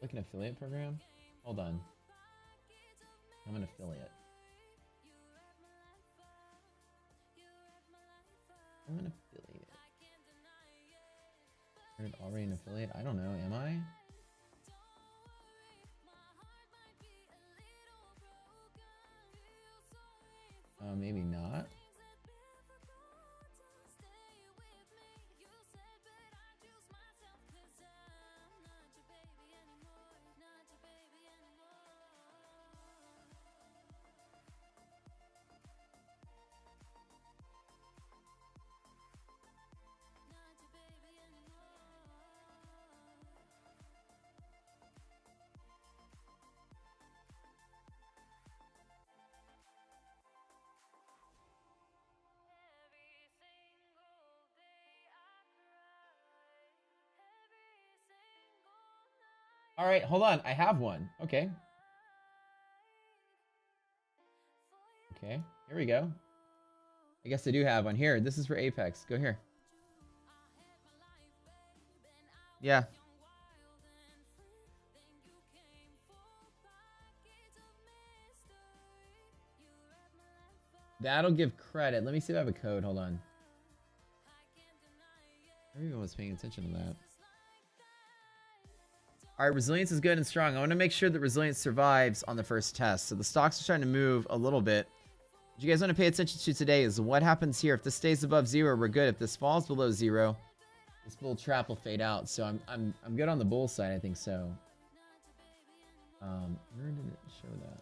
Like an affiliate program? Hold on. I'm an affiliate. I'm an affiliate. I'm already an affiliate? I don't know. Am I? Maybe not. All right, hold on. I have one. Okay. Okay, here we go. I guess I do have one. Here, this is for Apex. Go here. Yeah. That'll give credit. Let me see if I have a code. Hold on. Everyone was paying attention to that. All right, resilience is good and strong. I want to make sure that resilience survives on the first test. So the stocks are starting to move a little bit. What you guys want to pay attention to today is what happens here. If this stays above 0, we're good. If this falls below 0, this bull trap will fade out. So I'm good on the bull side. I think so. Where did it show that?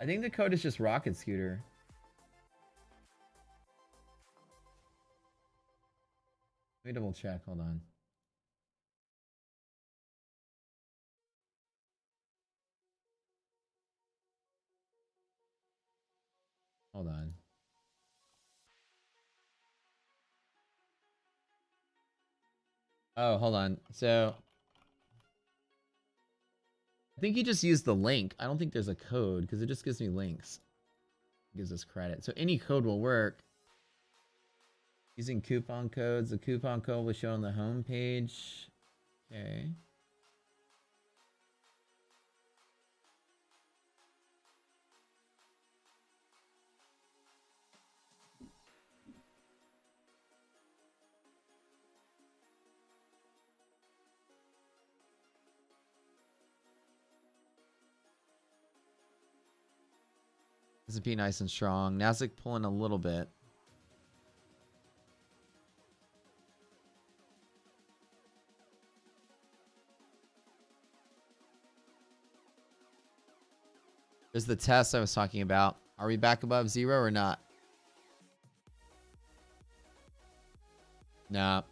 I think the code is just Rocket Scooter. Let me double check. Hold on. Hold on. Oh, hold on. So I think you just use the link. I don't think there's a code because it just gives me links. It gives us credit. So any code will work. Using coupon codes. The coupon code will show on the home page. Okay. S&P nice and strong. Nasdaq pulling a little bit. There's the test I was talking about. Are we back above 0 or not? Nah,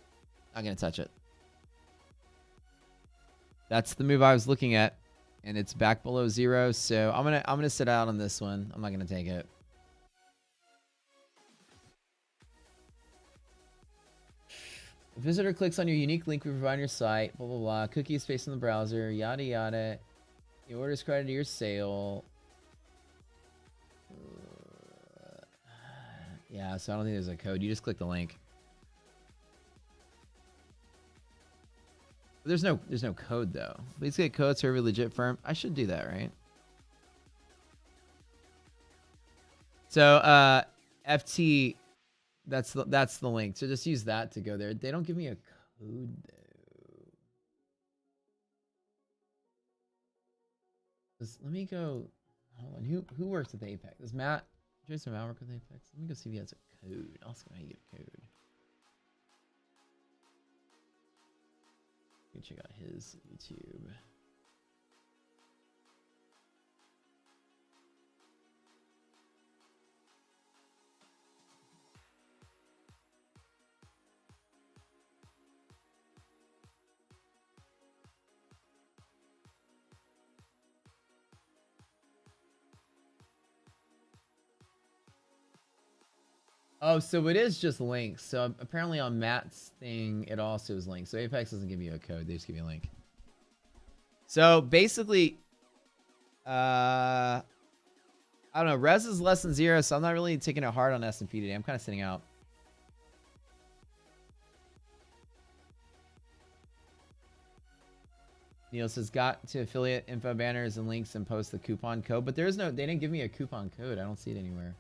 not gonna touch it. That's the move I was looking at, and it's back below 0. So I'm gonna sit out on this one. I'm not gonna take it. The visitor clicks on your unique link we provide on your site. Blah blah blah. Cookies facing the browser. Yada yada. The order is credited to your sale. Yeah, so I don't think there's a code. You just click the link. There's no code though. Please get codes for every legit firm. I should do that, right? So FT, that's the link. So just use that to go there. They don't give me a code though. Let me go. Hold on. Who works with Apex? Does Jason Matt work with Apex? Let me go see if he has a code. I'll ask him how you get a code. You can check out his YouTube. Oh, so it is just links. So apparently on Matt's thing, it also is links. So Apex doesn't give you a code; they just give you a link. So basically, I don't know. Res is less than 0, so I'm not really taking it hard on S&P today. I'm kind of sitting out. Neil says, got to affiliate info banners and links and post the coupon code. But there's no, they didn't give me a coupon code. I don't see it anywhere.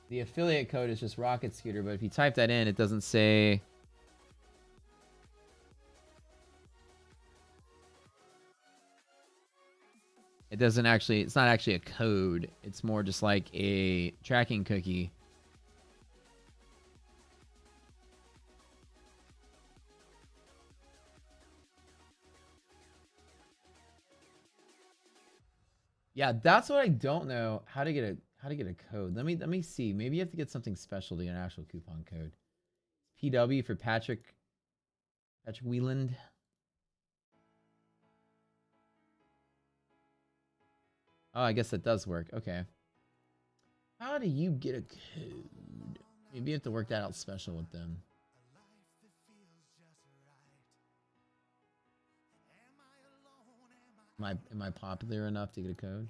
The affiliate code is just Rocket Scooter, but if you type that in, it doesn't say. It doesn't actually, it's not actually a code. It's more just like a tracking cookie. Yeah, that's what I don't know. How to get a code. Let me see. Maybe you have to get something special to get an actual coupon code. PW for Patrick Wieland. Oh, I guess that does work. Okay. How do you get a code? Maybe you have to work that out special with them. Am I popular enough to get a code?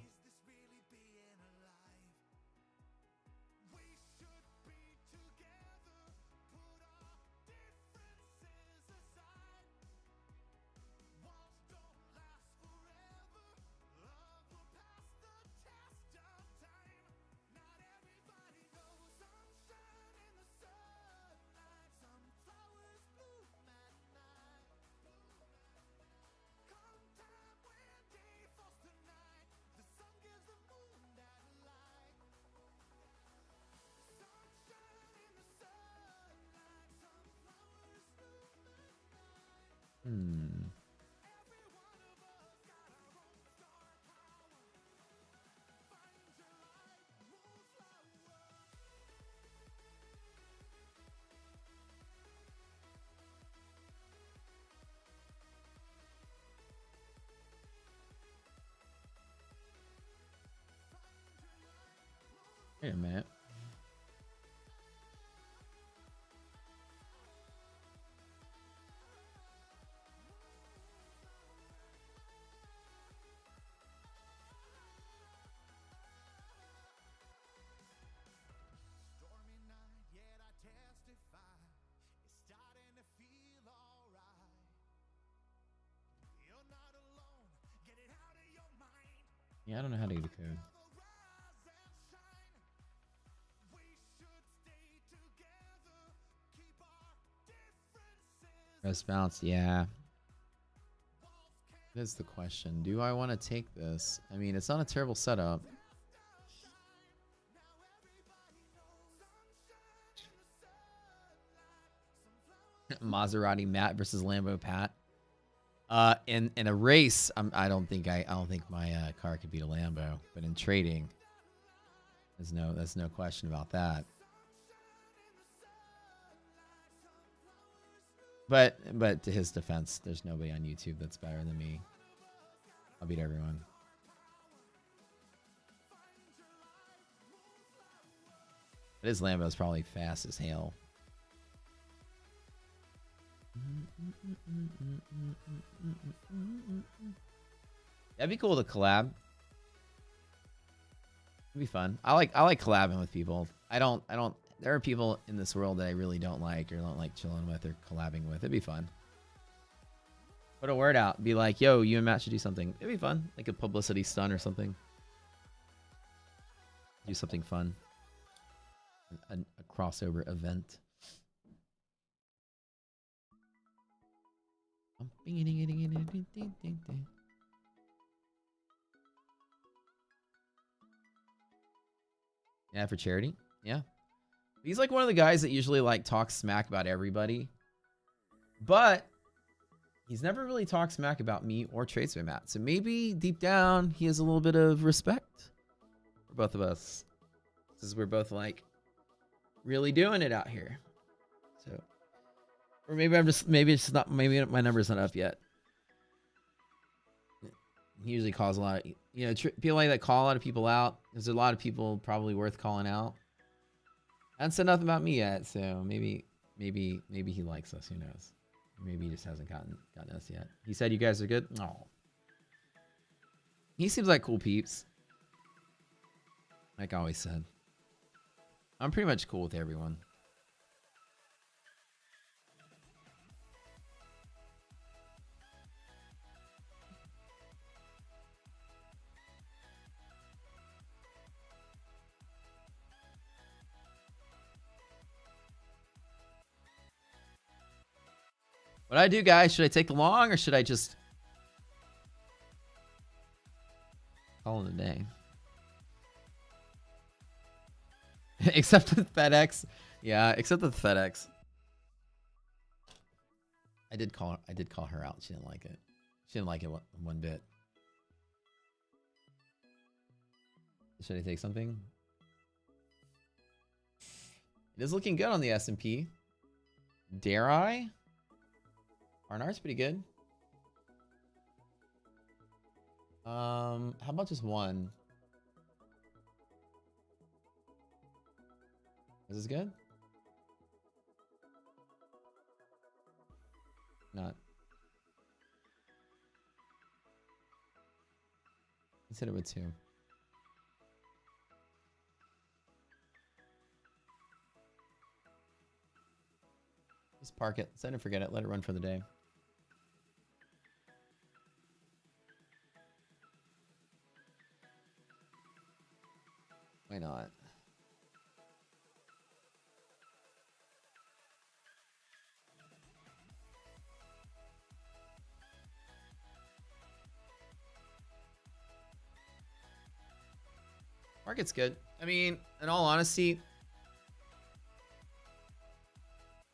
Wait a minute. Yeah, I don't know how to get a code. Press bounce, yeah. That's the question. Do I want to take this? I mean, it's not a terrible setup. Maserati Matt versus Lambo Pat. In a race, I don't think my car could beat a Lambo. But in trading, there's no question about that. But to his defense, there's nobody on YouTube that's better than me. I'll beat everyone. But his Lambo's probably fast as hell. That'd be cool to collab. It'd be fun. I like collabing with people. There are people in this world that I really don't like or don't like chilling with or collabing with. It'd be fun. Put a word out. Be like, yo, you and Matt should do something. It'd be fun. Like a publicity stunt or something. Do something fun. A crossover event. Yeah, for charity. Yeah. He's like one of the guys that usually like talks smack about everybody. But he's never really talked smack about me or Tradesman Matt. So maybe deep down he has a little bit of respect for both of us. Because we're both like really doing it out here. So, or maybe maybe my number's not up yet. He usually calls a lot of, you know, people like that call a lot of people out. There's a lot of people probably worth calling out. I haven't said nothing about me yet, so maybe he likes us. Who knows? Maybe he just hasn't gotten us yet. He said you guys are good. Oh, he seems like cool peeps. Like I always said, I'm pretty much cool with everyone. What do I do, guys? Should I take the long or should I just call it a day? Except with FedEx. Yeah, except with FedEx. I did call her out. She didn't like it. She didn't like it one bit. Should I take something? It is looking good on the S&P. Dare I? R&R's pretty good. How about just one? Is this good? Not. Let's hit it with two. Just park it. Set and forget it. Let it run for the day. Why not? Market's good. I mean, in all honesty,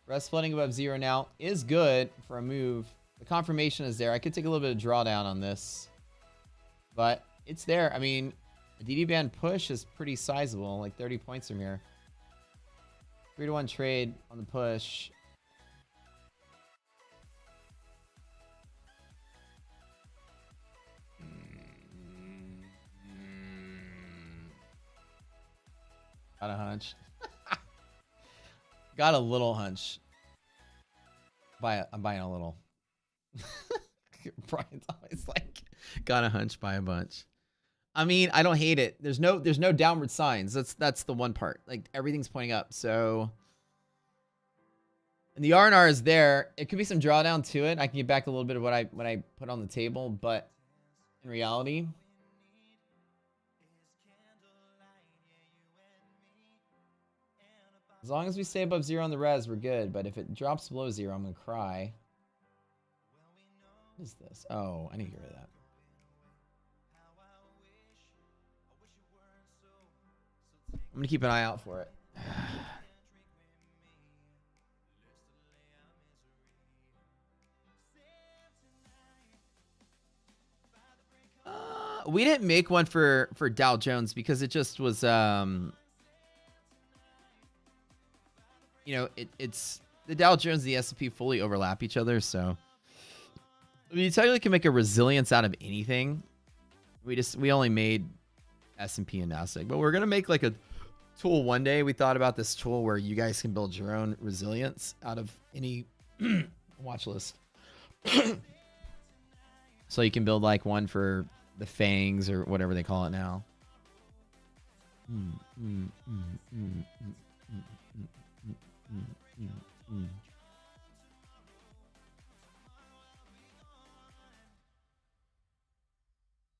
rest flooding above zero now is good for a move. The confirmation is there. I could take a little bit of drawdown on this, but it's there. I mean, a DD band push is pretty sizable, like 30 points from here. 3-to-1 trade on the push. Got a hunch. Got a little hunch. I'm buying a little. Brian's always like, got a hunch, buy a bunch. I mean, I don't hate it. There's no downward signs. That's the one part. Like everything's pointing up. So, and the R&R is there. It could be some drawdown to it. I can get back a little bit of what I put on the table, but in reality, as long as we stay above zero on the res, we're good. But if it drops below zero, I'm gonna cry. What is this? Oh, I need to get rid of that. I'm gonna keep an eye out for it. We didn't make one for Dow Jones because it just was you know, it's the Dow Jones and the S&P fully overlap each other, so I mean, you technically can make a resilience out of anything. We only made S&P and Nasdaq, but we're gonna make like a tool one day. We thought about this tool where you guys can build your own resilience out of any watch list. So you can build like one for the fangs or whatever they call it now.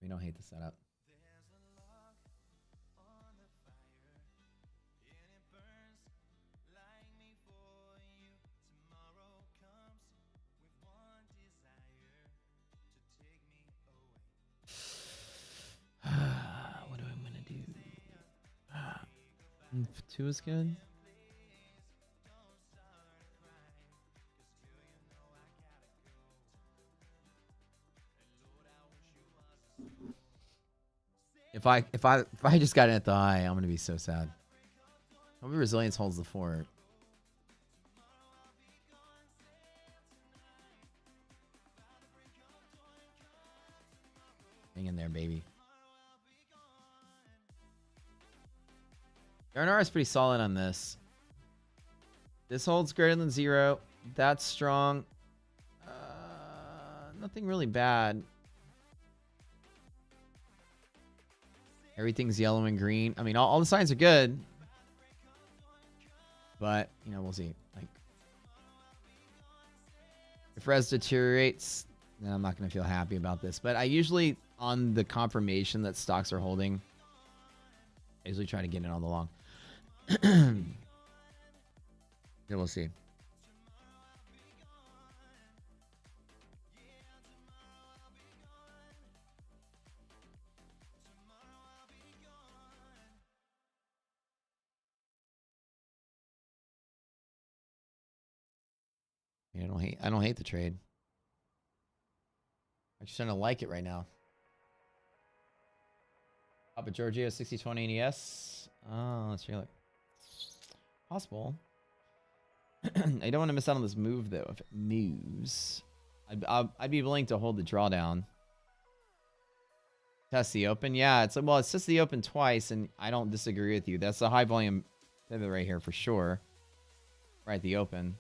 We don't hate the setup. What am I gonna do? 2 is good. If I just got it at the high, I'm gonna be so sad. Hope resilience holds the fort. Hang in there, baby. R&R is pretty solid on this. This holds greater than 0. That's strong. Nothing really bad. Everything's yellow and green. I mean, all the signs are good. But, you know, we'll see. Like, if res deteriorates, then I'm not going to feel happy about this. But I usually, on the confirmation that stocks are holding, I usually try to get in on the long. Then we'll see. Yeah, I don't hate the trade. I'm just trying to like it right now. Papa Giorgio 6020 NES. Oh, let's really possible. I don't want to miss out on this move though. If it moves, I'd be willing to hold the drawdown. Test the open. Yeah, it's just the open twice, and I don't disagree with you. That's a high volume pivot right here for sure. Right, the open.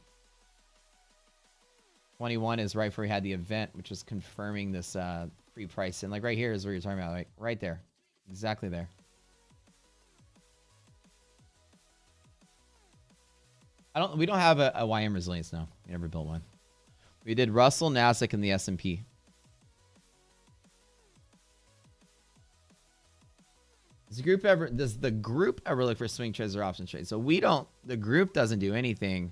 21 is right before we had the event, which was confirming this pre-price. And like right here is where you're talking about, like right there. Exactly there. We don't have a YM resilience now. We never built one. We did Russell, Nasdaq, and the S&P. Does the group ever look for swing trades or option trades? So we don't, the group doesn't do anything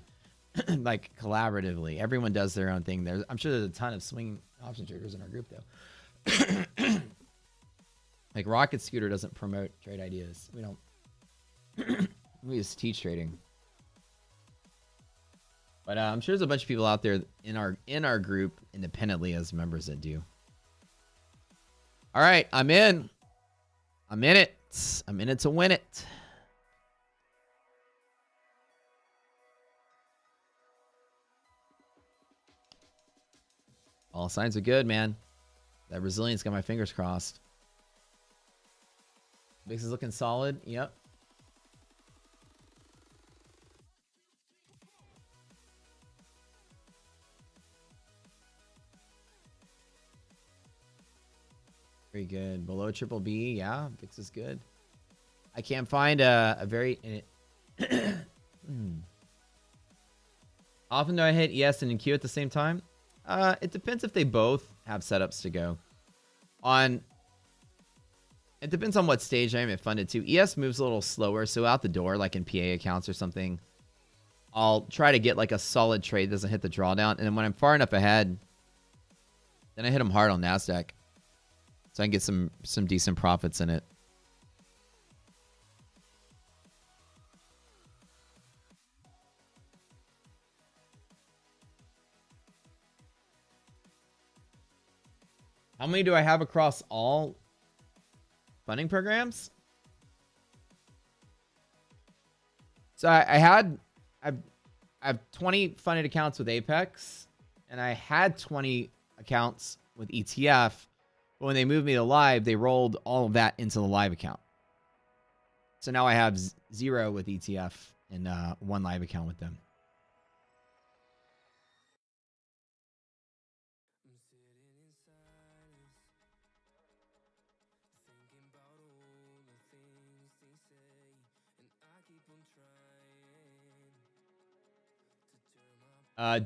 like collaboratively. Everyone does their own thing. I'm sure there's a ton of swing option traders in our group though. Like Rocket Scooter doesn't promote trade ideas. We don't. We just teach trading. But I'm sure there's a bunch of people out there in our group independently as members that do. All right, I'm in. I'm in it. I'm in it to win it. All signs are good, man. That resilience got my fingers crossed. VIX is looking solid. Yep. Very good. Below triple B. Yeah, VIX is good. I can't find a very... Often do I hit ES and Q at the same time? It depends if they both have setups to go. It depends on what stage I am at funded to. ES moves a little slower, so out the door, like in PA accounts or something, I'll try to get like a solid trade that doesn't hit the drawdown. And then when I'm far enough ahead, then I hit them hard on NASDAQ. So I can get some decent profits in it. How many do I have across all funding programs? So I have 20 funded accounts with Apex, and I had 20 accounts with ETF. But when they moved me to live, they rolled all of that into the live account. So now I have 0 with ETF and 1 live account with them.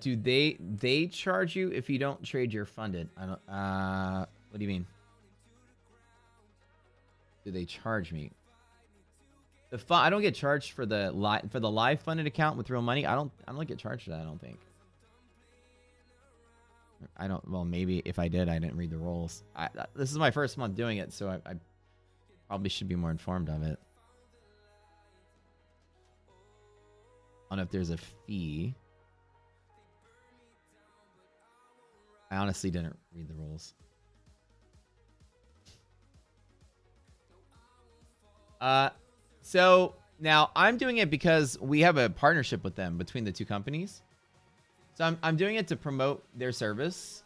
Do they charge you if you don't trade your funded? I don't. What do you mean? Do they charge me? I don't get charged for the live funded account with real money. I don't get charged for that. I don't think. I don't. Well, maybe if I did, I didn't read the rules. This is my first month doing it, so I probably should be more informed of it. I don't know if there's a fee. I honestly didn't read the rules. So now I'm doing it because we have a partnership with them between the two companies. So I'm doing it to promote their service.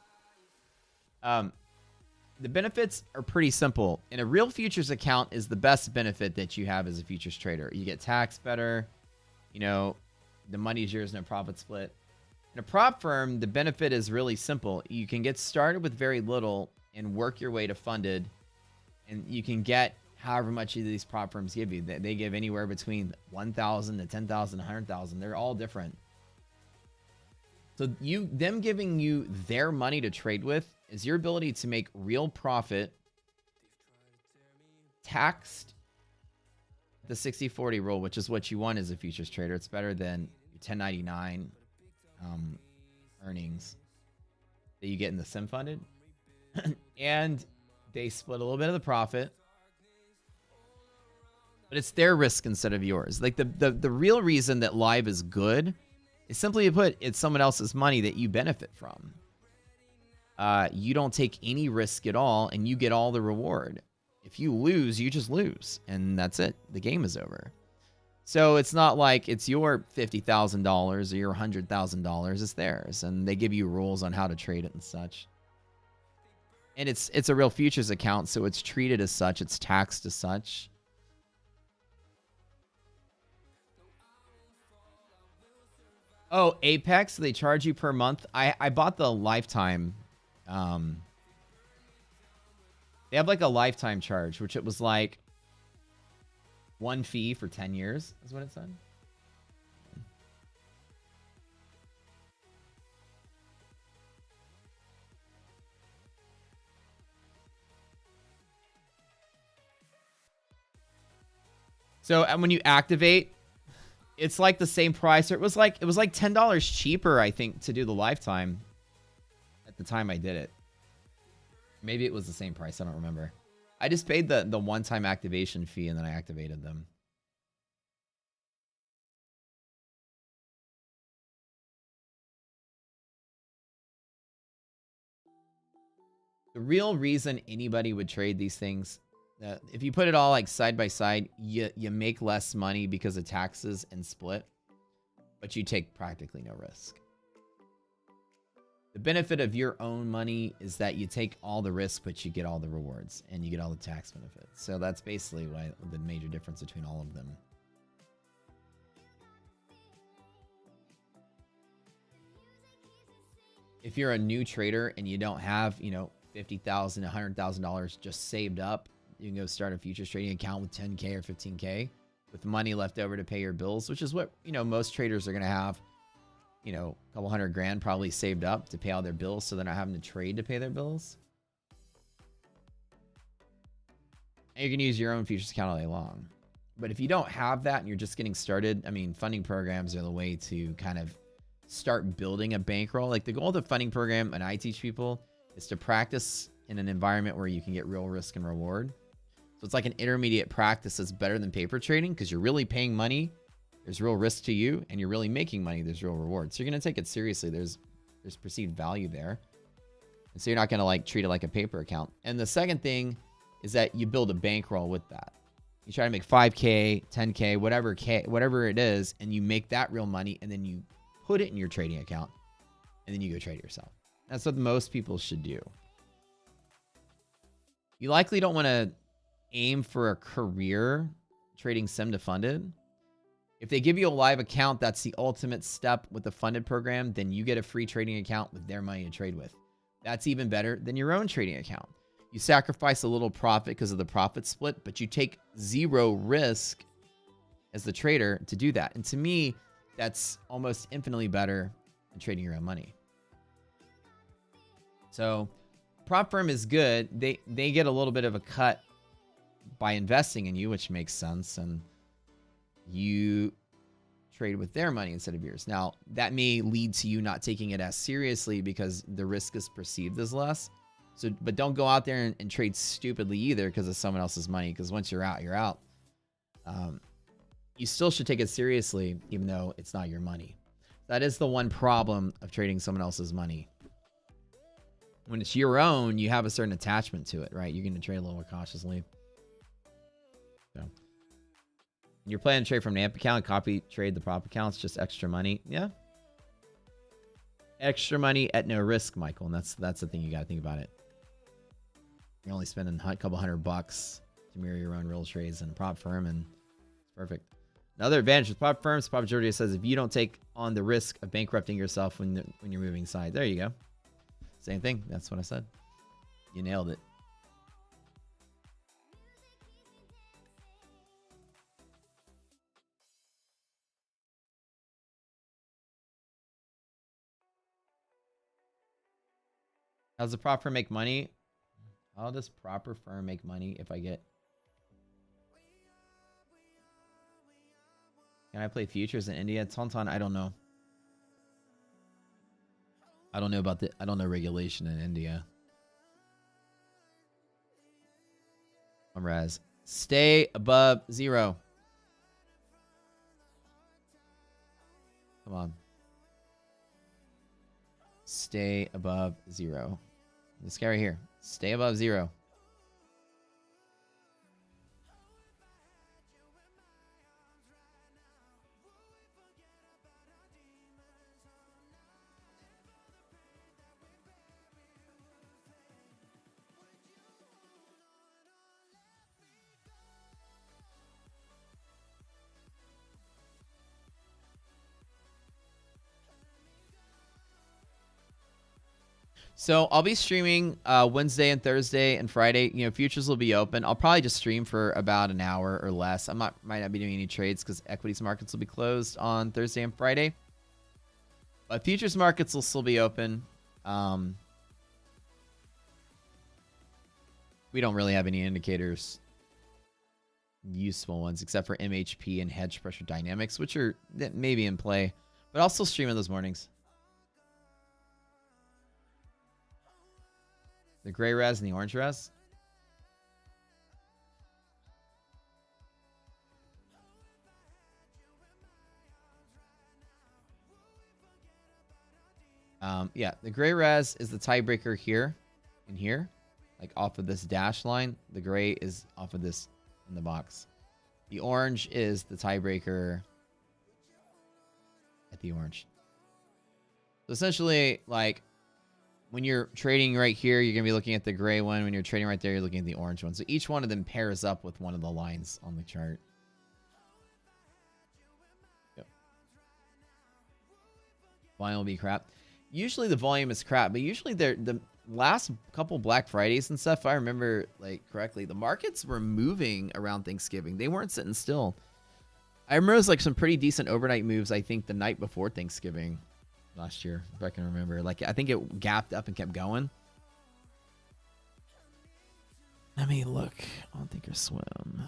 the benefits are pretty simple. And a real futures account is the best benefit that you have as a futures trader. You get taxed better. You know, the money's yours, no profit split. In a prop firm, the benefit is really simple. You can get started with very little and work your way to funded. And you can get however much these prop firms give you. They give anywhere between 1,000 to 10,000, 100,000. They're all different. So them giving you their money to trade with is your ability to make real profit taxed the 60-40 rule, which is what you want as a futures trader. It's better than your 1099 earnings that you get in the sim funded. And they split a little bit of the profit, but it's their risk instead of yours. Like the real reason that live is good is simply put, it's someone else's money that you benefit from. You don't take any risk at all, and you get all the reward. If you lose, you just lose, and that's it. The game is over. So it's not like it's your $50,000 or your $100,000. It's theirs, and they give you rules on how to trade it and such. And it's a real futures account, so it's treated as such. It's taxed as such. Oh, Apex, they charge you per month. I bought the lifetime. They have like a lifetime charge, which it was like one fee for 10 years is what it said. So and when you activate, it's like the same price. Or it was like $10 cheaper, I think, to do the lifetime at the time I did it. Maybe it was the same price. I don't remember. I just paid the one-time activation fee and then I activated them. The real reason anybody would trade these things, if you put it all like side by side, you make less money because of taxes and split, but you take practically no risk. The benefit of your own money is that you take all the risk, but you get all the rewards and you get all the tax benefits. So that's basically why the major difference between all of them. If you're a new trader and you don't have, $50,000, $100,000 just saved up, you can go start a futures trading account with 10K or 15K with money left over to pay your bills, which is what, most traders are going to have. A couple $100,000 probably saved up to pay all their bills, so they're not having to trade to pay their bills. And you can use your own futures account all day long. But if you don't have that and you're just getting started, funding programs are the way to kind of start building a bankroll. Like the goal of the funding program, and I teach people, is to practice in an environment where you can get real risk and reward. So it's like an intermediate practice that's better than paper trading because you're really paying money. There's real risk to you, and you're really making money. There's real reward. So you're going to take it seriously. There's perceived value there. And so you're not going to treat it like a paper account. And the second thing is that you build a bankroll with that. You try to make 5K, 10K, whatever it is, and you make that real money, and then you put it in your trading account, and then you go trade it yourself. That's what most people should do. You likely don't want to aim for a career trading sim to funded. If they give you a live account, that's the ultimate step with the funded program. Then you get a free trading account with their money to trade with. That's even better than your own trading account. You sacrifice a little profit because of the profit split, but you take zero risk as the trader to do that. And to me, that's almost infinitely better than trading your own money. So prop firm is good. They get a little bit of a cut by investing in you, which makes sense. And you trade with their money instead of yours. Now, that may lead to you not taking it as seriously because the risk is perceived as less. So, but don't go out there and trade stupidly either because of someone else's money. Because once you're out, you're out. You still should take it seriously, even though it's not your money. That is the one problem of trading someone else's money. When it's your own, you have a certain attachment to it, right? You're going to trade a little more cautiously. So, you're planning to trade from an AMP account, copy trade the prop accounts, just extra money. Yeah. Extra money at no risk, Michael. And that's the thing you got to think about it. You're only spending a couple $100 to mirror your own real trades in a prop firm, and it's perfect. Another advantage with prop firms, Prop Georgia says, if you don't take on the risk of bankrupting yourself when you're moving side. There you go. Same thing. That's what I said. You nailed it. How does a prop firm make money? How does proper firm make money if I get... Can I play futures in India? Tonton, I don't know. I don't know about the... I don't know regulation in India. Raz. Stay above 0. Come on. Stay above 0. This guy right here. Stay above 0. So I'll be streaming Wednesday and Thursday and Friday. You know, futures will be open. I'll probably just stream for about an hour or less. Might not be doing any trades because equities markets will be closed on Thursday and Friday. But futures markets will still be open. We don't really have any indicators, useful ones, except for MHP and hedge pressure dynamics, which are maybe in play. But I'll still stream in those mornings. The gray res and the orange res. Yeah, the gray res is the tiebreaker here and here, like off of this dash line. The gray is off of this in the box. The orange is the tiebreaker at the orange. So essentially, like, when you're trading right here, you're going to be looking at the gray one. When you're trading right there, you're looking at the orange one. So each one of them pairs up with one of the lines on the chart. Yep. Volume will be crap. Usually the volume is crap, but usually the last couple Black Fridays and stuff, if I remember like correctly, the markets were moving around Thanksgiving. They weren't sitting still. I remember it was like some pretty decent overnight moves, I think, the night before Thanksgiving. Last year, if I can remember. Like, I think it gapped up and kept going. Let me look on Thinkorswim.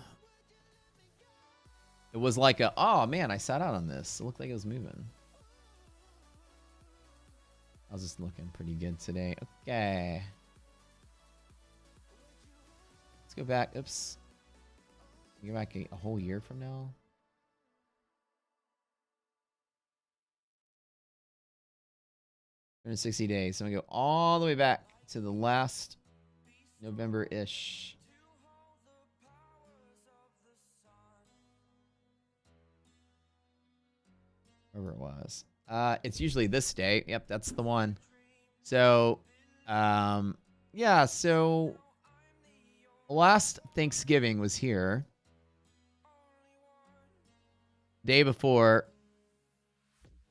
It was like a, oh man, I sat out on this. It looked like it was moving. I was just looking pretty good today. Okay. Let's go back. Oops. Go back a whole year from now. 160 days. So I'm going to go all the way back to the last November-ish. Wherever it was. It's usually this day. Yep, that's the one. So, yeah, so last Thanksgiving was here. Day before,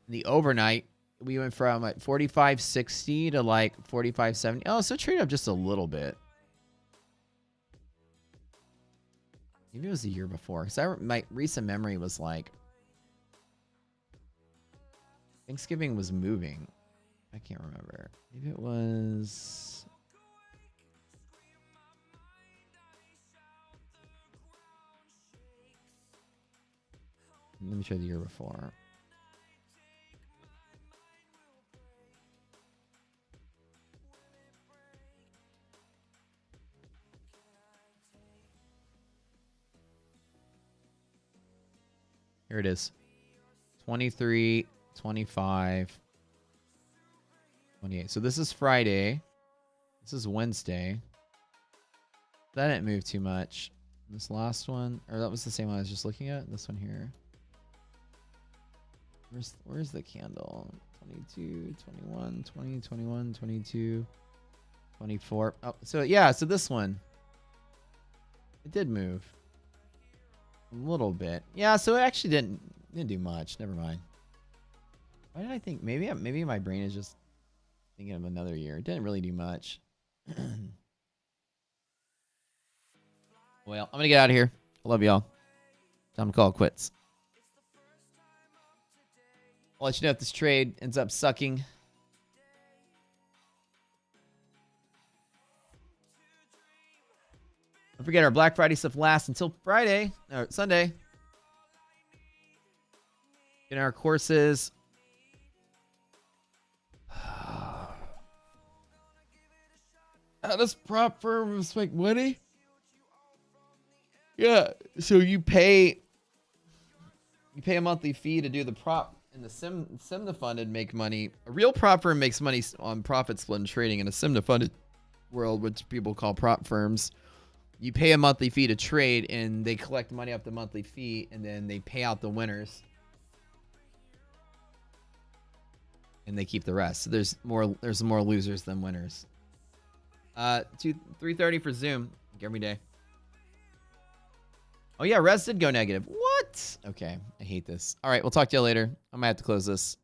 the overnight, we went from like 45.60 to like 45.70. Oh, so trade up just a little bit. Maybe it was the year before. Because my recent memory was like Thanksgiving was moving. I can't remember. Maybe it was. Let me try the year before. Here it is. 23, 25, 28. So this is Friday. This is Wednesday. That didn't move too much. This last one, or that was the same one I was just looking at. This one here. Where's the candle? 22, 21, 20, 21, 22. 24. Oh, so yeah, so this one. It did move. A little bit. Yeah, so it actually didn't do much. Never mind. Why did I think maybe my brain is just thinking of another year. It didn't really do much. Well, I'm gonna get out of here. I love y'all. Time to call it quits. I'll let you know if this trade ends up sucking. Don't forget our Black Friday stuff lasts until Friday or Sunday. In our courses. How does prop firms make money? Yeah, so you pay a monthly fee to do the prop, and the sim to funded make money. A real prop firm makes money on profit split and trading. In a sim to funded world, which people call prop firms, you pay a monthly fee to trade, and they collect money off the monthly fee, and then they pay out the winners, and they keep the rest. So there's more losers than winners. 3:30 for Zoom every day. Oh yeah, Res did go negative. What? Okay, I hate this. All right, we'll talk to you later. I might have to close this.